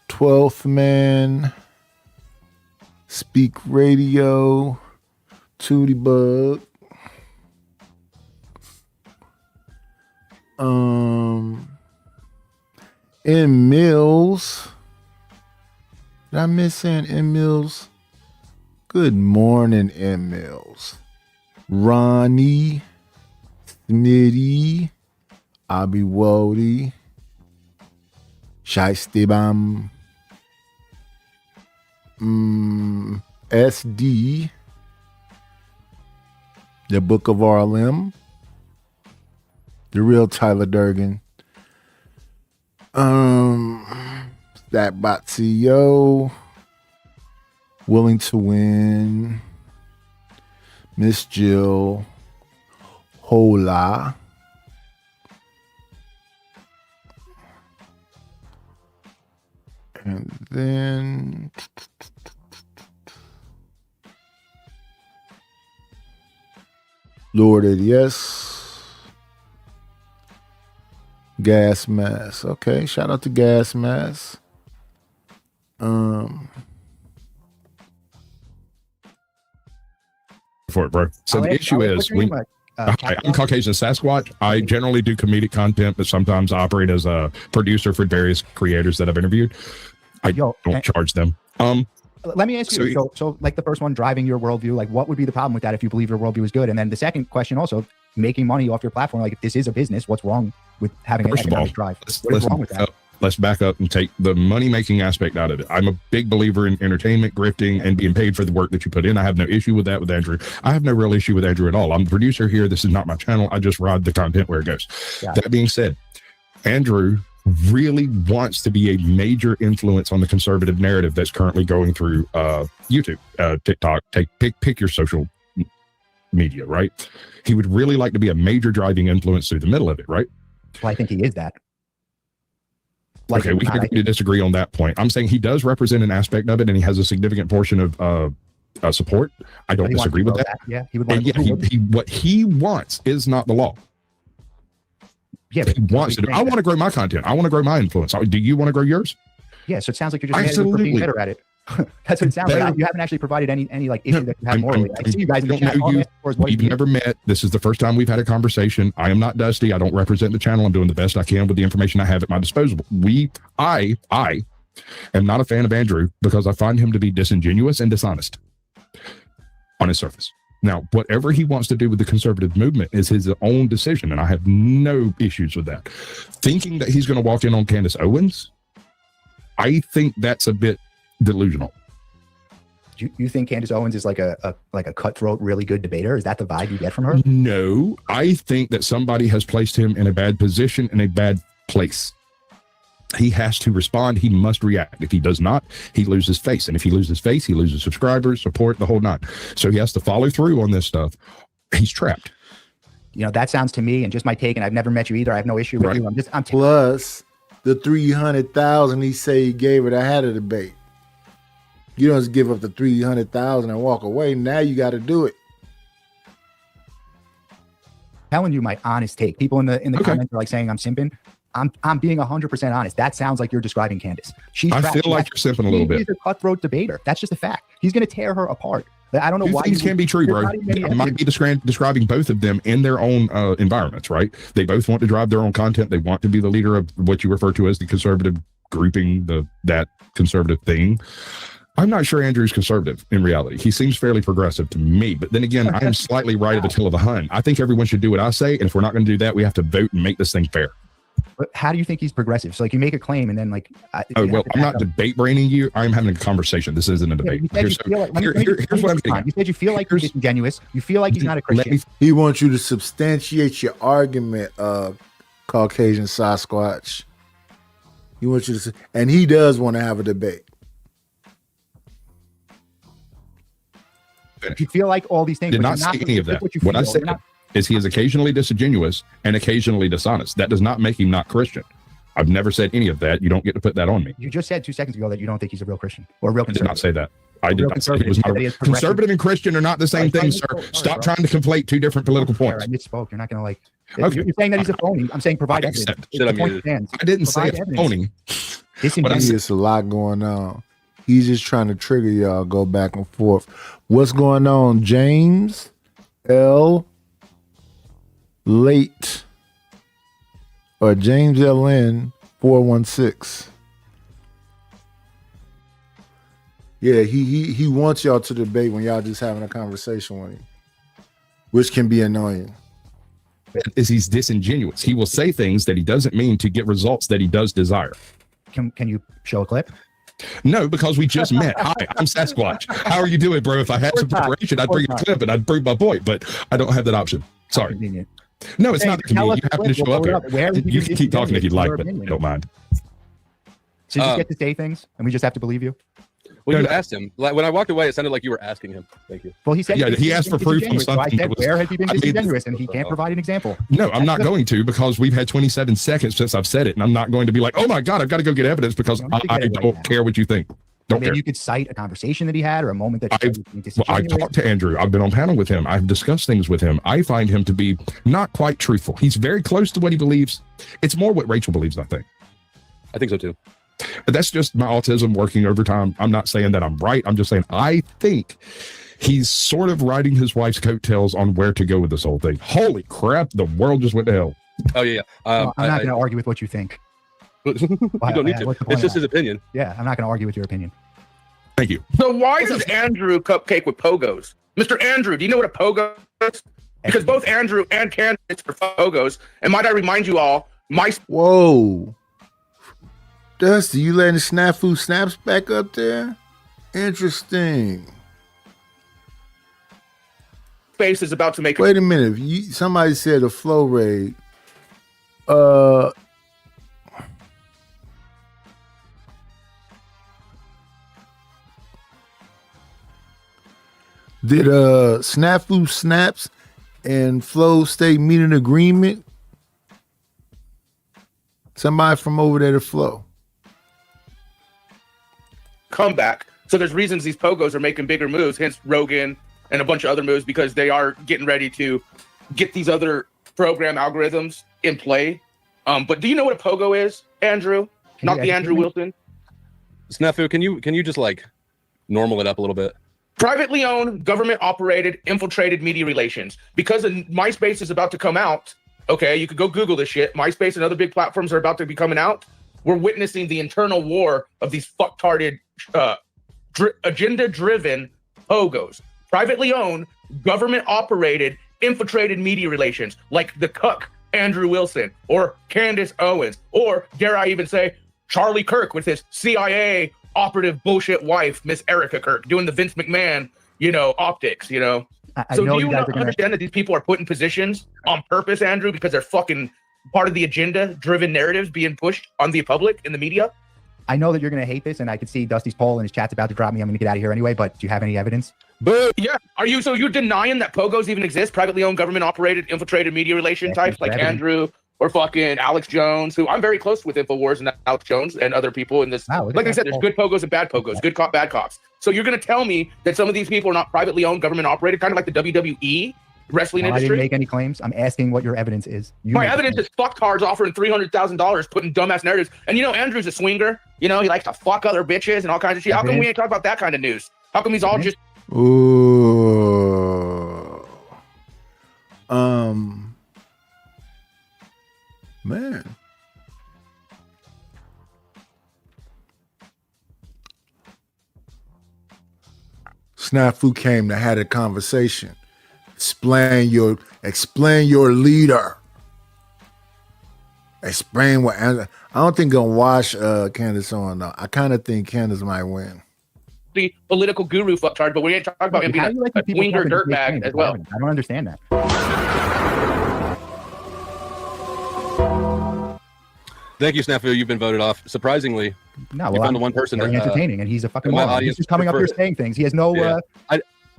12th Man, Speak Radio, Tootie Bug. M Mills. Did I miss saying M Mills? Good morning, M Mills. Ronnie, Smitty, Abi Wody, Shaistibam, SD, The Book of RLM, The Real Tyler Durgan, That Batsio, Willing to Win, Miss Jill, Hola, and then Lord Yes, Gas Mask. Okay, shout out to Gas Mask. For it, bro. So the issue is, I'm Caucasian Sasquatch. I generally do comedic content, but sometimes I operate as a producer for various creators that I've interviewed. I don't charge them. Let me ask you, so like the first one, driving your worldview, like what would be the problem with that if you believe your worldview is good? And then the second question also, making money off your platform, like if this is a business, what's wrong with having an economic drive? What is wrong with that? Let's back up and take the money-making aspect out of it. I'm a big believer in entertainment, grifting, and being paid for the work that you put in. I have no issue with that with Andrew. I have no real issue with Andrew at all. I'm the producer here. This is not my channel. I just ride the content where it goes. That being said, Andrew really wants to be a major influence on the conservative narrative that's currently going through YouTube, TikTok, pick your social media, right? He would really like to be a major driving influence through the middle of it, right? Well, I think he is that. Okay, we can agree to disagree on that point. I'm saying he does represent an aspect of it, and he has a significant portion of support. I don't disagree with that. Yeah, he would. What he wants is not the law. Yeah, he wants to do. I want to grow my content. I want to grow my influence. Do you want to grow yours? Yeah, so it sounds like you're just for being better at it. That's what it sounds like. You haven't actually provided any like issue that you have morally. I see you guys in the chat. We've never met. This is the first time we've had a conversation. I am not Dusty. I don't represent the channel. I'm doing the best I can with the information I have at my disposal. I am not a fan of Andrew because I find him to be disingenuous and dishonest on his surface. Now, whatever he wants to do with the conservative movement is his own decision, and I have no issues with that. Thinking that he's going to walk in on Candace Owens, I think that's a bit delusional. You think Candace Owens is like a cutthroat, really good debater? Is that the vibe you get from her? No, I think that somebody has placed him in a bad position, in a bad place. He has to respond. He must react. If he does not, he loses face. And if he loses face, he loses subscribers, support, the whole nine. So he has to follow through on this stuff. He's trapped. You know, that sounds to me, and just my take, and I've never met you either. I have no issue with you. I'm plus the 300,000 he say he gave her to have a debate. You don't just give up the 300,000 and walk away. Now you got to do it. Telling you my honest take. People in the comments are like saying I'm simping. I'm being 100% honest. That sounds like you're describing Candace. I feel like you're simping a little bit. He's a cutthroat debater. That's just a fact. He's going to tear her apart. I don't know why. Things can be true, bro. I might be describing both of them in their own environments, right? They both want to drive their own content. They want to be the leader of what you refer to as the conservative grouping, that conservative thing. I'm not sure Andrew's conservative in reality. He seems fairly progressive to me, but then again, I am slightly right of the tail of the Hun. I think everyone should do what I say, and if we're not going to do that, we have to vote and make this thing fair. But how do you think he's progressive? So like you make a claim and then like I'm not debate braining you. I'm having a conversation. This isn't a debate. Here's what I'm getting at. You said you feel like he's disingenuous. You feel like he's not a Christian. He wants you to substantiate your argument, Caucasian Sasquatch. He wants you to, and he does want to have a debate. You feel like all these things. Did not say any of that. What I said is he is occasionally disingenuous and occasionally dishonest. That does not make him not Christian. I've never said any of that. You don't get to put that on me. You just said 2 seconds ago that you don't think he's a real Christian or a real conservative. I did not say that. I did not say he was not. Conservative and Christian are not the same thing, sir. Stop trying to conflate two different political points. I misspoke. You're not going to like. Okay. You're saying that he's a phony. I'm saying provide evidence. I didn't say it's phony. There's a lot going on. He's just trying to trigger y'all. Go back and forth. What's going on, James L. Late or James LN 416? Yeah, he wants y'all to debate when y'all just having a conversation with him, which can be annoying. Is he's disingenuous? He will say things that he doesn't mean to get results that he does desire. Can you show a clip? No, because we just met. Hi, I'm Sasquatch. How are you doing, bro? If I had some preparation, I'd bring a clip and I'd prove my point, but I don't have that option. Sorry. No, it's not convenient. You happen to show up here. You can keep talking if you'd like, but I don't mind. So you just get to say things and we just have to believe you? Well, you asked him. Like when I walked away, it sounded like you were asking him. Thank you. Well, he said he asked for proof on something. So I said, where has he been disingenuous? And he can't provide an example. No, I'm not going to, because we've had 27 seconds since I've said it, and I'm not going to be like, oh my God, I've got to go get evidence because I don't care what you think. Maybe you could cite a conversation that he had or a moment that I've talked to Andrew. I've been on panel with him. I've discussed things with him. I find him to be not quite truthful. He's very close to what he believes. It's more what Rachel believes, I think. I think so too. But that's just my autism working overtime. I'm not saying that I'm right. I'm just saying I think he's sort of riding his wife's coattails on where to go with this whole thing. Holy crap, the world just went to hell. Oh, yeah. I'm not going to argue with what you think. You don't need to. It's just his opinion. Yeah, I'm not going to argue with your opinion. Thank you. So why does Andrew cupcake with pogos? Mr. Andrew, do you know what a pogo is? Because both Andrew and candidates are pogos. And might I remind you all, Whoa. Dusty, you letting Snafu Snaps back up there? Interesting. MySpace is about to make Wait a minute. Somebody said a flow rate. Did Snafu Snaps and Flow State meet an agreement? Somebody from over there to Flow. comeback. So there's reasons these pogos are making bigger moves, hence Rogan and a bunch of other moves, because they are getting ready to get these other program algorithms in play. But do you know what a pogo is, Andrew? Not the Andrew Wilson. Snafu, can you just like normal it up a little bit? Privately owned, government-operated, infiltrated media relations. Because MySpace is about to come out, okay, you could go Google this shit. MySpace and other big platforms are about to be coming out. We're witnessing the internal war of these fucktarded, agenda-driven pogos. Privately owned, government-operated, infiltrated media relations, like the cuck Andrew Wilson, or Candace Owens, or, dare I even say, Charlie Kirk with his CIA operative bullshit wife, Miss Erica Kirk, doing the Vince McMahon, optics, So do you not understand that these people are put in positions on purpose, Andrew, because they're fucking part of the agenda-driven narratives being pushed on the public in the media? I know that you're going to hate this, and I can see Dusty's poll and his chat's about to drop me. I'm going to get out of here anyway, but do you have any evidence? But yeah, you're denying that pogos even exist? Privately owned, government-operated, infiltrated media relation types like Andrew or fucking Alex Jones, who I'm very close with InfoWars and Alex Jones and other people in this. Wow, like I said, there's good pogos and bad pogos, good cop, bad cops. So you're going to tell me that some of these people are not privately owned, government-operated, kind of like the WWE wresling industry? I didn't make any claims. I'm asking what your evidence is. My evidence is fucktards offering $300,000, putting dumbass narratives. And Andrew's a swinger. He likes to fuck other bitches and all kinds of shit. How come we ain't talking about that kind of news? How come he's all just... Ooh. Man. Snafu came to have a conversation. Explain your leader. Explain what. I don't think gonna wash Candace on though. I kind of think Candace might win. The political guru fucktard, but we ain't talking about him being a swinger dirtbag as well. I don't understand that. Thank you, Snafu. You've been voted off. Surprisingly, you found the one person very entertaining, and he's a fucking moron. He's just coming up here saying things. He has no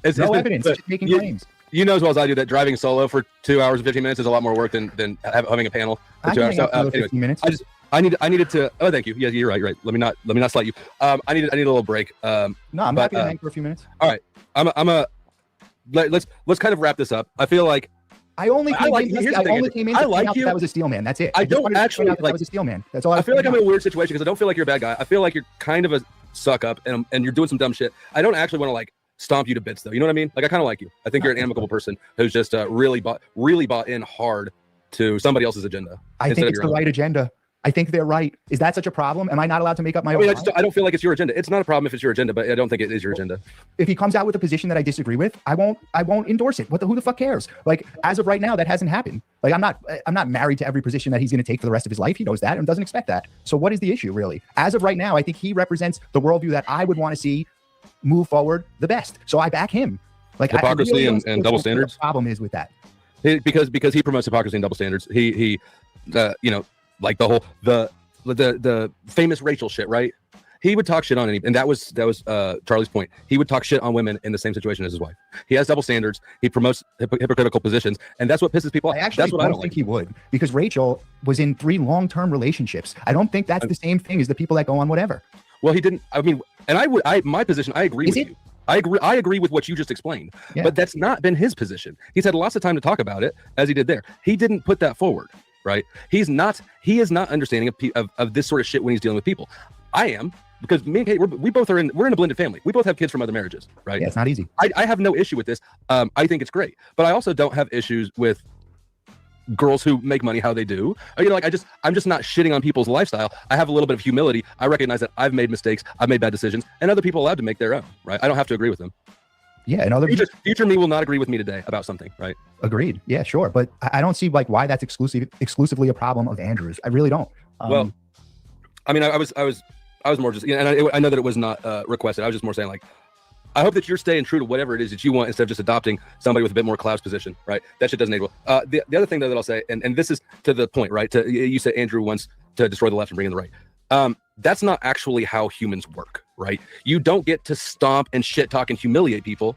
evidence. Just making claims. You know as well as I do that driving solo for 2 hours and 15 minutes is a lot more work than having a panel for 2 hours. So, anyway, 15 minutes. I needed to. Oh, thank you. Yeah, you're right. Let me not slight you. I need a little break. No, I'm happy to hang for a few minutes. All right, let's kind of wrap this up. I feel like I only came in to point out that was a steel man. That's it. I don't actually that was a steel man. That's all. I feel like I'm in a weird situation because I don't feel like you're a bad guy. I feel like you're kind of a suck up and you're doing some dumb shit. I don't actually want to stomp you to bits though. You know what I mean? Like I kind of like you. I think you're an amicable person who's just really bought in hard to somebody else's agenda. I think it's the right agenda. I think they're right. Is that such a problem? Am I not allowed to make up my own mind? I don't feel like it's your agenda. It's not a problem if it's your agenda, but I don't think it is your agenda. If he comes out with a position that I disagree with, I won't endorse it. Who the fuck cares? Like as of right now, that hasn't happened. Like I'm not married to every position that he's going to take for the rest of his life. He knows that and doesn't expect that. So what is the issue really? As of right now, I think he represents the worldview that I would want to see move forward the best. So I back him. Like hypocrisy and double standards. The problem is with that. Because he promotes hypocrisy and double standards. He like the famous Rachel shit, right? He would talk shit on any, and that was Charlie's point. He would talk shit on women in the same situation as his wife. He has double standards. He promotes hypocritical positions, and that's what pisses people off. That's what I don't think he would, because Rachel was in 3 long-term relationships. I don't think that's the same thing as the people that go on whatever. Well, he didn't. I mean, and my position. I agree with you. I agree with what you just explained, but that's not been his position. He's had lots of time to talk about it, as he did there. He didn't put that forward. Right? He is not understanding of this sort of shit when he's dealing with people. I am, because me and Kate, we're in a blended family. We both have kids from other marriages, right? Yeah, it's not easy. I have no issue with this. I think it's great, but I also don't have issues with girls who make money how they do. Like I'm just not shitting on people's lifestyle. I have a little bit of humility. I recognize that I've made mistakes, I've made bad decisions, and other people are allowed to make their own, right? I don't have to agree with them. Yeah, and other future me will not agree with me today about something, right? Agreed. Yeah, sure, but I don't see like why that's exclusively a problem of Andrew's. I really don't. Well, I mean, I was more just, and I know that it was not requested. I was just more saying, like, I hope that you're staying true to whatever it is that you want instead of just adopting somebody with a bit more clout position, right? That shit doesn't age well. The other thing though that I'll say, and this is to the point, right? You said Andrew wants to destroy the left and bring in the right. That's not actually how humans work, right? You don't get to stomp and shit talk and humiliate people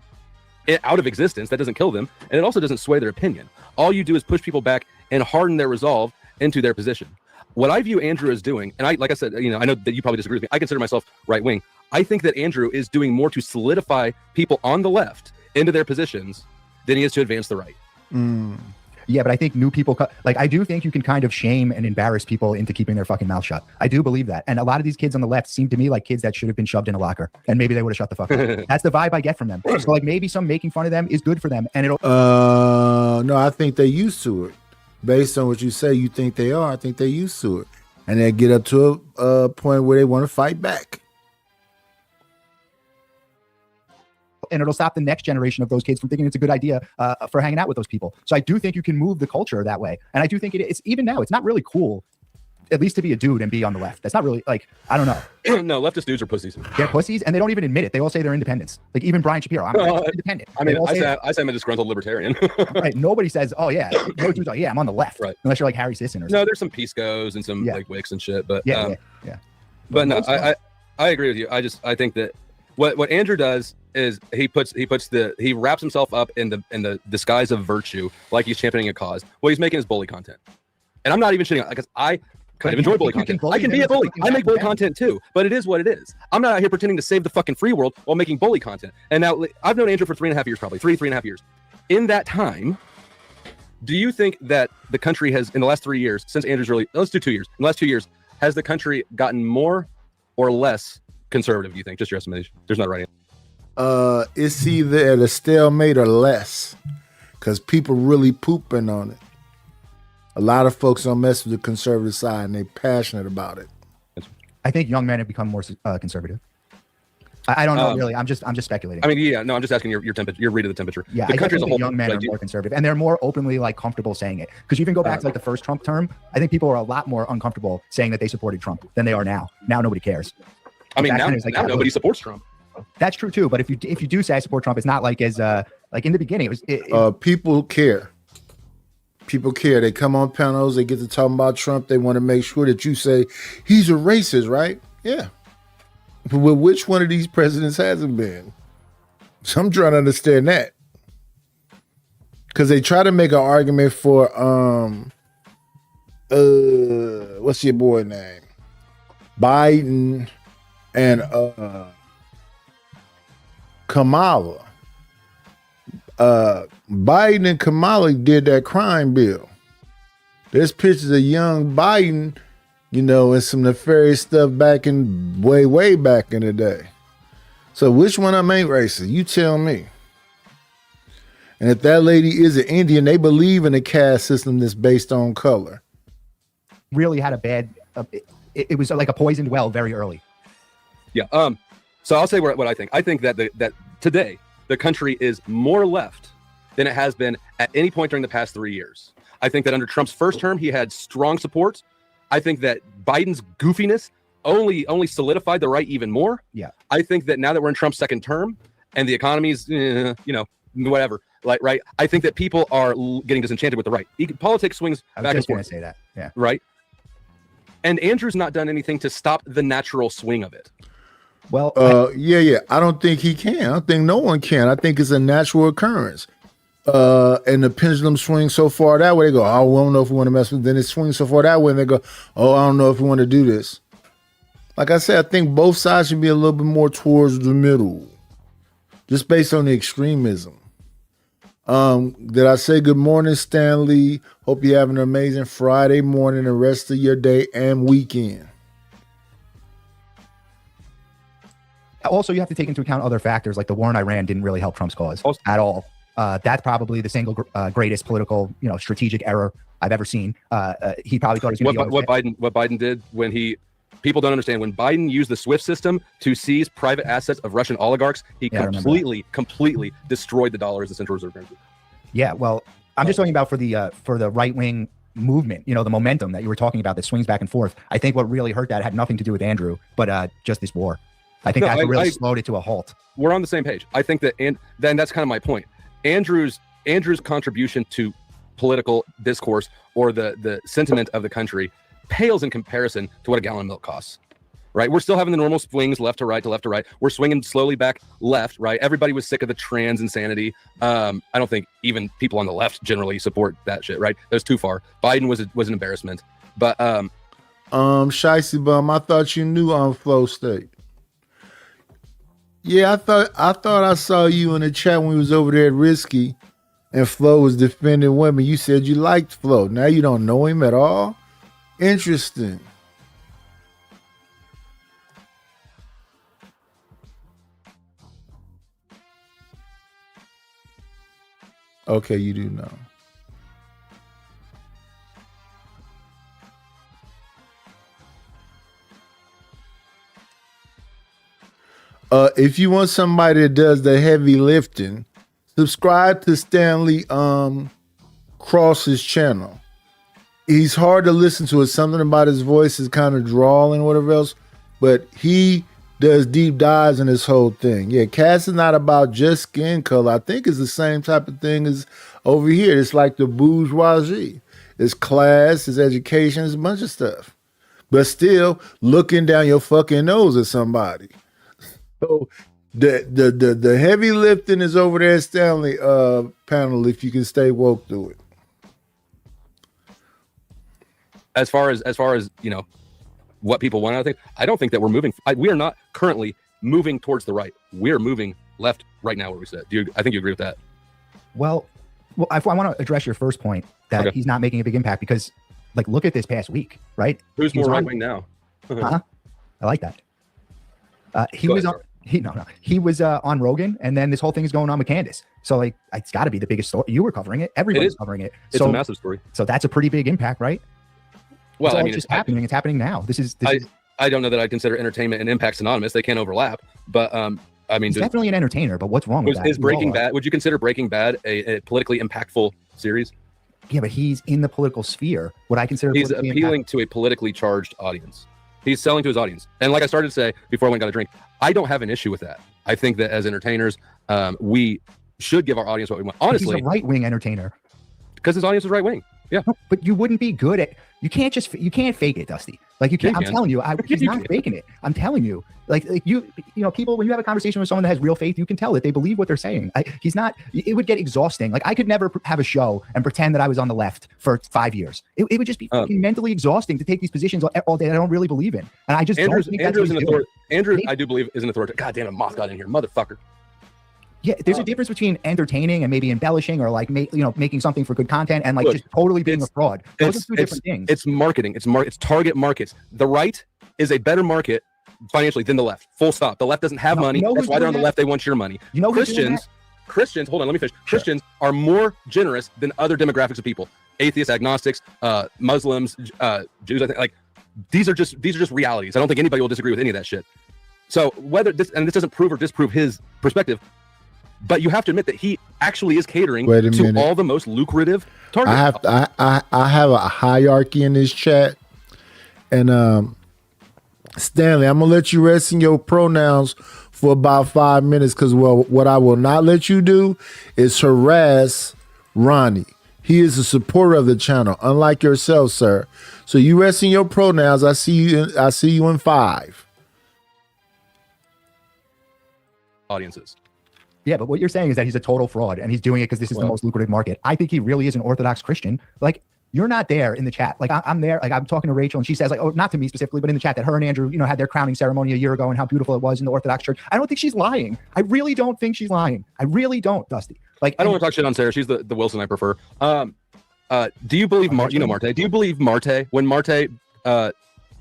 out of existence. That doesn't kill them, and it also doesn't sway their opinion. All you do is push people back and harden their resolve into their position. What I view Andrew as doing, and like I said, I know that you probably disagree with me. I consider myself right wing. I think that Andrew is doing more to solidify people on the left into their positions than he is to advance the right. Yeah, but I think new people, I do think you can kind of shame and embarrass people into keeping their fucking mouth shut. I do believe that. And a lot of these kids on the left seem to me like kids that should have been shoved in a locker, and maybe they would have shut the fuck up. That's the vibe I get from them. So like maybe some making fun of them is good for them, and it'll. No, I think they're used to it. Based on what you say, you think they are. I think they're used to it, and they get up to a point where they want to fight back. And it'll stop the next generation of those kids from thinking it's a good idea for hanging out with those people. So I do think you can move the culture that way. And I do think it's even now, it's not really cool, at least to be a dude and be on the left. That's not really like, I don't know. No, leftist dudes are pussies. They're pussies, and they don't even admit it. They all say they're independents. Like even Brian Shapiro, I'm independent. I mean, I say I'm a disgruntled libertarian. Right. Nobody says, oh yeah. No dude's like, yeah, I'm on the left. Right. Unless you're like Harry Sisson or something. No, there's some Piscos and some like Wicks and shit. But yeah. But no, I agree with you. I think that what Andrew does is he wraps himself up in the disguise of virtue, like he's championing a cause. What he's making is bully content, and I'm not even shitting on, because I kind of enjoy bully content. I can be a bully. I make bully content too, but it is what it is. I'm not out here pretending to save the fucking free world while making bully content. And now I've known Andrew for 3.5 years, probably 3.5 years. In that time, do you think that the country has, in the last 3 years, since Andrew's let's do 2 years, in the last 2 years, has the country gotten more or less conservative, do you think? Just your estimation. There's not right answer. It's either at a stalemate or less, because people really pooping on it. A lot of folks don't mess with the conservative side, and they're passionate about it. I think young men have become more conservative. I don't know really. I'm just speculating. I mean, yeah, no, I'm just asking your temperature, your read of the temperature. Yeah, the country as a whole, young men are more conservative, and they're more openly like comfortable saying it. Because you even go back to like the first Trump term, I think people are a lot more uncomfortable saying that they supported Trump than they are now. Now nobody cares. I mean, now nobody supports Trump. That's true too. But if you do say I support Trump, it's not like as like in the beginning. It was people care. People care. They come on panels. They get to talk about Trump. They want to make sure that you say he's a racist, right? Yeah. But which one of these presidents hasn't been? So I'm trying to understand that, because they try to make an argument for what's your boy name? Biden and Kamala. Biden and Kamala did that crime bill. There's pictures of young Biden, and some nefarious stuff back in way back in the day. So which one of them ain't racist? You tell me. And if that lady is an Indian, they believe in a caste system that's based on color. Really had a bad. It was like a poisoned well very early. Yeah. So I'll say what I think. I think that that today the country is more left than it has been at any point during the past 3 years. I think that under Trump's first term, he had strong support. I think that Biden's goofiness only solidified the right even more. Yeah. I think that now that we're in Trump's second term and the economy's, whatever, right? I think that people are getting disenchanted with the right. Politics swings back and forth. I was just going to say that. Yeah. Right. And Andrew's not done anything to stop the natural swing of it. Well, yeah. I don't think he can. I don't think no one can. I think it's a natural occurrence. And the pendulum swings so far that way, they go, oh, we don't know if we want to mess with it. Then it swings so far that way, and they go, oh, I don't know if we want to do this. Like I said, I think both sides should be a little bit more towards the middle, just based on the extremism. Did I say good morning, Stanley? Hope you have an amazing Friday morning and rest of your day and weekend. Also, you have to take into account other factors, like the war in Iran didn't really help Trump's cause at all. That's probably the single greatest political, strategic error I've ever seen. He probably thought it was going to be what Biden did when people don't understand, when Biden used the SWIFT system to seize private assets of Russian oligarchs, he completely destroyed the dollar as the central reserve currency. Yeah, well, I'm just talking about for the right wing movement, the momentum that you were talking about that swings back and forth. I think what really hurt that had nothing to do with Andrew, but just this war. I think that's what really slowed it to a halt. We're on the same page. I think that, and then that's kind of my point. Andrew's contribution to political discourse or the sentiment of the country pales in comparison to what a gallon of milk costs. Right? We're still having the normal swings left to right to left to right. We're swinging slowly back left, right? Everybody was sick of the trans insanity. I don't think even people on the left generally support that shit, right? That was too far. Biden was an embarrassment. But Shicey Bum, I thought you knew on Flow State. Yeah, I thought I saw you in the chat when we was over there at Risky and Flo was defending women. You said you liked Flo. Now you don't know him at all? Interesting. Okay, you do know. If you want somebody that does the heavy lifting, subscribe to Stanley Cross's channel. He's hard to listen to. It's something about his voice is kind of drawling, whatever else, but he does deep dives in this whole thing. Yeah, Cass is not about just skin color. I think it's the same type of thing as over here. It's like the bourgeoisie. It's class, it's education, it's a bunch of stuff. But still looking down your fucking nose at somebody. So the heavy lifting is over there at Stanley panel if you can stay woke through it. As far as what people want, I don't think that we're moving. We are not currently moving towards the right. We are moving left right now where we sit. I think you agree with that? Well, I want to address your first point that he's not making a big impact because, look at this past week, right? Who's more right wing now? I like that. He was on Rogan, and then this whole thing is going on with Candace. So it's got to be the biggest story. You were covering it. Everybody's covering it. It's a massive story. So that's a pretty big impact, right? Well, it's just happening. It's happening now. I don't know that I consider entertainment and impact synonymous. They can't overlap. But he's definitely an entertainer. But what's wrong with that? Is Breaking Bad? Would you consider Breaking Bad a politically impactful series? Yeah, but he's in the political sphere. What I consider he's appealing to a politically charged audience. He's selling to his audience. And like I started to say before I went and got a drink, I don't have an issue with that. I think that as entertainers, we should give our audience what we want. Honestly, he's a right-wing entertainer because his audience is right-wing. Yeah, no, but you wouldn't be good at. You can't fake it, Dusty. You can't. I'm telling you, he's not faking it. I'm telling you, people. When you have a conversation with someone that has real faith, you can tell that they believe what they're saying. He's not. It would get exhausting. I could never have a show and pretend that I was on the left for 5 years. It would just be fucking mentally exhausting to take these positions all day that I don't really believe in. And I just don't think that's what he's doing. Andrew, I do believe is an authority. God damn it, Moth got in here, motherfucker. Yeah, there's a difference between entertaining and maybe embellishing or making something for good content and just totally being a fraud. Those are two different things. It's marketing. It's target markets. The right is a better market financially than the left. Full stop. The left doesn't have money. That's why they're on the left. They want your money. Christians, hold on, let me finish. Sure. Christians are more generous than other demographics of people. Atheists, agnostics, Muslims, Jews. I think these are just realities. I don't think anybody will disagree with any of that shit. So whether this doesn't prove or disprove his perspective. But you have to admit that he actually is catering to all the most lucrative targets. I have a hierarchy in this chat, and Stanley, I'm gonna let you rest in your pronouns for about 5 minutes because what I will not let you do is harass Ronnie. He is a supporter of the channel, unlike yourself, sir. So you rest in your pronouns. I see you in 5 audiences. Yeah, but what you're saying is that he's a total fraud and he's doing it because this is the most lucrative market. I think he really is an Orthodox Christian. You're not there in the chat. I'm there. I'm talking to Rachel and she says not to me specifically, but in the chat that her and Andrew, had their crowning ceremony a year ago and how beautiful it was in the Orthodox Church. I don't think she's lying. I really don't think she's lying. I really don't, Dusty. I don't want to talk shit on Sarah. She's the Wilson I prefer. Do you believe Marte? Do you believe Marte when Marte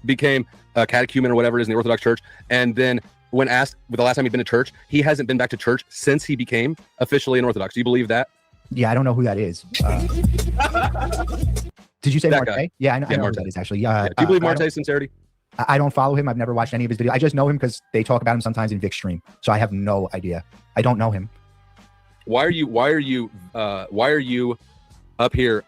became a catechumen or whatever it is in the Orthodox Church and then when asked the last time he'd been to church, he hasn't been back to church since he became officially an Orthodox. Do you believe that? Yeah, I don't know who that is. Did you say That Marte? guy. Yeah, I know, Yeah, I know Marte. who that is actually. Yeah. Do you believe I don't- Marte's sincerity? I don't follow him. I've never watched any of his videos. I just know him because they talk about him sometimes in Vic's stream. So I have no idea. I don't know him. Why are you up here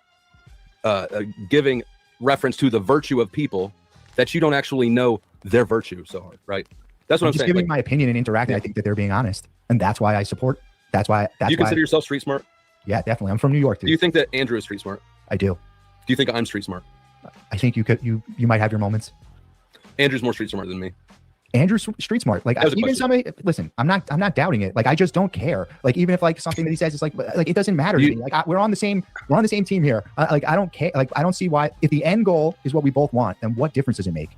giving reference to the virtue of people that you don't actually know their virtue so hard, right? That's what I'm just saying. giving Like, my opinion and interacting. I think that they're being honest, and that's why I support. That's why. do you consider yourself street smart? Yeah, definitely. I'm from New York, dude. Do you think that Andrew is street smart? I do. Do you think I'm street smart? I think you could. You might have your moments. Andrew's more street smart than me. Andrew's street smart. Like That was a even question. somebody. Listen, I'm not doubting it. Like I just don't care. Like even if like something that he says is like it doesn't matter to me. Like we're on the same team here. Like I don't care. Like I don't see why. If the end goal is what we both want, then what difference does it make?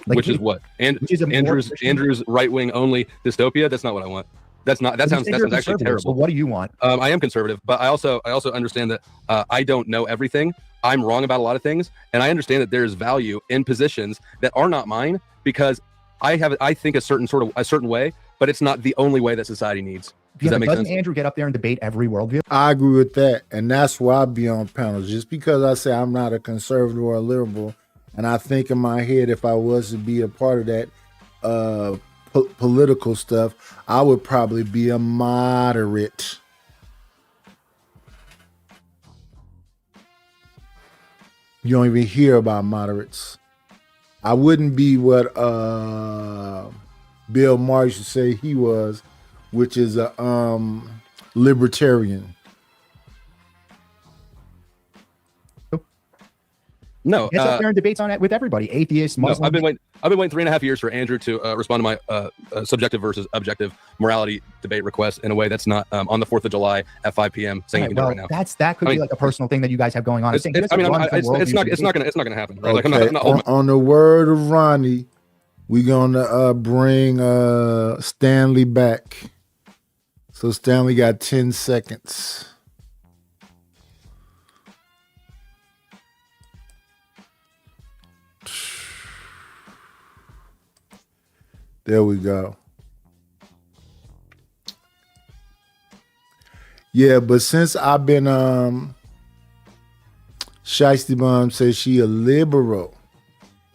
Like, Which is what? And which is a more Andrew's right wing only dystopia. That's not what I want. That sounds actually terrible. So what do you want? I am conservative, but I also understand that I don't know everything. I'm wrong about a lot of things, and I understand that there is value in positions that are not mine because I think a certain way, but it's not the only way that society needs. Does that make doesn't sense? Andrew get up there and debate every worldview? I agree with that, and that's why I be on panels. Just because I say I'm not a conservative or a liberal, and I think in my head if I was to be a part of that political stuff, I would probably be a moderate. You don't even hear about moderates. I wouldn't be what Bill Maher used to say he was, which is a libertarian. No, Gets up there and debates on it with everybody, atheists, Muslims. No, I've been waiting 3.5 years for Andrew to respond to my subjective versus objective morality debate request in a way that's not on the 4th of July at 5 p.m. saying he can do it right now. That could be like a personal thing that you guys have going on. It's not gonna happen. Right? Like, Okay. I'm not on the word of Ronnie, we're gonna bring Stanley back. So Stanley got 10 seconds. There we go. Yeah, but since I've been Shiesty Bum says she a liberal.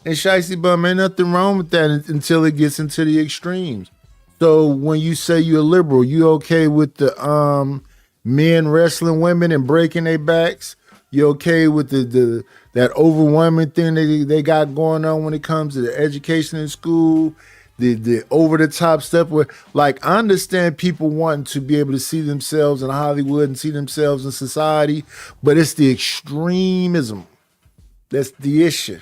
And Shiesty Bum, ain't nothing wrong with that until it gets into the extremes. So when you say you're a liberal, you okay with the men wrestling women and breaking their backs? You okay with the that overwhelming thing that they got going on when it comes to the education in school? The over the top stuff where, like, I understand people wanting to be able to see themselves in Hollywood and see themselves in society, but it's the extremism that's the issue.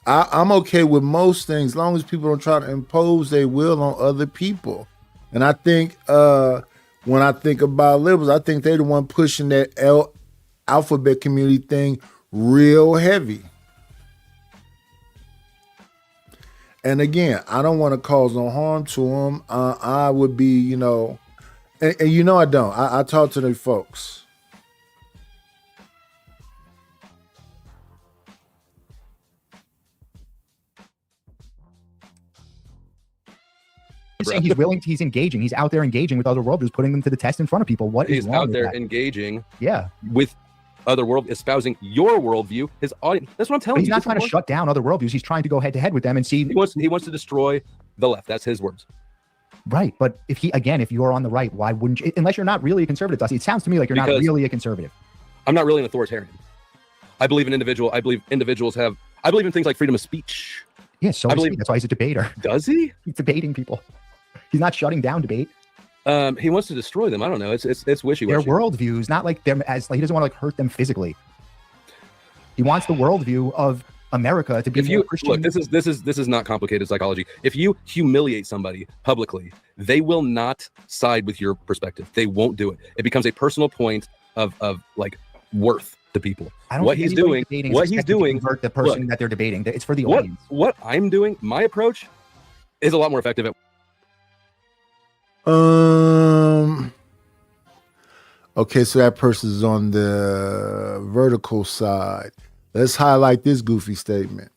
I'm okay with most things as long as people don't try to impose their will on other people. And I think when I think about liberals, I think they're the one pushing that alphabet community thing real heavy. And again, I don't want to cause no harm to them. I would be, and I don't. I talk to the folks. He's saying he's willing, he's engaging, he's out there engaging with other worldviews, putting them to the test in front of people. What is He's wrong out with there that? engaging with other world, espousing your worldview, his audience. That's what I'm telling But you. he's not This is trying to what- shut down other worldviews. He's trying to go head to head with them and see. He wants to destroy the left. That's his words. Right, but if you're on the right, why wouldn't you? Unless you're not really a conservative, Dusty. It sounds to me like you're not Because- really a conservative. I'm not really an authoritarian. I believe in individual. I believe individuals have. I believe in things like freedom of speech. Yeah, so I is he. believe- That's why he's a debater. Does he? He's debating people. He's not shutting down debate. He wants to destroy them. I don't know. It's Their wishy-washy. worldviews, not like them as like he doesn't want to like hurt them physically. He wants the worldview of America to be If more you Christian. look, this is not complicated psychology. If you humiliate somebody publicly, they will not side with your perspective. They won't do it. It becomes a personal point of like worth to people. I don't What think he's anybody doing, debating is what he's expected to doing, convert the person look, that they're debating. It's for the what audience. what I'm doing, my approach is a lot more effective. Okay, so that person is on the vertical side. Let's highlight this goofy statement.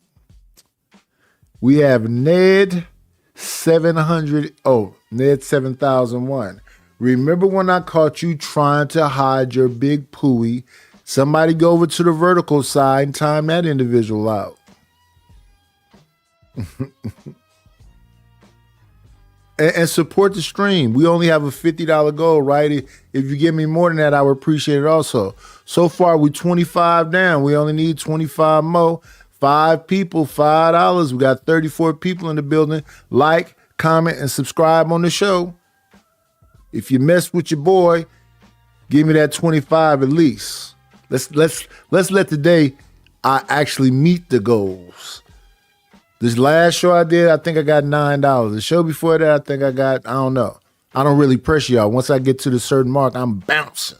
We have Ned 700. Oh, Ned 7001. Remember when I caught you trying to hide your big pooey? Somebody go over to the vertical side and time that individual out. and support the stream. We only have a $50 goal, right? If you give me more than that, I would appreciate it also. So far, we're 25 down. We only need 25 more. 5 people, $5. We got 34 people in the building. Like, comment, and subscribe on the show. If you mess with your boy, give me that 25 at least. Let's let today I actually meet the goals. This last show I did, I think I got $9. The show before that, I think I got, I don't know. I don't really pressure y'all. Once I get to the certain mark, I'm bouncing.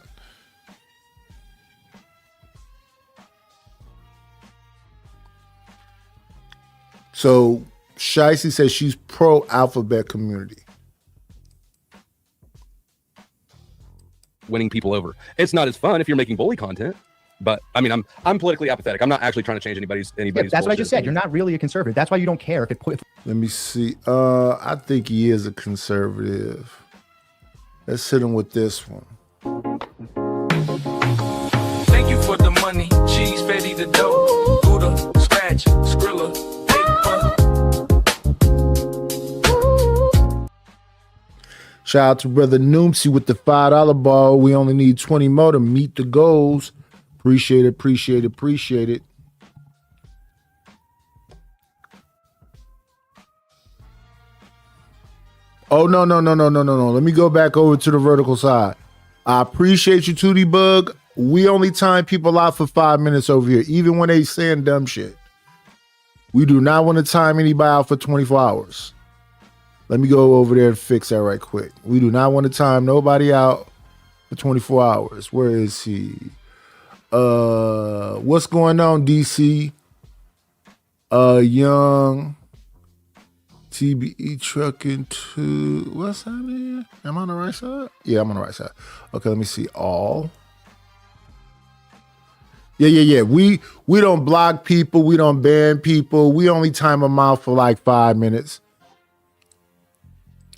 So Shicey says she's pro alphabet community. Winning people over. It's not as fun if you're making bully content. But I mean, I'm politically apathetic. I'm not actually trying to change anybody's. Yeah, that's what I just said. You're not really a conservative. That's why you don't care if it put. Let me see. I think he is a conservative. Let's hit him with this one. Thank you for the money. Cheese, Betty the dough. Buddha, scratch, Skrilla, paper. Shout out to Brother Noomsy with the $5 ball. We only need 20 more to meet the goals. Appreciate it, appreciate it, appreciate it. Oh, no. Let me go back over to the vertical side. I appreciate you, Tootie Bug. We only time people out for 5 minutes over here, even when they saying dumb shit. We do not want to time anybody out for 24 hours. Let me go over there and fix that right quick. We do not want to time nobody out for 24 hours. Where is he? What's going on, DC? Young TBE trucking to what's happening? Am I on the right side? Yeah, I'm on the right side. Okay, let me see all. Yeah. We don't block people. We don't ban people. We only time them out for like 5 minutes.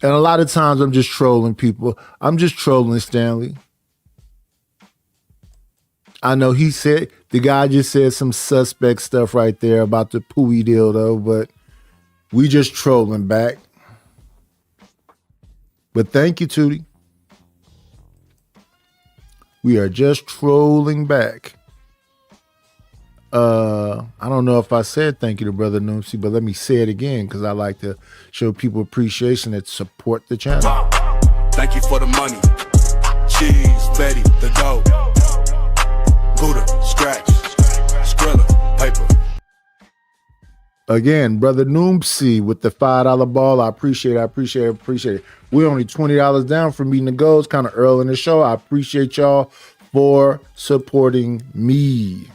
And a lot of times I'm just trolling people. I'm just trolling Stanley. I know he said, the guy just said some suspect stuff right there about the pooey deal though, but we just trolling back. But thank you, Tootie. We are just trolling back. I don't know if I said thank you to Brother Noomsy, but let me say it again because I like to show people appreciation that support the channel. Thank you for the money. Cheese, Betty, the dough. Buddha, scratch, Skrilla, paper. Again, Brother Noomsy with the $5 ball. I appreciate it. We're only $20 down from meeting the goals, kind of early in the show. I appreciate y'all for supporting me.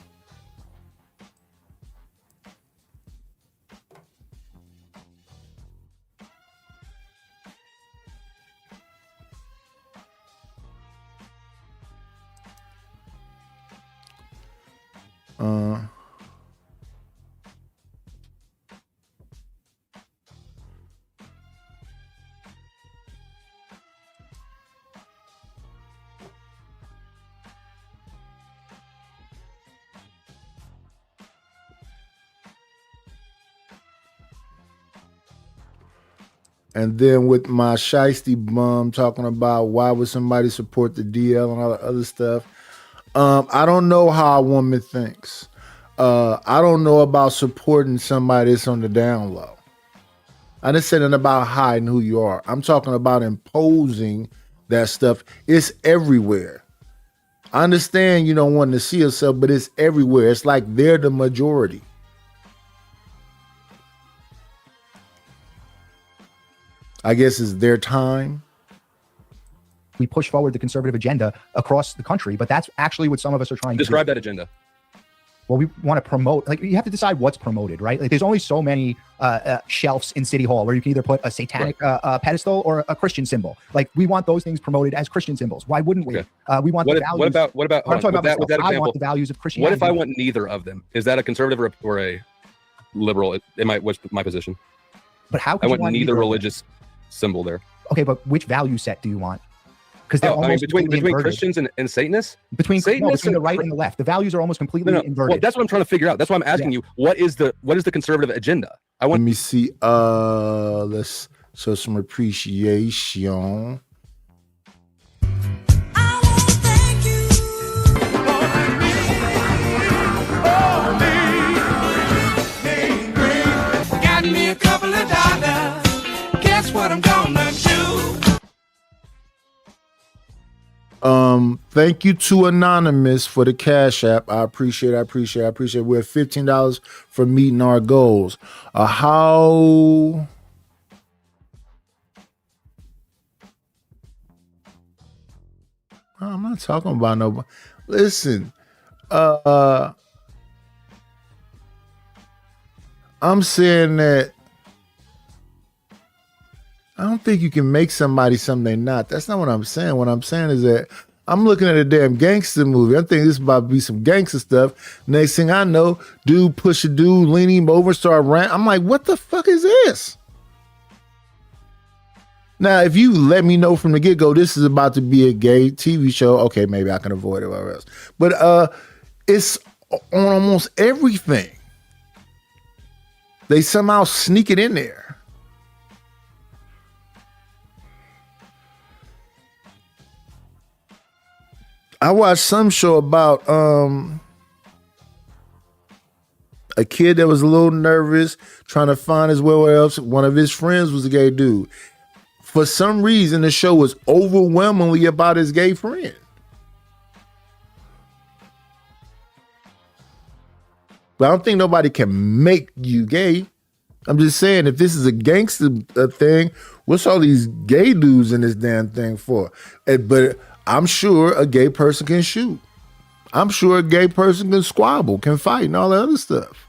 And then with my shiesty bum talking about why would somebody support the DL and all the other stuff. I don't know how a woman thinks. I don't know about supporting somebody that's on the down low. I didn't say nothing about hiding who you are. I'm talking about imposing that stuff. It's everywhere. I understand you don't want to see yourself, but it's everywhere. It's like they're the majority. I guess it's their time. We push forward the conservative agenda across the country, but that's actually what some of us are trying to do. Describe that agenda. Well, we want to promote, like you have to decide what's promoted, right? Like there's only so many shelves in City Hall where you can either put a satanic pedestal or a Christian symbol. Like we want those things promoted as Christian symbols. Why wouldn't we? Okay. We want the values. What about I'm talking about with that I example, want the values of Christianity. What if I want neither of them? Is that a conservative or a liberal. What's my position? But how I could you want want neither either? religious symbol there. Okay, but which value set do you want? Because they're I mean, almost between completely inverted. Christians and Satanists, between Satanists the and right and the left, the values are almost completely inverted. Well, that's what I'm trying to figure out. That's why I'm asking you, what is the conservative agenda? Let me see. Let's show some appreciation. Got me a couple of dollars. Guess what I'm gonna do? Thank you to Anonymous for the Cash App. I appreciate it. We're at $15 for meeting our goals. How I'm not talking about nobody. Listen, I'm saying that I don't think you can make somebody something they're not. That's not what I'm saying. What I'm saying is that I'm looking at a damn gangster movie. I think this is about to be some gangster stuff. Next thing I know, dude push a dude, lean him over, start ranting. I'm like, what the fuck is this? Now, if you let me know from the get-go, this is about to be a gay TV show, okay, maybe I can avoid it or else. But it's on almost everything. They somehow sneak it in there. I watched some show about a kid that was a little nervous, trying to find his way where else. One of his friends was a gay dude. For some reason, the show was overwhelmingly about his gay friend. But I don't think nobody can make you gay. I'm just saying, if this is a gangster thing, what's all these gay dudes in this damn thing for? But I'm sure a gay person can shoot. I'm sure a gay person can squabble, can fight, and all that other stuff.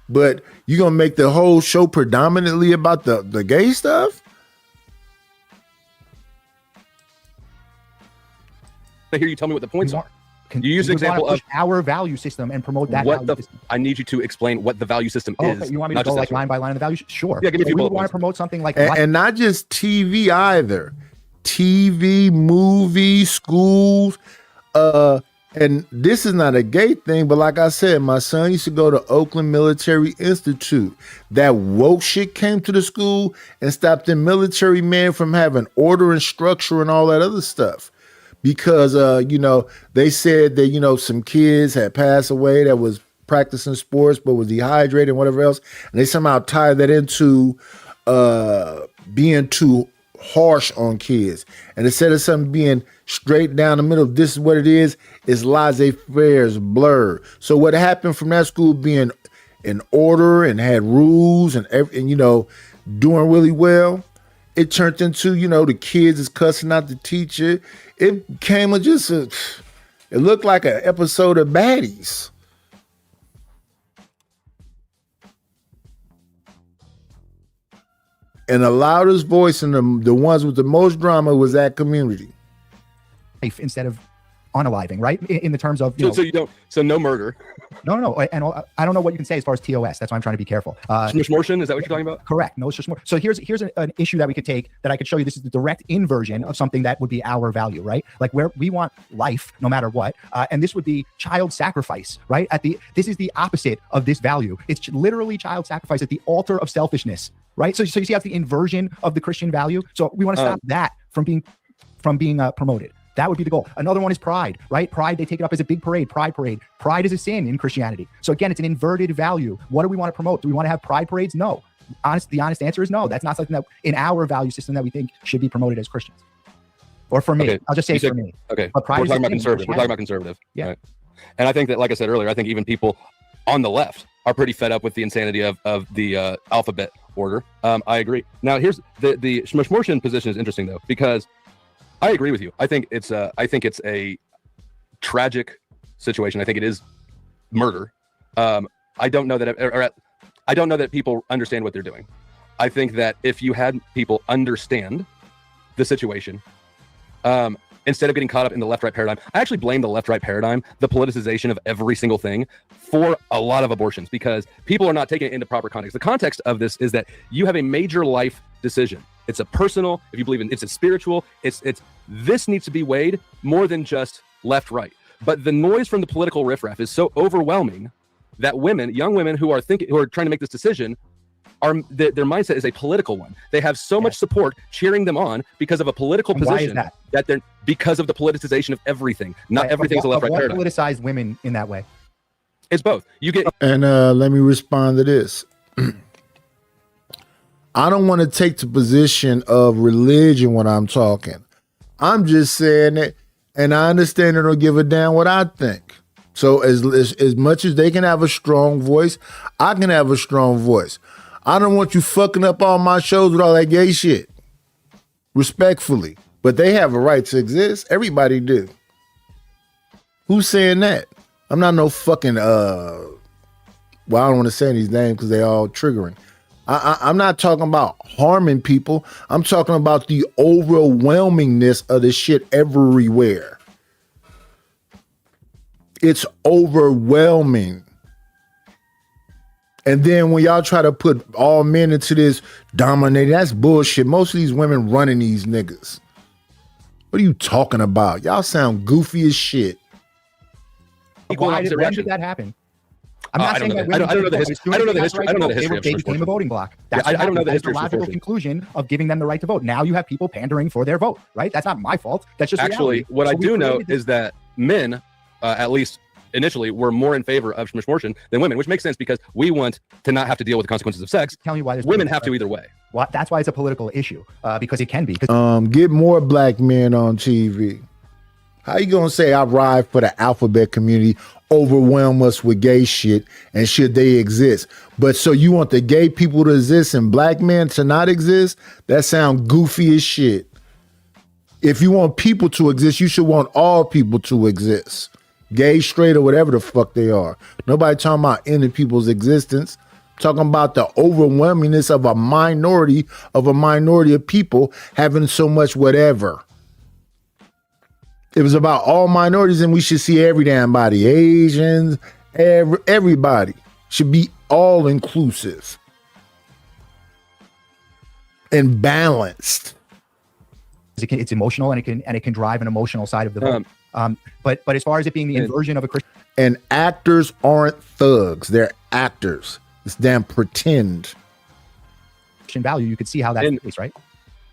But you're going to make the whole show predominantly about the gay stuff? I hear you tell me what the points are. You use an example of our value system and promote that value system. I need you to explain what the value system is. Okay. You want me to go like line by line of the value? Sure. Yeah, give me a few we bullet want to points. promote something like And not just TV either. TV, movies, schools. And this is not a gay thing, but like I said, my son used to go to Oakland Military Institute. That woke shit came to the school and stopped the military men from having order and structure and all that other stuff. Because, they said that, some kids had passed away that was practicing sports but was dehydrated and whatever else. And they somehow tied that into being too harsh on kids. And instead of something being straight down the middle, this is what it is laissez-faire, is blurred. So what happened from that school being in order and had rules and doing really well, it turned into, the kids is cussing out the teacher. It became it looked like an episode of Baddies. And the loudest voice and the ones with the most drama was that community. Instead of unaliving, right? In the terms of, so no murder. No. And I don't know what you can say as far as TOS. That's why I'm trying to be careful. Smortion, is that what you're talking about? Correct. No, it's just more. So here's an issue that we could take that I could show you. This is the direct inversion of something that would be our value, right? Like where we want life no matter what. And this would be child sacrifice, right? This is the opposite of this value. It's literally child sacrifice at the altar of selfishness, right? So you see how it's the inversion of the Christian value. So we want to stop that from being promoted. That would be the goal. Another one is pride, right? Pride, they take it up as a big parade, pride parade. Pride is a sin in Christianity. So again, it's an inverted value. What do we want to promote? Do we want to have pride parades? No. The honest answer is no. That's not something that in our value system that we think should be promoted as Christians. Or for me. I'll just say for me. Okay. But pride We're talking is about conservative. We're talking about conservative. Yeah. Right. And I think that, like I said earlier, I think even people on the left are pretty fed up with the insanity of the alphabet order. I agree. Now, here's the Smortion position is interesting though, because I agree with you. I think it's a tragic situation. I think it is murder. I don't know that people understand what they're doing. I think that if you had people understand the situation, and instead of getting caught up in the left-right paradigm. I actually blame the left-right paradigm, the politicization of every single thing, for a lot of abortions, because people are not taking it into proper context. The context of this is that you have a major life decision. It's a personal, if you believe in, it's a spiritual, it's this needs to be weighed more than just left-right. But the noise from the political riffraff is so overwhelming that women, young women who are trying to make this decision, their mindset is a political one. They have so much support cheering them on because of a political position. Why is that? They're because of the politicization of everything. Not everything's a left-right paradigm. Politicized women in that way? It's both. You get and let me respond to this. I don't want to take the position of religion when I'm talking. I'm just saying it, and I understand they don't give a damn what I think. So as much as they can have a strong voice, I can have a strong voice. I don't want you fucking up all my shows with all that gay shit. Respectfully. But they have a right to exist. Everybody do. Who's saying that? I'm not no fucking, well, I don't want to say these names because they all triggering. I'm not talking about harming people. I'm talking about the overwhelmingness of this shit everywhere. It's overwhelming. And then when y'all try to put all men into this dominating, that's bullshit. Most of these women running these niggas. What are you talking about? Y'all sound goofy as shit. When did that happen? I'm not saying that I don't know the history. I don't know the history. I don't know the history. They became a voting bloc. I don't know the history. That's the logical conclusion of giving them the right to vote. Now you have people pandering for their vote, right? That's not my fault. That's just actually reality. What I do know is that men, at least initially, were more in favor of abortion than women, which makes sense because we want to not have to deal with the consequences of sex. Tell me why women have to either way. Well, that's why it's a political issue, because it can be. Get more black men on TV. How you gonna say I ride for the alphabet community, overwhelm us with gay shit, and should they exist? But so you want the gay people to exist and black men to not exist? That sound goofy as shit. If you want people to exist, you should want all people to exist. Gay, straight, or whatever the fuck they are. Nobody talking about ending people's existence. Talking about the overwhelmingness of a minority of people having so much whatever. If it was about all minorities, then we should see every damn body. Asians, everybody should be all inclusive and balanced. It's emotional, and it can drive an emotional side of the vote. But as far as it being the inversion of a Christian, and actors aren't thugs; they're actors. It's damn pretend. Value. You could see how that's the case, right?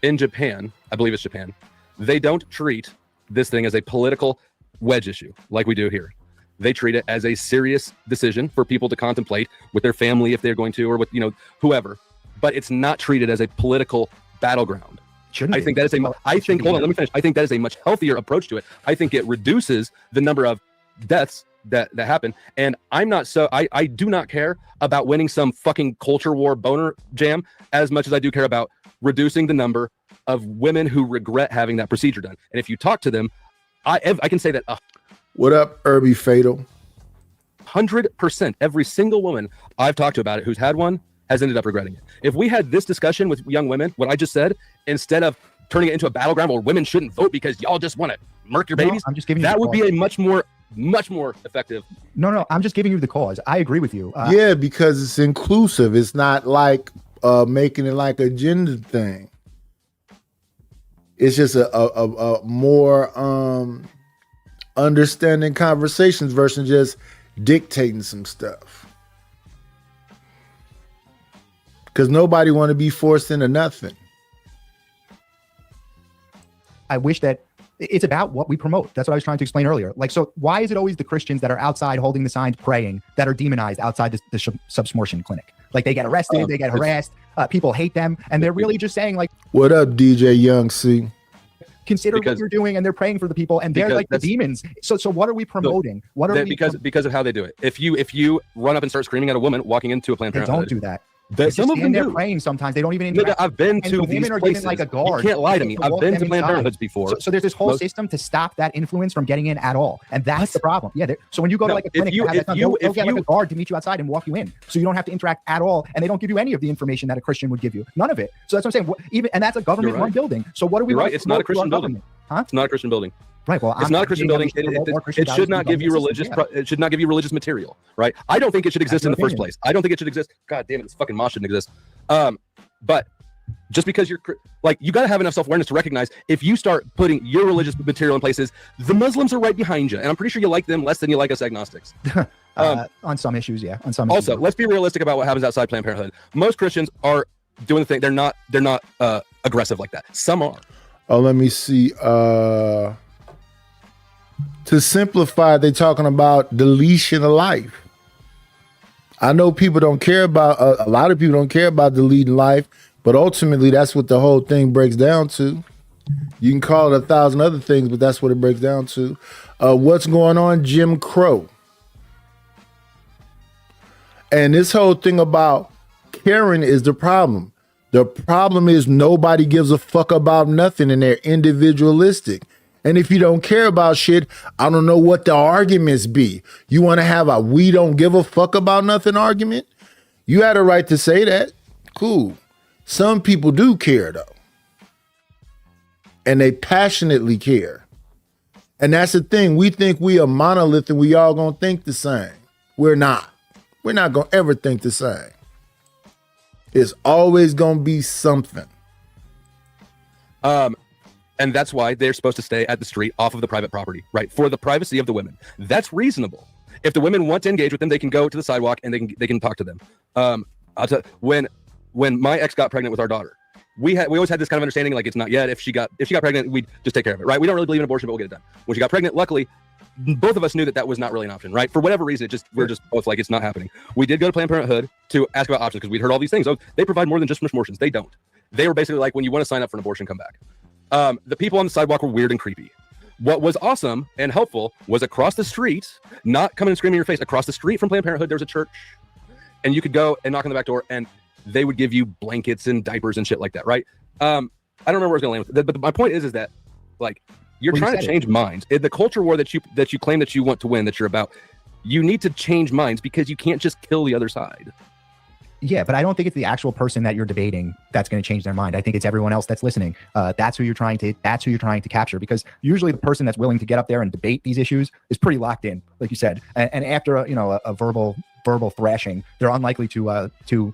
In Japan, I believe it's Japan, they don't treat this thing as a political wedge issue like we do here. They treat it as a serious decision for people to contemplate with their family if they're going to, or with whoever. But it's not treated as a political battleground. Shouldn't I think that is hold on, let me finish. I think that is a much healthier approach to it. I think it reduces the number of deaths that happen. And I do not care about winning some fucking culture war boner jam as much as I do care about reducing the number of women who regret having that procedure done. And if you talk to them, I can say that. What up, Irby Fatal? 100%. Every single woman I've talked to about it who's had one has ended up regretting it. If we had this discussion with young women, what I just said, instead of turning it into a battleground where women shouldn't vote because y'all just want to murk your babies, I'm just giving you that the would be a much more effective. No, I'm just giving you the cause. I agree with you. Yeah, because it's inclusive. It's not like making it like a gender thing. It's just a more understanding conversations versus just dictating some stuff. Because nobody want to be forced into nothing. I wish that it's about what we promote. That's what I was trying to explain earlier. Like, so why is it always the Christians that are outside holding the signs praying that are demonized outside the subsmortion clinic? Like, they get arrested, they get harassed, people hate them, and they're really just saying, like, what up, DJ Young C? Consider what you're doing, and they're praying for the people, and they're like the demons. So what are we promoting? What are we because of how they do it. If you run up and start screaming at a woman walking into a Planned Parenthood, don't do that. That some of them stand there do. praying sometimes. They don't even Nigga, interact. I've been And to the these women are places. given like a guard. You can't lie to me. I've walk been them to Planned inside. Parenthoods before. So there's this whole Most- system to stop that influence from getting in at all, and that's the problem. Yeah. So when you go to No, like a if clinic, you- to have if that done, you- they'll if get like you- a guard to meet you outside and walk you in, so you don't have to interact at all, and they don't give you any of the information that a Christian would give you. None of it. So that's what I'm saying. Even and that's a government-run right. building. So what do we? You're want right. to It's not a promote to Christian our building. government? Huh? It's not a Christian building. Right. Well, it's not a Christian building. It should not give you religious. It should not give you religious material. Right. I don't think it should exist in the first place. I don't think it should exist. God damn it, this fucking mosh shouldn't exist. But just because you're like, you got to have enough self-awareness to recognize if you start putting your religious material in places, the Muslims are right behind you, and I'm pretty sure you like them less than you like us agnostics. On some issues, yeah. On some. Also, issues. let's be realistic about what happens outside Planned Parenthood. Most Christians are doing the thing. They're not aggressive like that. Some are. Oh, let me see. To simplify, they're talking about deletion of life. I know people don't care about, a lot of people don't care about deleting life, but ultimately that's what the whole thing breaks down to. You can call it 1,000 other things, but that's what it breaks down to. What's going on? Jim Crow. And this whole thing about caring is the problem. The problem is nobody gives a fuck about nothing and they're individualistic. And if you don't care about shit, I don't know what the arguments be. You want to have a we don't give a fuck about nothing argument? You had a right to say that. Cool. Some people do care though. And they passionately care. And that's the thing. We think we a monolith and we all gonna think the same. We're not. We're not gonna ever think the same. It's always gonna be something. And that's why they're supposed to stay at the street off of the private property, right? For the privacy of the women. That's reasonable. If the women want to engage with them, they can go to the sidewalk and they can talk to them. I'll tell you, when my ex got pregnant with our daughter, we always had this kind of understanding, like it's not yet. If she got pregnant, we'd just take care of it, right? We don't really believe in abortion, but we'll get it done. When she got pregnant, luckily, both of us knew that was not really an option, right? For whatever reason, we're just both like, it's not happening. We did go to Planned Parenthood to ask about options because we'd heard all these things. Oh, they provide more than just abortions. They don't. They were basically like, when you want to sign up for an abortion, come back. The people on the sidewalk were weird and creepy. What was awesome and helpful was across the street, not coming and screaming in your face, across the street from Planned Parenthood, there was a church. And you could go and knock on the back door and they would give you blankets and diapers and shit like that, right? I don't remember where I was going to land with it, but my point is that, like, you're trying to change minds. The culture war that you claim that you want to win, that you're about, you need to change minds because you can't just kill the other side. Yeah, but I don't think it's the actual person that you're debating that's going to change their mind. I think it's everyone else that's listening. That's who you're trying to capture, because usually the person that's willing to get up there and debate these issues is pretty locked in, like you said. And after a verbal thrashing, they're unlikely to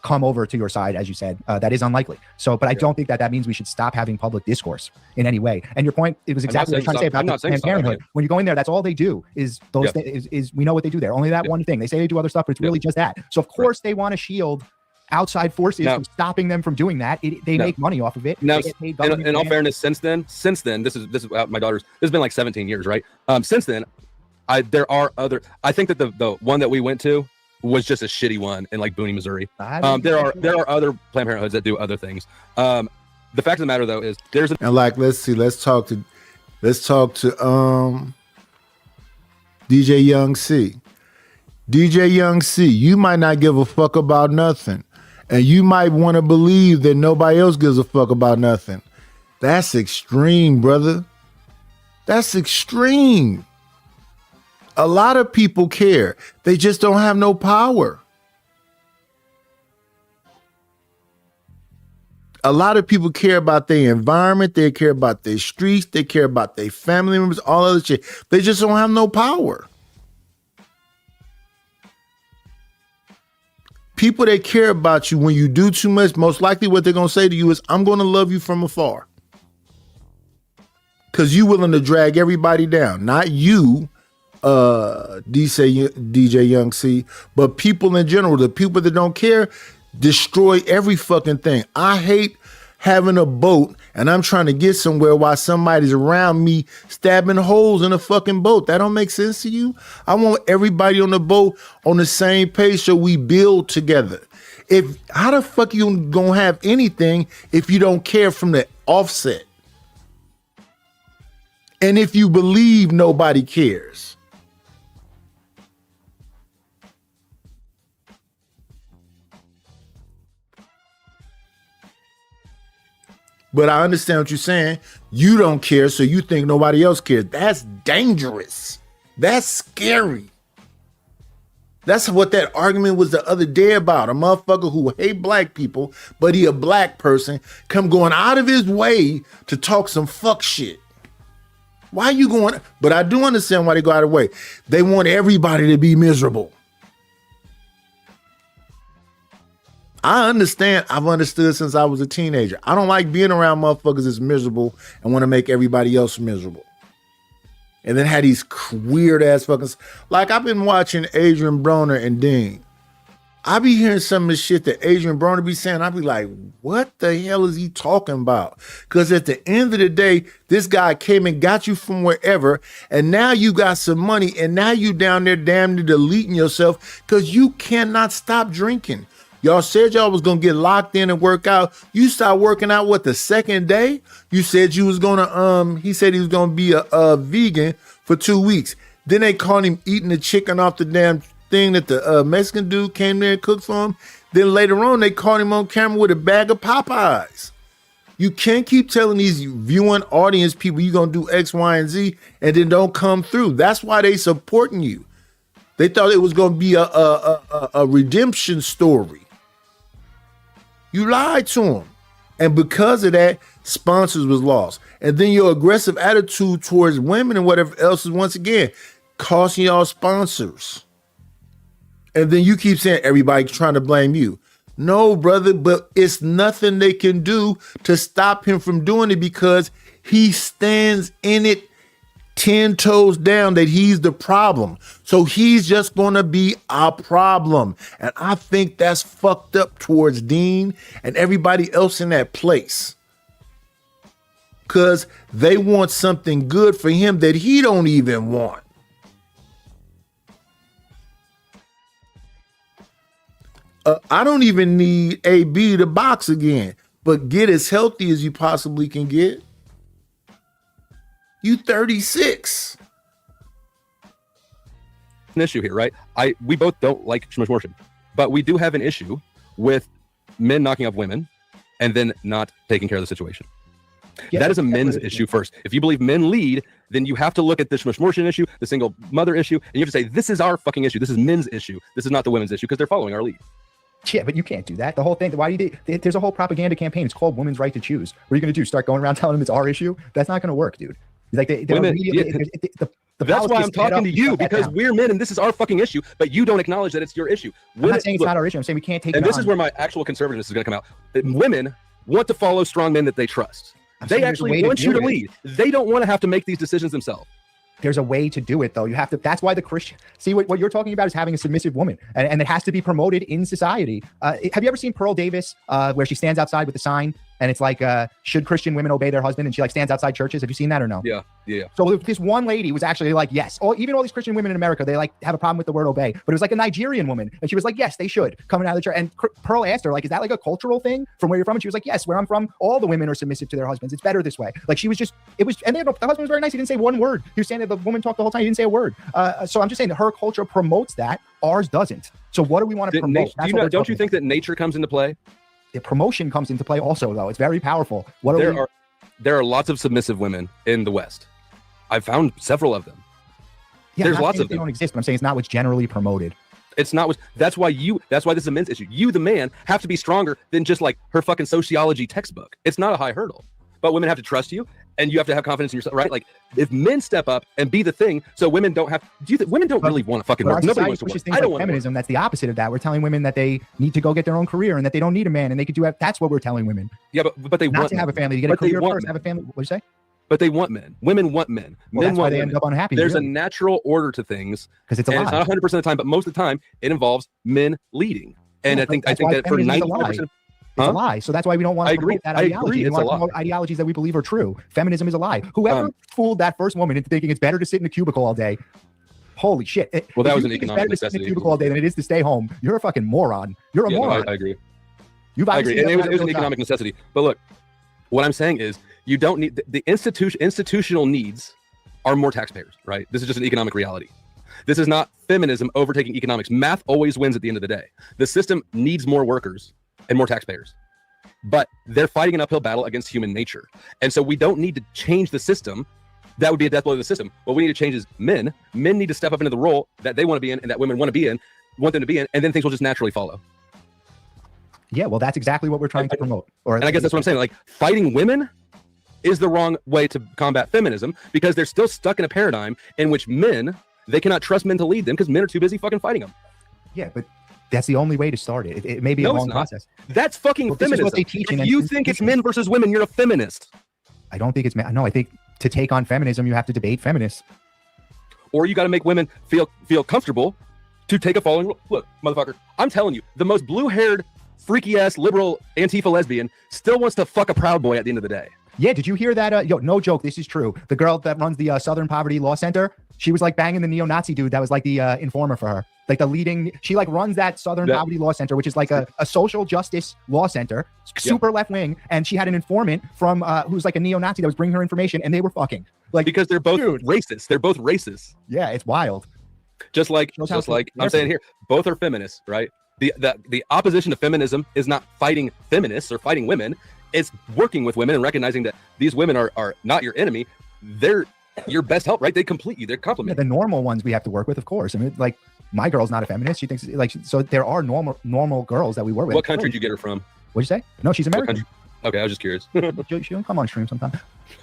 come over to your side, as you said. That is unlikely. So, but I don't think that means we should stop having public discourse in any way. And your point, it was exactly what I was trying to say about Planned Parenthood. When you go in there, that's all they do is those is we know what they do there. Only that one thing. They say they do other stuff, but it's really just that. So of course they want to shield outside forces from stopping them from doing that. They make money off of it. Now, in all fairness, since then, this is my daughter's. This has been like 17 years, right? Since then, there are other. I think that the one that we went to was just a shitty one in like Boone, Missouri. There are other Planned Parenthoods that do other things. The fact of the matter though is and like let's talk to DJ Young C. DJ Young C, you might not give a fuck about nothing. And you might want to believe that nobody else gives a fuck about nothing. That's extreme, brother. That's extreme. A lot of people care. They just don't have no power. A lot of people care about their environment. They care about their streets. They care about their family members, all other shit. They just don't have no power. People that care about you, when you do too much, most likely what they're going to say to you is, I'm going to love you from afar. Because you're willing to drag everybody down. Not you, DJ Young C, but people in general. The people that don't care destroy every fucking thing. I hate having a boat and I'm trying to get somewhere while somebody's around me stabbing holes in a fucking boat. That don't make sense to you? I want everybody on the boat on the same page so we build together. How the fuck you gonna have anything if you don't care from the offset? And if you believe nobody cares. But I understand what you're saying. You don't care, so you think nobody else cares. That's dangerous. That's scary. That's what that argument was the other day about. A motherfucker who hate black people, but he a black person, come going out of his way to talk some fuck shit. Why you going? But I do understand why they go out of the way. They want everybody to be miserable. I understand. I've understood since I was a teenager. I don't like being around motherfuckers that's miserable and want to make everybody else miserable. And then had these weird ass fucking, like I've been watching Adrian Broner and Dean. I be hearing some of the shit that Adrian Broner be saying. I be like, what the hell is he talking about? Because at the end of the day, this guy came and got you from wherever, and now you got some money, and now you down there damn near deleting yourself because you cannot stop drinking. Y'all said y'all was gonna get locked in and work out. You start working out, what, the second day? You said you was gonna, he said he was gonna be a vegan for 2 weeks. Then they caught him eating the chicken off the damn thing that the Mexican dude came there and cooked for him. Then later on, they caught him on camera with a bag of Popeyes. You can't keep telling these viewing audience people you're gonna do X, Y, and Z and then don't come through. That's why they supporting you. They thought it was gonna be a redemption story. You lied to them. And because of that, sponsors was lost. And then your aggressive attitude towards women and whatever else is once again costing y'all sponsors. And then you keep saying everybody's trying to blame you. No, brother, but it's nothing they can do to stop him from doing it because he stands in it 10 toes down that he's the problem. So he's just going to be a problem. And I think that's fucked up towards Dean and everybody else in that place. Because they want something good for him that he don't even want. I don't even need AB to box again, but get as healthy as you possibly can get. You 36. An issue here, right? We both don't like shmushmorship, but we do have an issue with men knocking up women and then not taking care of the situation. Yeah, that is a men's issue first. If you believe men lead, then you have to look at the shmushmorship issue, the single mother issue, and you have to say, this is our fucking issue. This is men's issue. This is not the women's issue because they're following our lead. Yeah, but you can't do that. The whole thing, why do you, there's a whole propaganda campaign. It's called Women's Right to Choose. What are you going to do? Start going around telling them it's our issue? That's not going to work, dude. Like women, that's why I'm talking to you, because we're men and this is our fucking issue, but you don't acknowledge that it's your issue. I'm not saying it's not our issue. I'm saying we can't take it on. And this is where my actual conservativeness is going to come out. Women want to follow strong men that they trust. They actually want you to lead. They don't want to have to make these decisions themselves. There's a way to do it, though. You have to. That's why the Christian. See, what you're talking about is having a submissive woman, and it has to be promoted in society. Have you ever seen Pearl Davis, where she stands outside with the sign, and it's like, should Christian women obey their husband? And she like stands outside churches. Have you seen that or no? Yeah. So this one lady was actually like, yes. Even all these Christian women in America, they like have a problem with the word obey. But it was like a Nigerian woman, and she was like, yes, they should, coming out of the church. And Pearl asked her, like, is that like a cultural thing from where you're from? And she was like, yes, where I'm from, all the women are submissive to their husbands. It's better this way. Like she was just, it was, and the husband was very nice. He didn't say one word. He was saying that the woman talked the whole time. He didn't say a word. So I'm just saying that her culture promotes that. Ours doesn't. So what do we want to promote? Don't you think that nature comes into play? The promotion comes into play also, though. It's very powerful. There are lots of submissive women in the West. I've found several of them. Yeah, there's lots of them. They don't exist, but I'm saying it's not what's generally promoted. It's not what. That's why this is a men's issue. You, the man, have to be stronger than just like her fucking sociology textbook. It's not a high hurdle, but women have to trust you, and you have to have confidence in yourself, right? Like if men step up and be the thing, so women don't have. Do you think women don't really want to fucking work? Nobody wants to work. I don't want feminism. That's the opposite of that. We're telling women that they need to go get their own career and that they don't need a man and they could do it. That's what we're telling women. Yeah, but they not want to have a family, to get a career first, have a family. What'd you say? But they want men. Women want men. Well, men that's why they end up unhappy. There's a natural order to things because it's a lie. It's not 100% of the time, but most of the time it involves men leading. And I think that for 95%. It's a lie. So that's why we don't want to promote that ideology. I agree. We want to promote ideologies that we believe are true. Feminism is a lie. Whoever fooled that first woman into thinking it's better to sit in a cubicle all day, holy shit. Well, that was an economic necessity. It's better to sit in a cubicle all day than it is to stay home. You're a fucking moron. You're a moron. No, I agree. I agree. And it was an economic necessity. But look, what I'm saying is you don't need the institutional needs are more taxpayers, right? This is just an economic reality. This is not feminism overtaking economics. Math always wins at the end of the day. The system needs more workers and more taxpayers. but they're fighting an uphill battle against human nature. And so we don't need to change the system. That would be a death blow to the system. What we need to change is men. Men need to step up into the role that they want to be in and that women want them to be in, and then things will just naturally follow. Yeah, well, that's exactly what we're trying to promote. And I guess that's what I'm saying. Like, fighting women is the wrong way to combat feminism, because they're still stuck in a paradigm in which men, they cannot trust men to lead them because men are too busy fucking fighting them. Yeah, but that's the only way to start it. It may be a long process. That's fucking feminism. What they teach if you think it's men versus women, you're a feminist. I don't think it's men. No, I think to take on feminism, you have to debate feminists. Or you got to make women feel comfortable to take a following role. Look, motherfucker, I'm telling you, the most blue-haired, freaky-ass, liberal Antifa lesbian still wants to fuck a Proud Boy at the end of the day. Yeah, did you hear that? Yo, no joke, this is true. The girl that runs the Southern Poverty Law Center, she was like banging the neo-Nazi dude that was like the informer for her. Like the leading, she like runs that Southern Poverty Law Center, which is like a social justice law center, super left-wing, and she had an informant from who's like a neo-Nazi that was bringing her information, and they were fucking. Like, because they're both racist. They're both racist. Yeah, it's wild. Just like I'm saying here, both are feminists, right? The opposition to feminism is not fighting feminists or fighting women. It's working with women and recognizing that these women are not your enemy. They're your best help, right? They complete you. They're complement. Yeah, the normal ones we have to work with, of course. I mean, like, my girl's not a feminist. She thinks like, so there are normal girls that we work with. What country did you get her from? What'd you say? No, she's American. Okay, I was just curious. She'll come on stream sometime.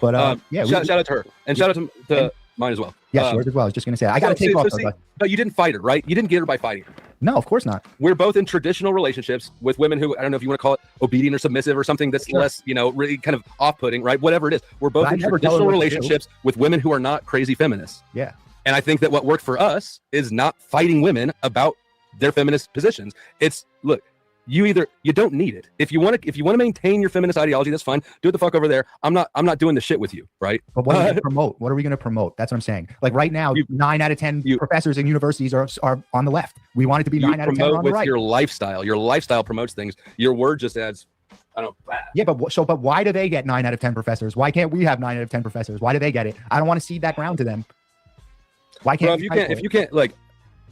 But yeah, shout out to her and shout out to mine as well. Yeah, yours as well. I was just gonna say, I gotta take off. But you didn't fight her, right? You didn't get her by fighting her. No, of course not. We're both in traditional relationships with women who, I don't know if you want to call it obedient or submissive or something that's less, really kind of off-putting, right? Whatever it is. We're both in traditional relationships with women who are not crazy feminists. Yeah. And I think that what worked for us is not fighting women about their feminist positions. It's, look, you don't need it. If you want to maintain your feminist ideology, that's fine. Do it the fuck over there. I'm not doing the shit with you, right? But what are we going to promote? What are we going to promote? That's what I'm saying. Like right now, 9 out of 10 professors in universities are on the left. We want it to be 9 out of 10 on the right. Your lifestyle. Your lifestyle promotes things. Your word just adds. I don't. Yeah, but why do they get 9 out of 10 professors? Why can't we have 9 out of 10 professors? Why do they get it? I don't want to cede that ground to them. Why can't? Bro, if you can't like.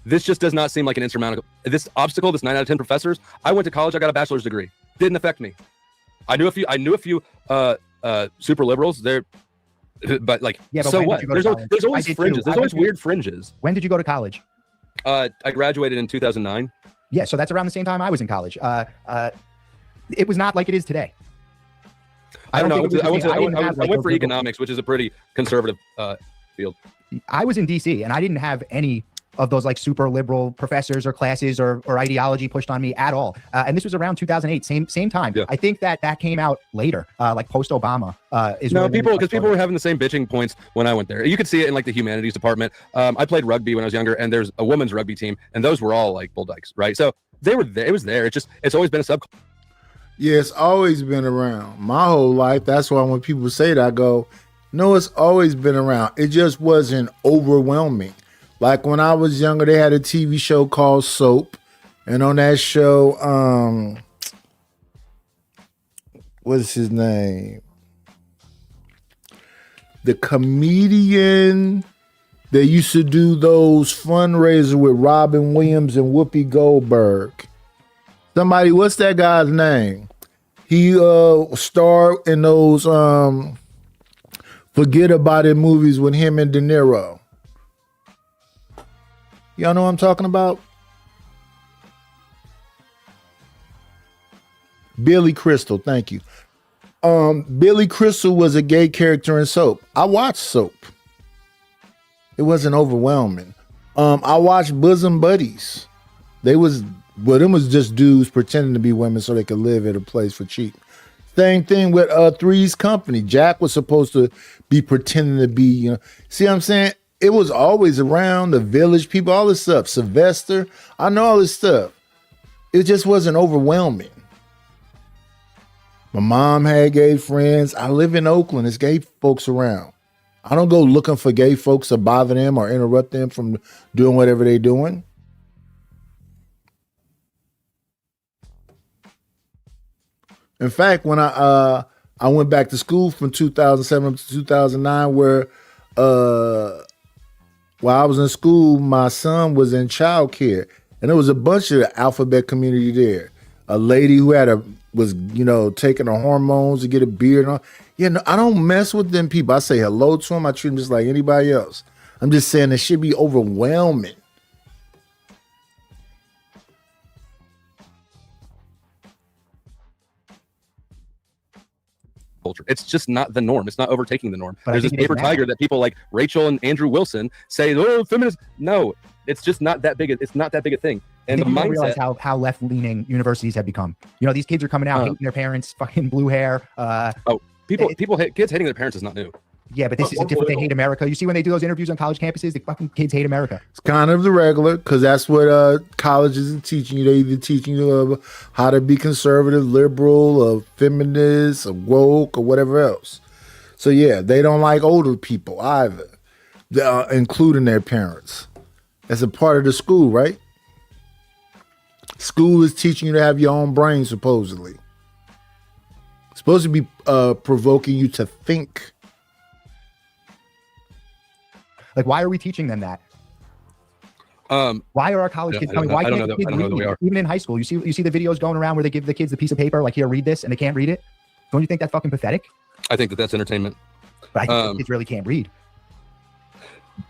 This just does not seem like an insurmountable. This obstacle, this 9 out of 10 professors. I went to college. I got a bachelor's degree. Didn't affect me. I knew a few super liberals. But like, yeah, but so what? There's always fringes. There's always weird fringes. When did you go to college? I graduated in 2009. Yeah, so that's around the same time I was in college. It was not like it is today. I don't know. I went for economics, which is a pretty conservative field. I was in DC, and I didn't have any of those like super liberal professors or classes or ideology pushed on me at all. And this was around 2008, same time. Yeah. I think that came out later, like post Obama. Because people were having the same bitching points when I went there. You could see it in like the humanities department. I played rugby when I was younger, and there's a women's rugby team, and those were all like bull dykes, right? So they were there. It was there. It's always been a sub. Yeah, it's always been around my whole life. That's why when people say that, I go, no, it's always been around. It just wasn't overwhelming. Like when I was younger, they had a TV show called Soap. And on that show, what's his name? The comedian that used to do those fundraisers with Robin Williams and Whoopi Goldberg. Somebody, what's that guy's name? He starred in those Forget About It movies with him and De Niro. Y'all know what I'm talking about? Billy Crystal, thank you. Billy Crystal was a gay character in Soap. I watched Soap. It wasn't overwhelming. I watched Bosom Buddies. Them was just dudes pretending to be women so they could live at a place for cheap. Same thing with Three's Company. Jack was supposed to be pretending to be, see what I'm saying? It was always around, the Village People, all this stuff. Sylvester, I know all this stuff. It just wasn't overwhelming. My mom had gay friends. I live in Oakland. There's gay folks around. I don't go looking for gay folks to bother them or interrupt them from doing whatever they're doing. In fact, when I went back to school from 2007 to 2009, where while I was in school, my son was in childcare, and there was a bunch of the alphabet community there. a lady who was taking her hormones to get a beard and all. Yeah, no, I don't mess with them people. I say hello to them. I treat them just like anybody else. I'm just saying it should be overwhelming. Culture. It's just not the norm. It's not overtaking the norm. But There's this paper tiger that people like Rachel and Andrew Wilson say, "Oh, feminists." No, it's just not that big. It's not that big a thing. And the you don't mindset. realize how left-leaning universities have become. These kids are coming out hating their parents, fucking blue hair. Kids hating their parents is not new. Yeah, but this is different. They hate America. You see when they do those interviews on college campuses, the fucking kids hate America. It's kind of the regular, because that's what colleges are teaching you. They're either teaching you how to be conservative, liberal, or feminist, or woke, or whatever else. So yeah, they don't like older people either, including their parents. That's a part of the school, right? School is teaching you to have your own brain, supposedly. It's supposed to be provoking you to think. Like, why are we teaching them that? Why are our college kids coming? Why can't the kids read? Even in high school, you see the videos going around where they give the kids the piece of paper, like, here, read this, and they can't read it. Don't you think that's fucking pathetic? I think that's entertainment. But I think kids really can't read.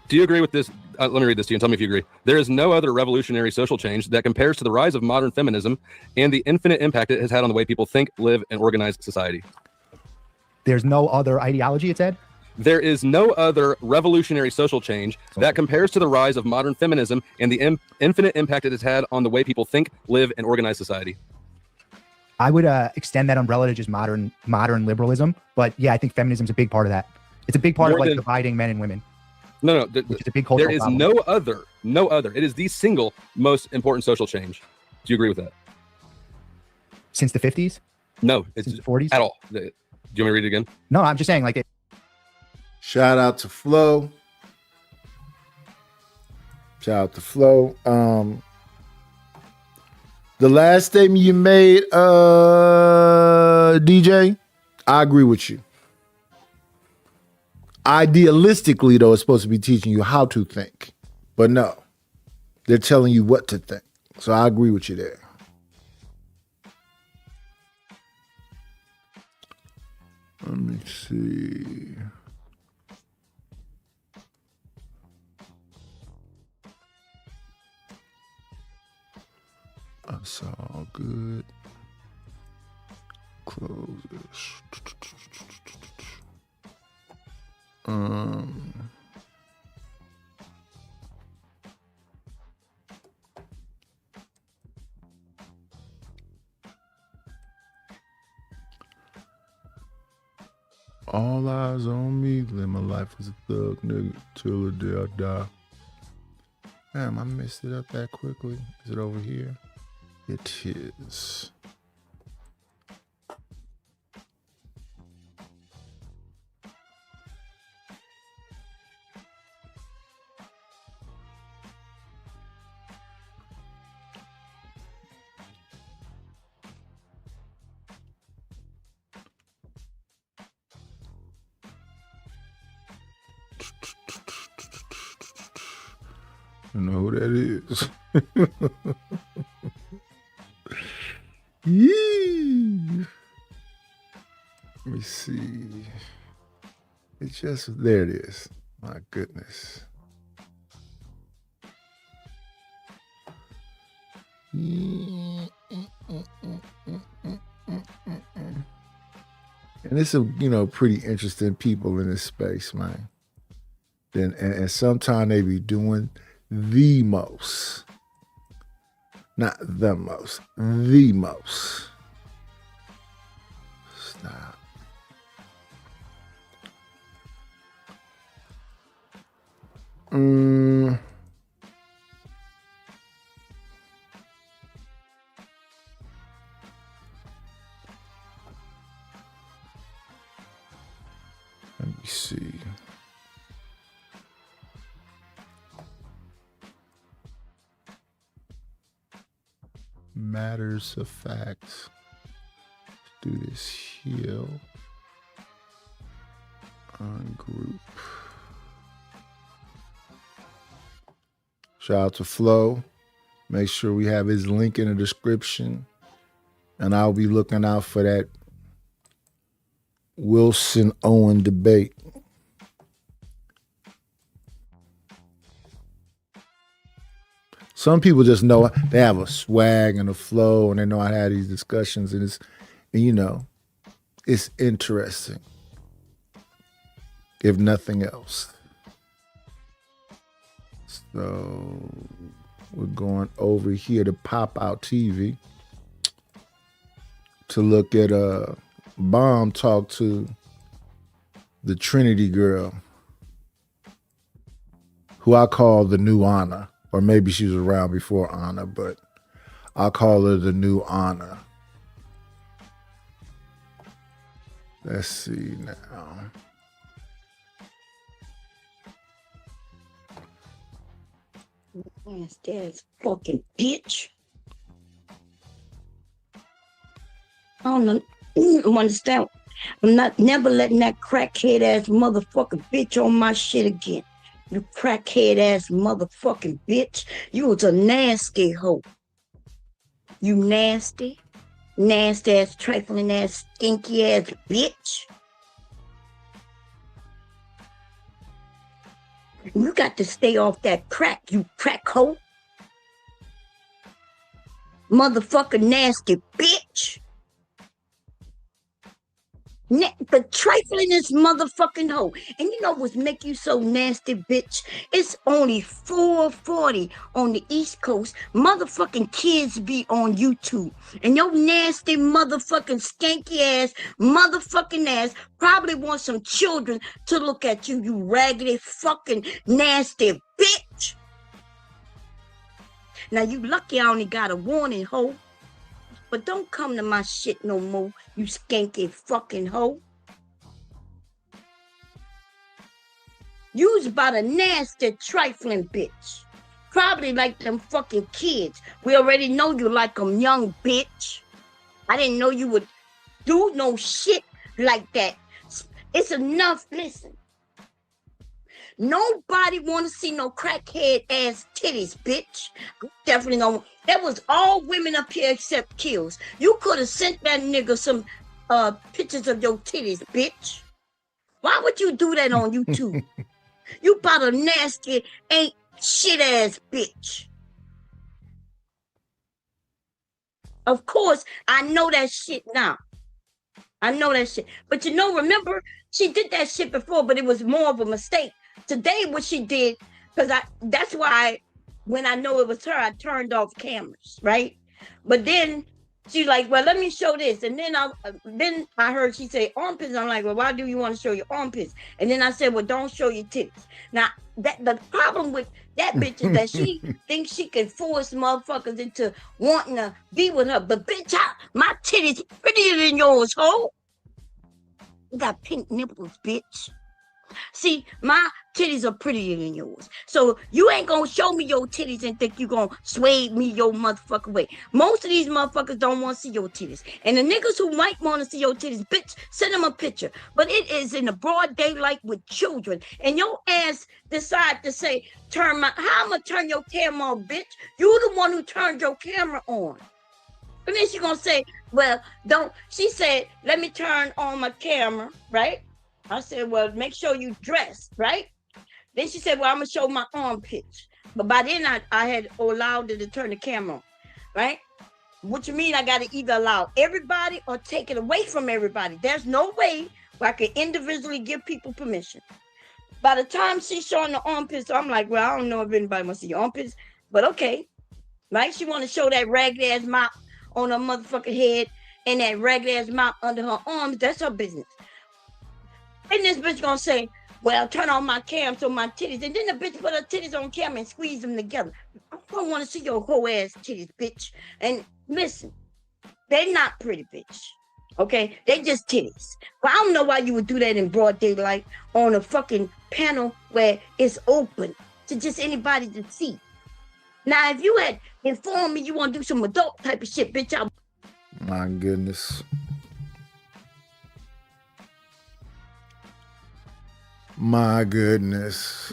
Do you agree with this? Let me read this to you and tell me if you agree. There is no other revolutionary social change that compares to the rise of modern feminism and the infinite impact it has had on the way people think, live, and organize society. There's no other ideology, it said? There is no other revolutionary social change that compares to the rise of modern feminism and the infinite impact it has had on the way people think, live, and organize society. I would extend that umbrella to just modern liberalism. But yeah, I think feminism is a big part of that. It's a big part of dividing men and women. No. Which is a big cultural There is problem. no other. It is the single most important social change. Do you agree with that? Since the 50s? No, it's Since the 40s? at all. Do you want me to read it again? No, I'm just saying, like, Shout out to Flo. The last statement you made, DJ, I agree with you. Idealistically, though, it's supposed to be teaching you how to think. But no, they're telling you what to think. So I agree with you there. Let me see. That's all good. Close this. All eyes on me, live my life as a thug nigga till the day I die. Damn, I messed it up that quickly. Is it over here? It is. I know who that is. Yee. Let me see. It's just, there it is. My goodness. And it's some, pretty interesting people in this space, man. And sometimes they be doing the most. Not the most. The most. Stop. Let me see. Matters of facts. Let's do this here. On group. Shout out to Flo. Make sure we have his link in the description. And I'll be looking out for that Wilson Owen debate. Some people just know they have a swag and a flow, and they know how to have these discussions, and it's interesting, if nothing else. So we're going over here to Pop Out TV to look at Bomb talk to the Trinity girl, who I call the new Anna, or maybe she was around before Anna, but I call her the new Anna. Let's see now. Nasty ass fucking bitch. I don't understand. I'm not never letting that crackhead ass motherfucking bitch on my shit again. You crackhead ass motherfucking bitch. You was a nasty hoe. You nasty ass, trifling ass, stinky ass bitch. You got to stay off that crack, you crack hoe. Motherfucking nasty bitch. The triflingest motherfucking hoe. And you know what's make you so nasty, bitch? It's only 4:40 on the East Coast. Motherfucking kids be on YouTube. And your nasty motherfucking skanky ass, motherfucking ass probably want some children to look at you, you raggedy fucking nasty bitch. Now you lucky I only got a warning, hoe. But don't come to my shit no more, you skanky fucking hoe. You's about a nasty trifling bitch. Probably like them fucking kids. We already know you like them young bitch. I didn't know you would do no shit like that. It's enough, listen. Nobody want to see no crackhead ass titties, bitch. Definitely don't. That was all women up here except Kills. You could have sent that nigga some pictures of your titties, bitch. Why would you do that on YouTube? You about a nasty, ain't shit ass bitch. Of course, I know that shit now. I know that shit. But remember, she did that shit before, but it was more of a mistake. Today, what she did, that's why when I know it was her, I turned off cameras, right? But then she's like, well, let me show this. And then I heard she say armpits. I'm like, well, why do you want to show your armpits? And then I said, well, don't show your titties. Now, the problem with that bitch is that she thinks she can force motherfuckers into wanting to be with her. But bitch, my titties prettier than yours, ho. You got pink nipples, bitch. See, my titties are prettier than yours. So you ain't gonna show me your titties and think you gonna sway me your motherfucking way. Most of these motherfuckers don't want to see your titties. And the niggas who might want to see your titties, bitch, send them a picture. But it is in the broad daylight with children. And your ass decide to say, how I'm gonna turn your camera on, bitch? You the one who turned your camera on. And then she gonna say, well, she said, let me turn on my camera, right? I said, well, make sure you dress, right? Then she said, well, I'm going to show my armpits. But by then, I had allowed her to turn the camera on, right? Which means I got to either allow everybody or take it away from everybody. There's no way where I can individually give people permission. By the time she's showing the armpits, I'm like, well, I don't know if anybody wants to see your armpits, but okay. Right? She want to show that ragged-ass mouth on her motherfucking head and that ragged-ass mouth under her arms. That's her business. And this bitch gonna say, well, turn on my cam so my titties. And then the bitch put her titties on camera and squeeze them together. I don't want to see your whole ass titties, bitch. And listen, they're not pretty, bitch. Okay? They just titties. But I don't know why you would do that in broad daylight on a fucking panel where it's open to just anybody to see. Now, if you had informed me you want to do some adult type of shit, bitch, My goodness. My goodness.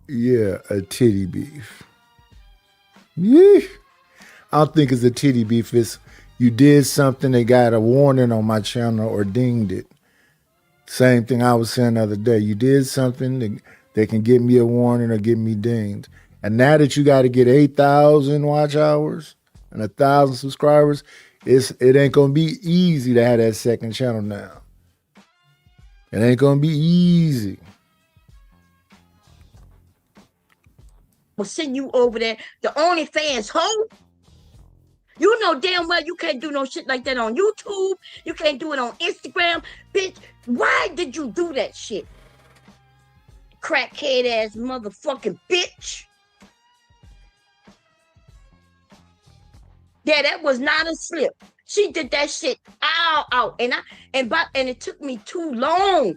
Yeah, a titty beef. Yeah. I don't think it's a titty beef. It's you did something, they got a warning on my channel or dinged it. Same thing I was saying the other day. You did something that can get me a warning or get me dinged. And now that you got to get 8,000 watch hours and 1,000 subscribers, it ain't gonna be easy to have that second channel now. It ain't gonna be easy. Will send you over there. The OnlyFans hoe. You know damn well you can't do no shit like that on YouTube. You can't do it on Instagram. Bitch, why did you do that shit? Crackhead ass motherfucking bitch. Yeah, that was not a slip. She did that shit out. And it took me too long.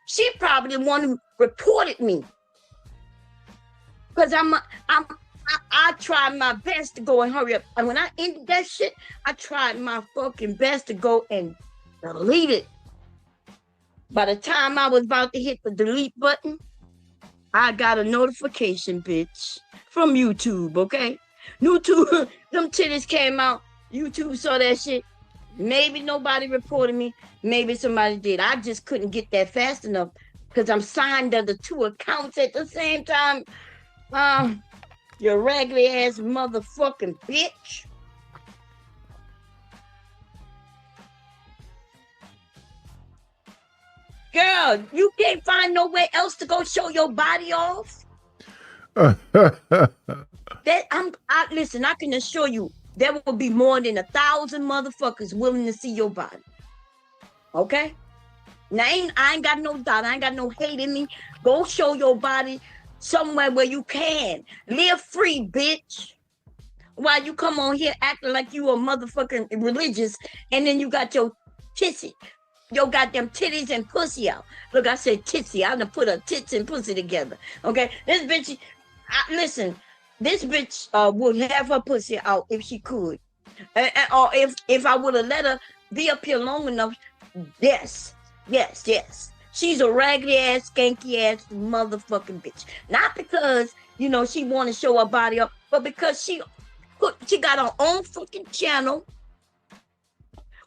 She probably the one who reported me. Because I tried my best to go and hurry up. And when I ended that shit, I tried my fucking best to go and delete it. By the time I was about to hit the delete button, I got a notification, bitch, from YouTube, okay? YouTube, them titties came out. YouTube saw that shit. Maybe nobody reported me. Maybe somebody did. I just couldn't get that fast enough because I'm signed under 2 accounts at the same time. You raggedy ass motherfucking bitch. Girl, you can't find nowhere else to go show your body off. Listen, I can assure you there will be more than 1,000 motherfuckers willing to see your body. Okay? Now I ain't got no doubt. I ain't got no hate in me. Go show your body somewhere where you can. Live free, bitch. While you come on here acting like you a motherfucking religious, and then you got your goddamn titties and pussy out. Look, I said titsy. I done put her tits and pussy together. Okay? This bitch, listen, this bitch would have her pussy out if she could. Or if I would have let her be up here long enough, yes. She's a raggedy ass, skanky ass motherfucking bitch. Not because, she want to show her body up, but because she got her own fucking channel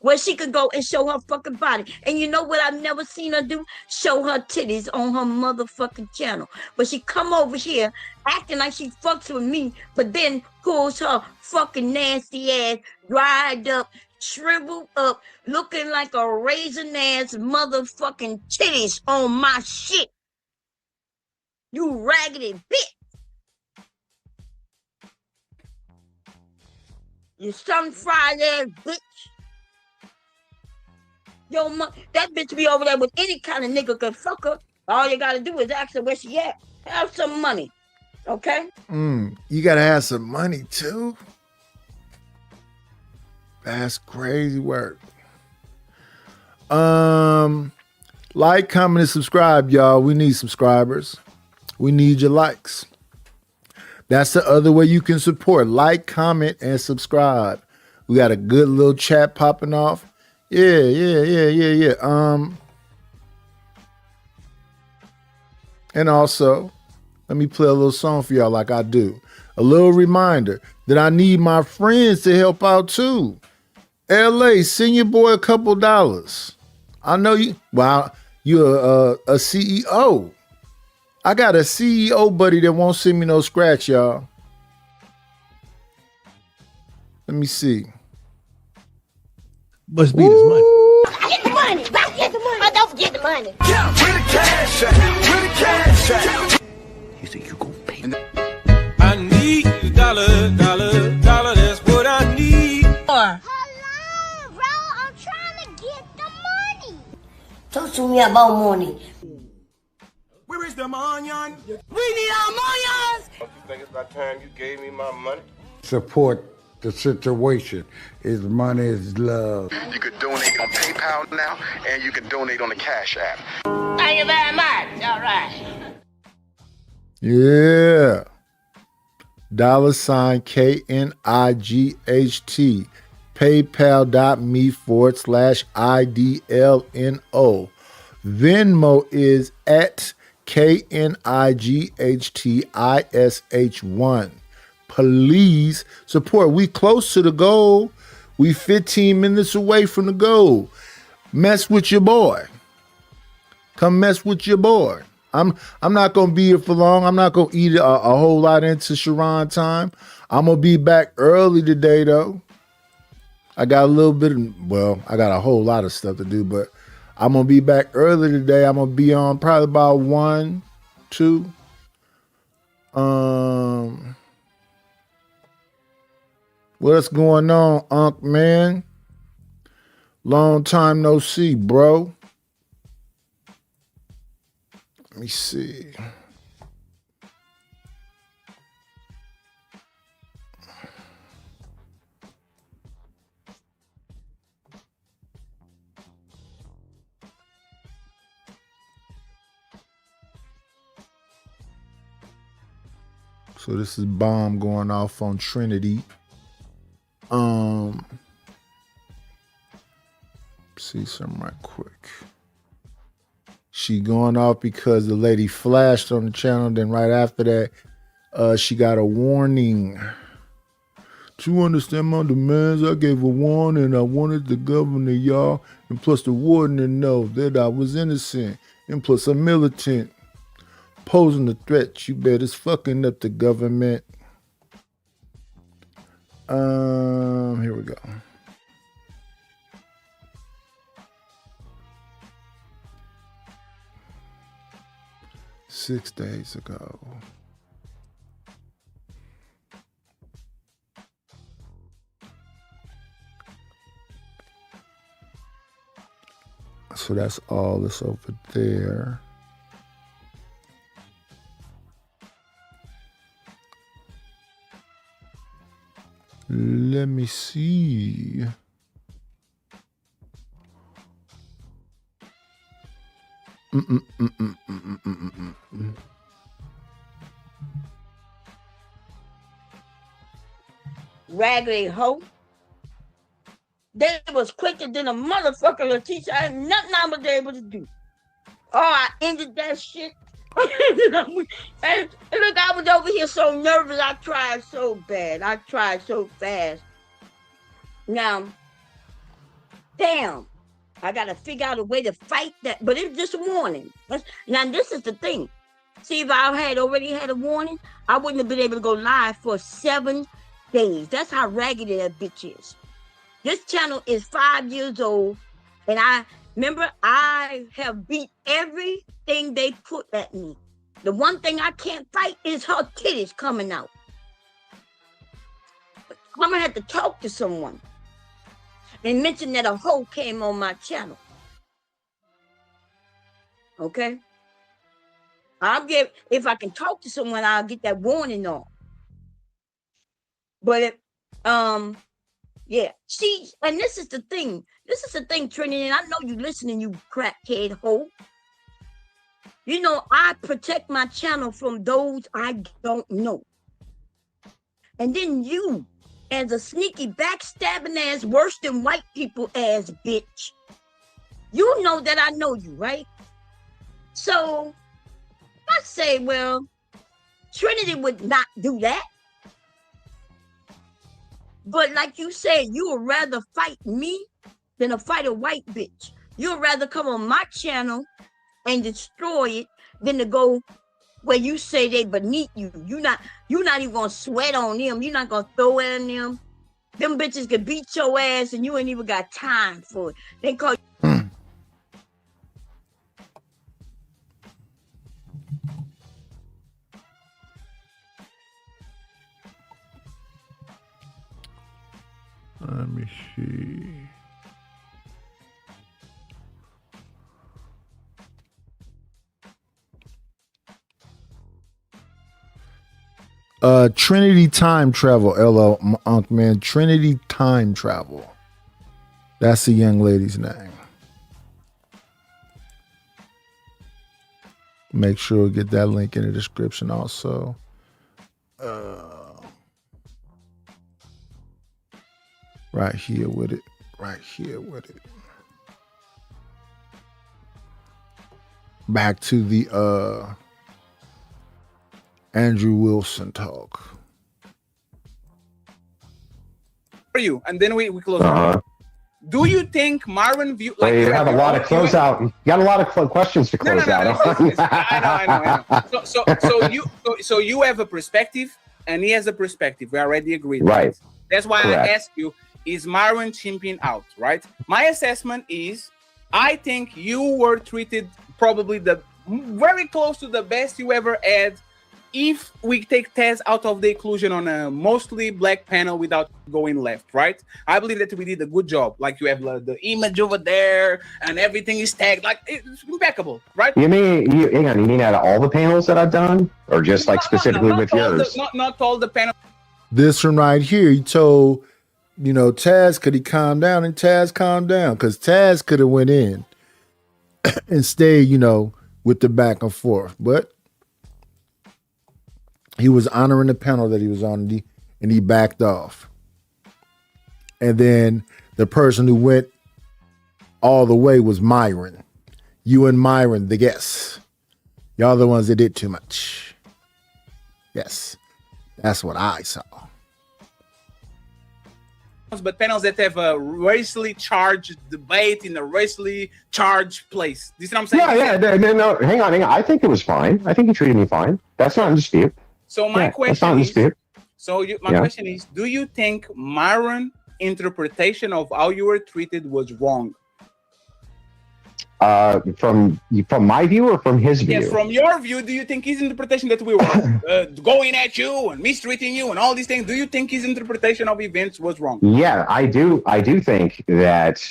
where she could go and show her fucking body. And you know what I've never seen her do? Show her titties on her motherfucking channel. But she come over here acting like she fucks with me, but then pulls her fucking nasty ass, dried up, shriveled up, looking like a raisin ass motherfucking titties on my shit. You raggedy bitch. You sun-fried ass bitch. Yo, that bitch be over there with any kind of nigga could fuck her. All you gotta do is ask her where she at. Have some money. Okay? You gotta have some money too. That's crazy work. Like, comment, and subscribe, y'all. We need subscribers. We need your likes. That's the other way you can support. Like, comment, and subscribe. We got a good little chat popping off. Yeah. And also, let me play a little song for y'all like I do. A little reminder that I need my friends to help out too. LA, send your boy a couple dollars. I know you, you're a CEO. I got a CEO buddy that won't send me no scratch, y'all. Let me see. Must be this money. Get the money. Get the money. Don't forget the money. Yeah, where the cash at? Where the cash at? You think you gon' pay? I need a dollar, that's what I need. Hello, bro. I'm trying to get the money. Talk to me about money. Where is the money? We need our money. Don't you think it's about time you gave me my money? Support the situation. Is money is love. You could donate on PayPal now, and you can donate on the Cash App. Thank you very much. All right. Yeah. $KNIGHT. PayPal.me/IDLNO. Venmo is at KNIGHTISH1. Please support. We close to the goal. We 15 minutes away from the goal. Mess with your boy. Come mess with your boy. I'm not gonna be here for long. I'm not gonna eat a whole lot into Sharon time. I'm gonna be back early today though. I got a little bit I got a whole lot of stuff to do, but I'm gonna be back early today. I'm gonna be on probably about 1, 2. What's going on, Unc man? Long time no see, bro. Let me see. So this is bomb going off on Trinity. See something right quick. She going off because the lady flashed on the channel. Then right after that, she got a warning. To understand my demands, I gave a warning. I wanted the governor, y'all, and plus the warden to know that I was innocent, and plus a militant. Posing a threat, you bet it's fucking up the government. Here we go. Six days ago. So that's all that's over there. Let me see. Raggedy hoe. They was quicker than a motherfucker, Letitia. I had nothing I was able to do. Oh, I ended that shit. And look, I was over here so nervous. I tried so bad. I tried so fast. Now, damn, I got to figure out a way to fight that. But it's just a warning. Now, this is the thing. See, if I had already had a warning, I wouldn't have been able to go live for 7 days. That's how raggedy that bitch is. This channel is 5 years old. And I have beat everything they put at me. The one thing I can't fight is her titties coming out. I'm gonna have to talk to someone and mention that a hoe came on my channel. Okay? If I can talk to someone, I'll get that warning on. But yeah. See, and this is the thing. This is the thing, Trinity, and I know you listening, you crackhead hoe. You know, I protect my channel from those I don't know. And then you, as a sneaky backstabbing ass, worse than white people ass bitch, you know that I know you, right? So I say, well, Trinity would not do that. But like you said, you would rather fight me than to fight a white bitch. You'd rather come on my channel and destroy it than to go where you say they beneath you. You're not even gonna sweat on them. You're not gonna throw it on them. Them bitches can beat your ass and you ain't even got time for it. They call you. Let me see. Trinity Time Travel, LL Unc man. Trinity Time Travel. That's the young lady's name. Make sure to get that link in the description also. Right here with it. Right here with it. back to the Andrew Wilson talk. For you, and then we close. Do you think Marvin view Well, you have a lot of closeout. You got a lot of questions to close out. I know. So you have a perspective, and he has a perspective. We already agreed. Right. That's why Correct. I asked you: is Marvin chimping out? Right. My assessment is, I think you were treated probably very close to the best you ever had. If we take Taz out of the inclusion on a mostly black panel without going left, right? I believe that we did a good job. Like you have the image over there and everything is tagged. Like it's impeccable, right? You mean out of all the panels that I've done, or just like specifically with yours? Not all the panels. This one right here, he told, Taz, could he calm down? And Taz calmed down because Taz could have went in and stayed, with the back and forth. But he was honoring the panel that he was on, and he backed off. And then the person who went all the way was Myron. You and Myron, the guests. Y'all the ones that did too much. Yes, that's what I saw. But panels that have a racially charged debate in a racially charged place. You see what I'm saying? No, hang on. I think it was fine. I think he treated me fine. That's not in dispute. So my question is, do you think Myron's interpretation of how you were treated was wrong? From my view or from his view? Yes, from your view, do you think his interpretation that we were going at you and mistreating you and all these things, do you think his interpretation of events was wrong? Yeah, I do think that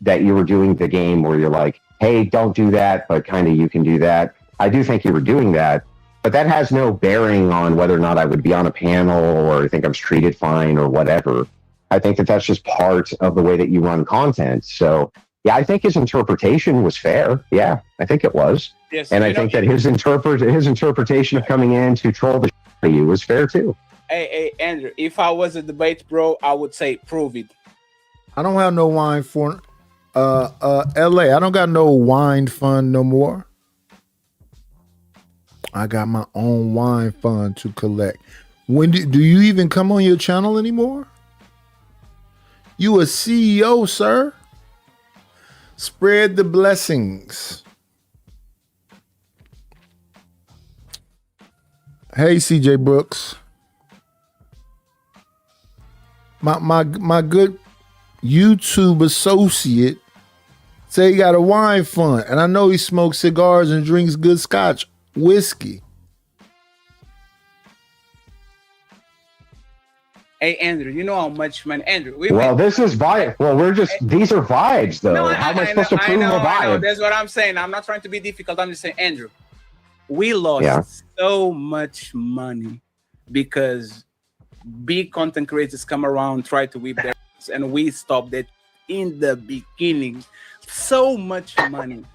that you were doing the game where you're like, hey, don't do that, but kind of you can do that. I do think you were doing that, but that has no bearing on whether or not I would be on a panel or I think I was treated fine or whatever. I think that that's just part of the way that you run content. So yeah, I think his interpretation was fair. Yeah, I think it was. Yes, and I think that his interpretation of coming in to troll the shit out of you was fair too. Hey, Andrew, if I was a debate bro, I would say prove it. I don't have no wine for LA. I don't got no wine fund no more. I got my own wine fund to collect. When do you even come on your channel anymore? You a CEO, sir? Spread the blessings. Hey, CJ Brooks. My good YouTube associate say he got a wine fund, and I know he smokes cigars and drinks good Scotch whiskey. Hey, Andrew, you know how much, man, Andrew. This is vibe. Well, these are vibes, though. How am I supposed to prove a vibe? I know. That's what I'm saying. I'm not trying to be difficult. I'm just saying, Andrew, we lost so much money because big content creators come around, try to whip their ass, and we stopped it in the beginning. So much money.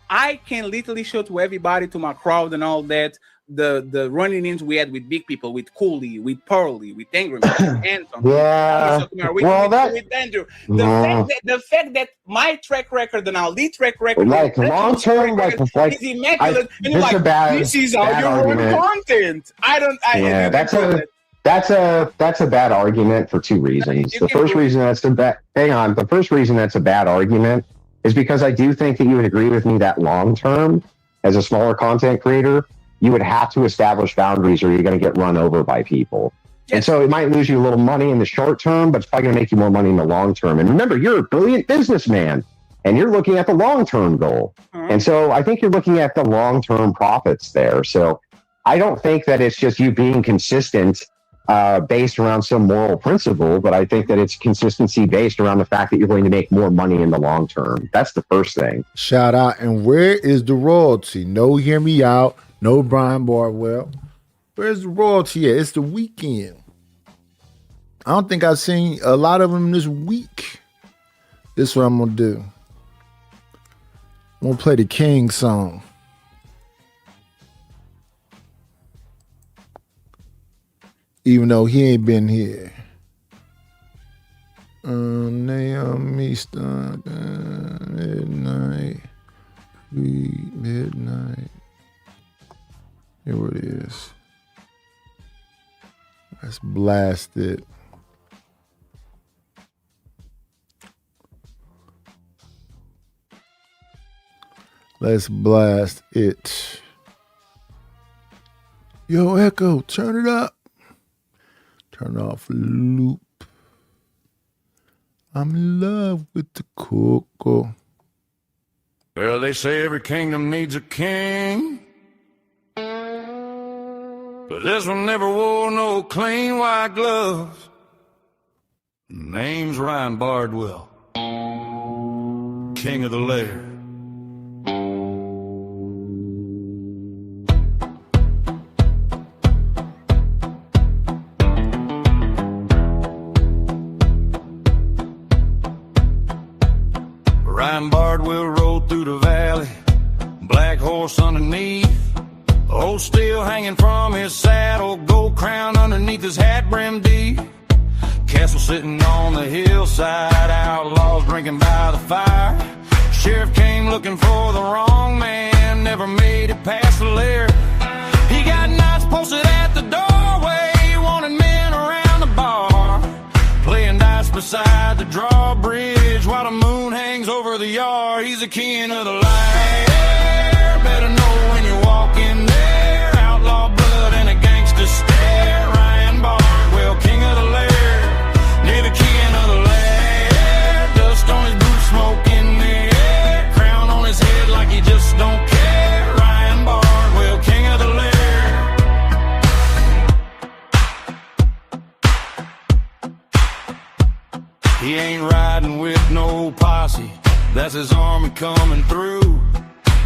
I can literally show to everybody, to my crowd and all that, the running ins we had with big people, with Cooley, with Pearly, with Angry Man, Anton, with Andrew. The fact that my track record and our lead track record, like long term, is immaculate. This is how you run content. That's a bad argument for two reasons. The first reason that's a bad argument is because I do think that you would agree with me that long term, as a smaller content creator, you would have to establish boundaries or you're going to get run over by people. Yes. And so it might lose you a little money in the short term, but it's probably going to make you more money in the long term. And remember, you're a brilliant businessman and you're looking at the long-term goal. And so I think you're looking at the long-term profits there. So I don't think that it's just you being consistent based around some moral principle, but I think that it's consistency based around the fact that you're going to make more money in the long term. That's the first thing. Shout out. And where is the royalty? No, hear me out. No, Brian Barwell. Where's the royalty at? It's the weekend. I don't think I've seen a lot of them this week. This is what I'm going to do. I'm going to play the King song. Even though he ain't been here. Naomi started midnight. Sweet midnight. Here it is. Let's blast it. Let's blast it. Yo, Echo, turn it up. Turn off loop. I'm in love with the cocoa. Well, they say every kingdom needs a king, but this one never wore no clean white gloves. Name's Ryan Bardwell, king of the lair. Ryan Bardwell rode through the valley, black horse underneath, old steel hanging from his saddle, gold crown underneath his hat brim deep. Castle sitting on the hillside, outlaws drinking by the fire. Sheriff came looking for the wrong man, never made it past the lair. He got knights posted at the doorway, wanted men around the bar, playing dice beside the drawbridge while the moon hangs over the yard. He's the king of the light. Better know when you walk in there. Outlaw blood and a gangster stare. Ryan Bardwell, king of the lair. Near the king of the lair. Dust on his boots, smoke in the air. Crown on his head like he just don't care. Ryan Bardwell, king of the lair. He ain't riding with no posse, that's his army coming through.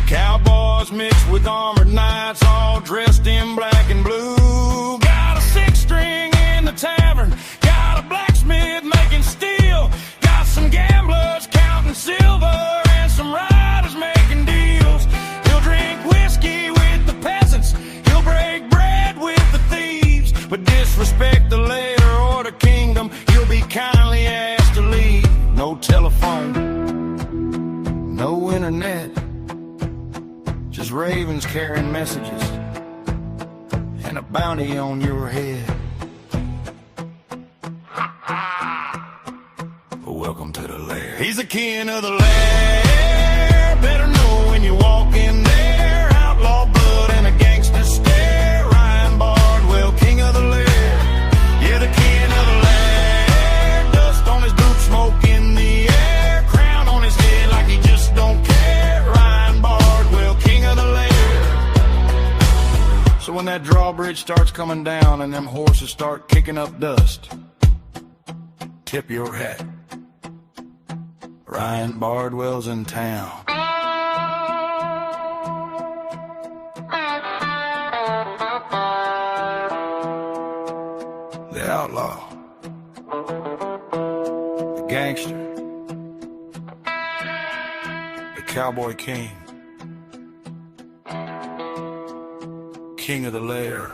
Cowboys mixed with armored knights, all dressed in black and blue. Got a six string in the tavern, got a blacksmith making steel, got some gamblers counting silver and some riders making deals. He'll drink whiskey with the peasants, he'll break bread with the thieves, but disrespect the lair or the kingdom, he'll be kindly asked to leave. No telephone, no internet, just ravens carrying messages and a bounty on your head. Welcome to the lair. He's the king of the lair. Better know when you walk in there. Outlaw blood and a gangster stare. Ryan Bardwell, king of the lair. Yeah, the king of the lair. Dust on his boots, smoke in the air. Crown on his head like he just don't care. Ryan Bardwell, king of the lair. So when that drawbridge starts coming down and them horses start kicking up dust, tip your hat. Ryan Bardwell's in town. The outlaw, the gangster, the cowboy king, king of the lair.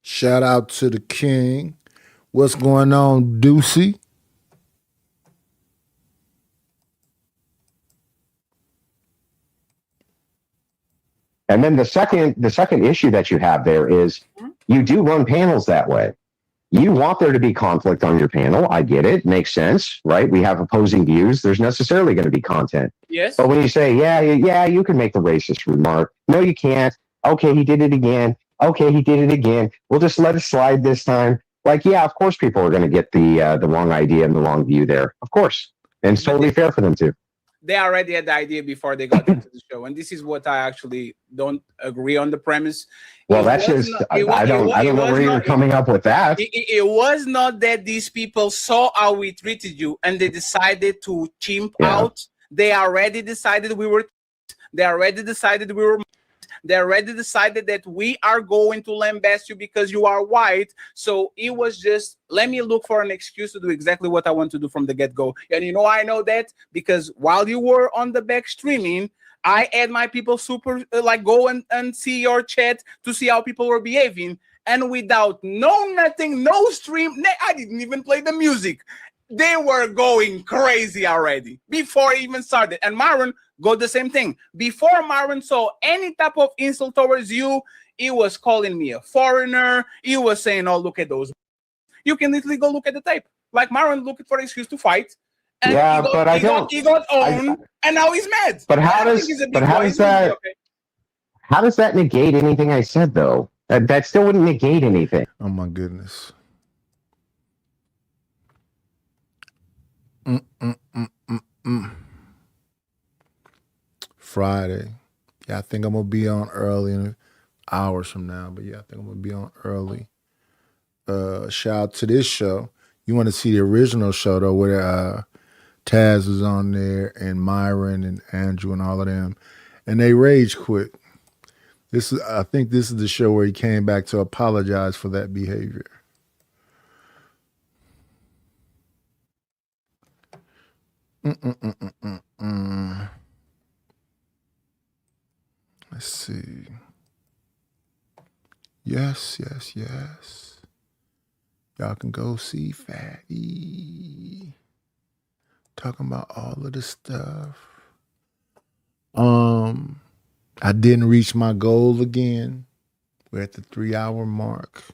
Shout out to the king. What's going on, Deucey? And then the second issue that you have there is you do run panels that way. You want there to be conflict on your panel. I get it. Makes sense, right? We have opposing views. There's necessarily going to be content. Yes. But when you say, yeah, you can make the racist remark. No, you can't. Okay, he did it again. Okay, he did it again. We'll just let it slide this time. Like, yeah, of course people are going to get the wrong idea and the wrong view there. Of course. And it's totally fair for them to. They already had the idea before they got into the show, and this is what I actually don't agree on the premise. Well, that's just I don't know where you're coming up with that. It was not that these people saw how we treated you and they decided to chimp out. They already decided we were. They already decided that we are going to lambast you because you are white. So it was just, let me look for an excuse to do exactly what I want to do from the get-go. And you know, I know that because while you were on the back streaming, I had my people super like go and see your chat to see how people were behaving. And without nothing, no stream, I didn't even play the music. They were going crazy already before it even started. And Myron got the same thing. Before Myron saw any type of insult towards you, he was calling me a foreigner. He was saying, oh, look at those. You can literally go look at the tape. Like Myron looking for an excuse to fight. And Yeah, but I he don't. got owned, and now he's mad. But how I think does? he's a big But how boy. does He's gonna be that? okay. How does that negate anything I said, though? That still wouldn't negate anything. Oh my goodness. Friday. Yeah, I think I'm gonna be on early in hours from now. But yeah, I think I'm gonna be on early. Shout out to this show. You want to see the original show though, where Taz was on there and Myron and Andrew and all of them, and they rage quit. I think this is the show where he came back to apologize for that behavior. Let's see. Yes. Y'all can go see Fatty. Talking about all of this stuff. I didn't reach my goal again. We're at the 3-hour mark.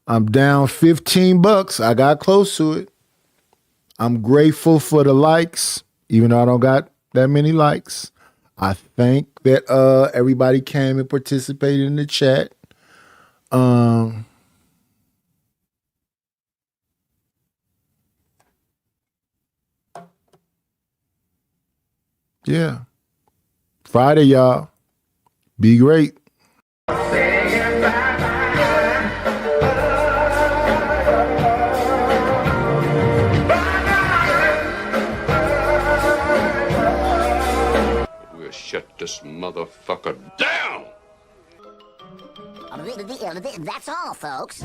I'm down $15. I got close to it. I'm grateful for the likes, even though I don't got that many likes. I think that everybody came and participated in the chat. Yeah. Friday, y'all. Be great. We'll shut this motherfucker down! That's all, folks.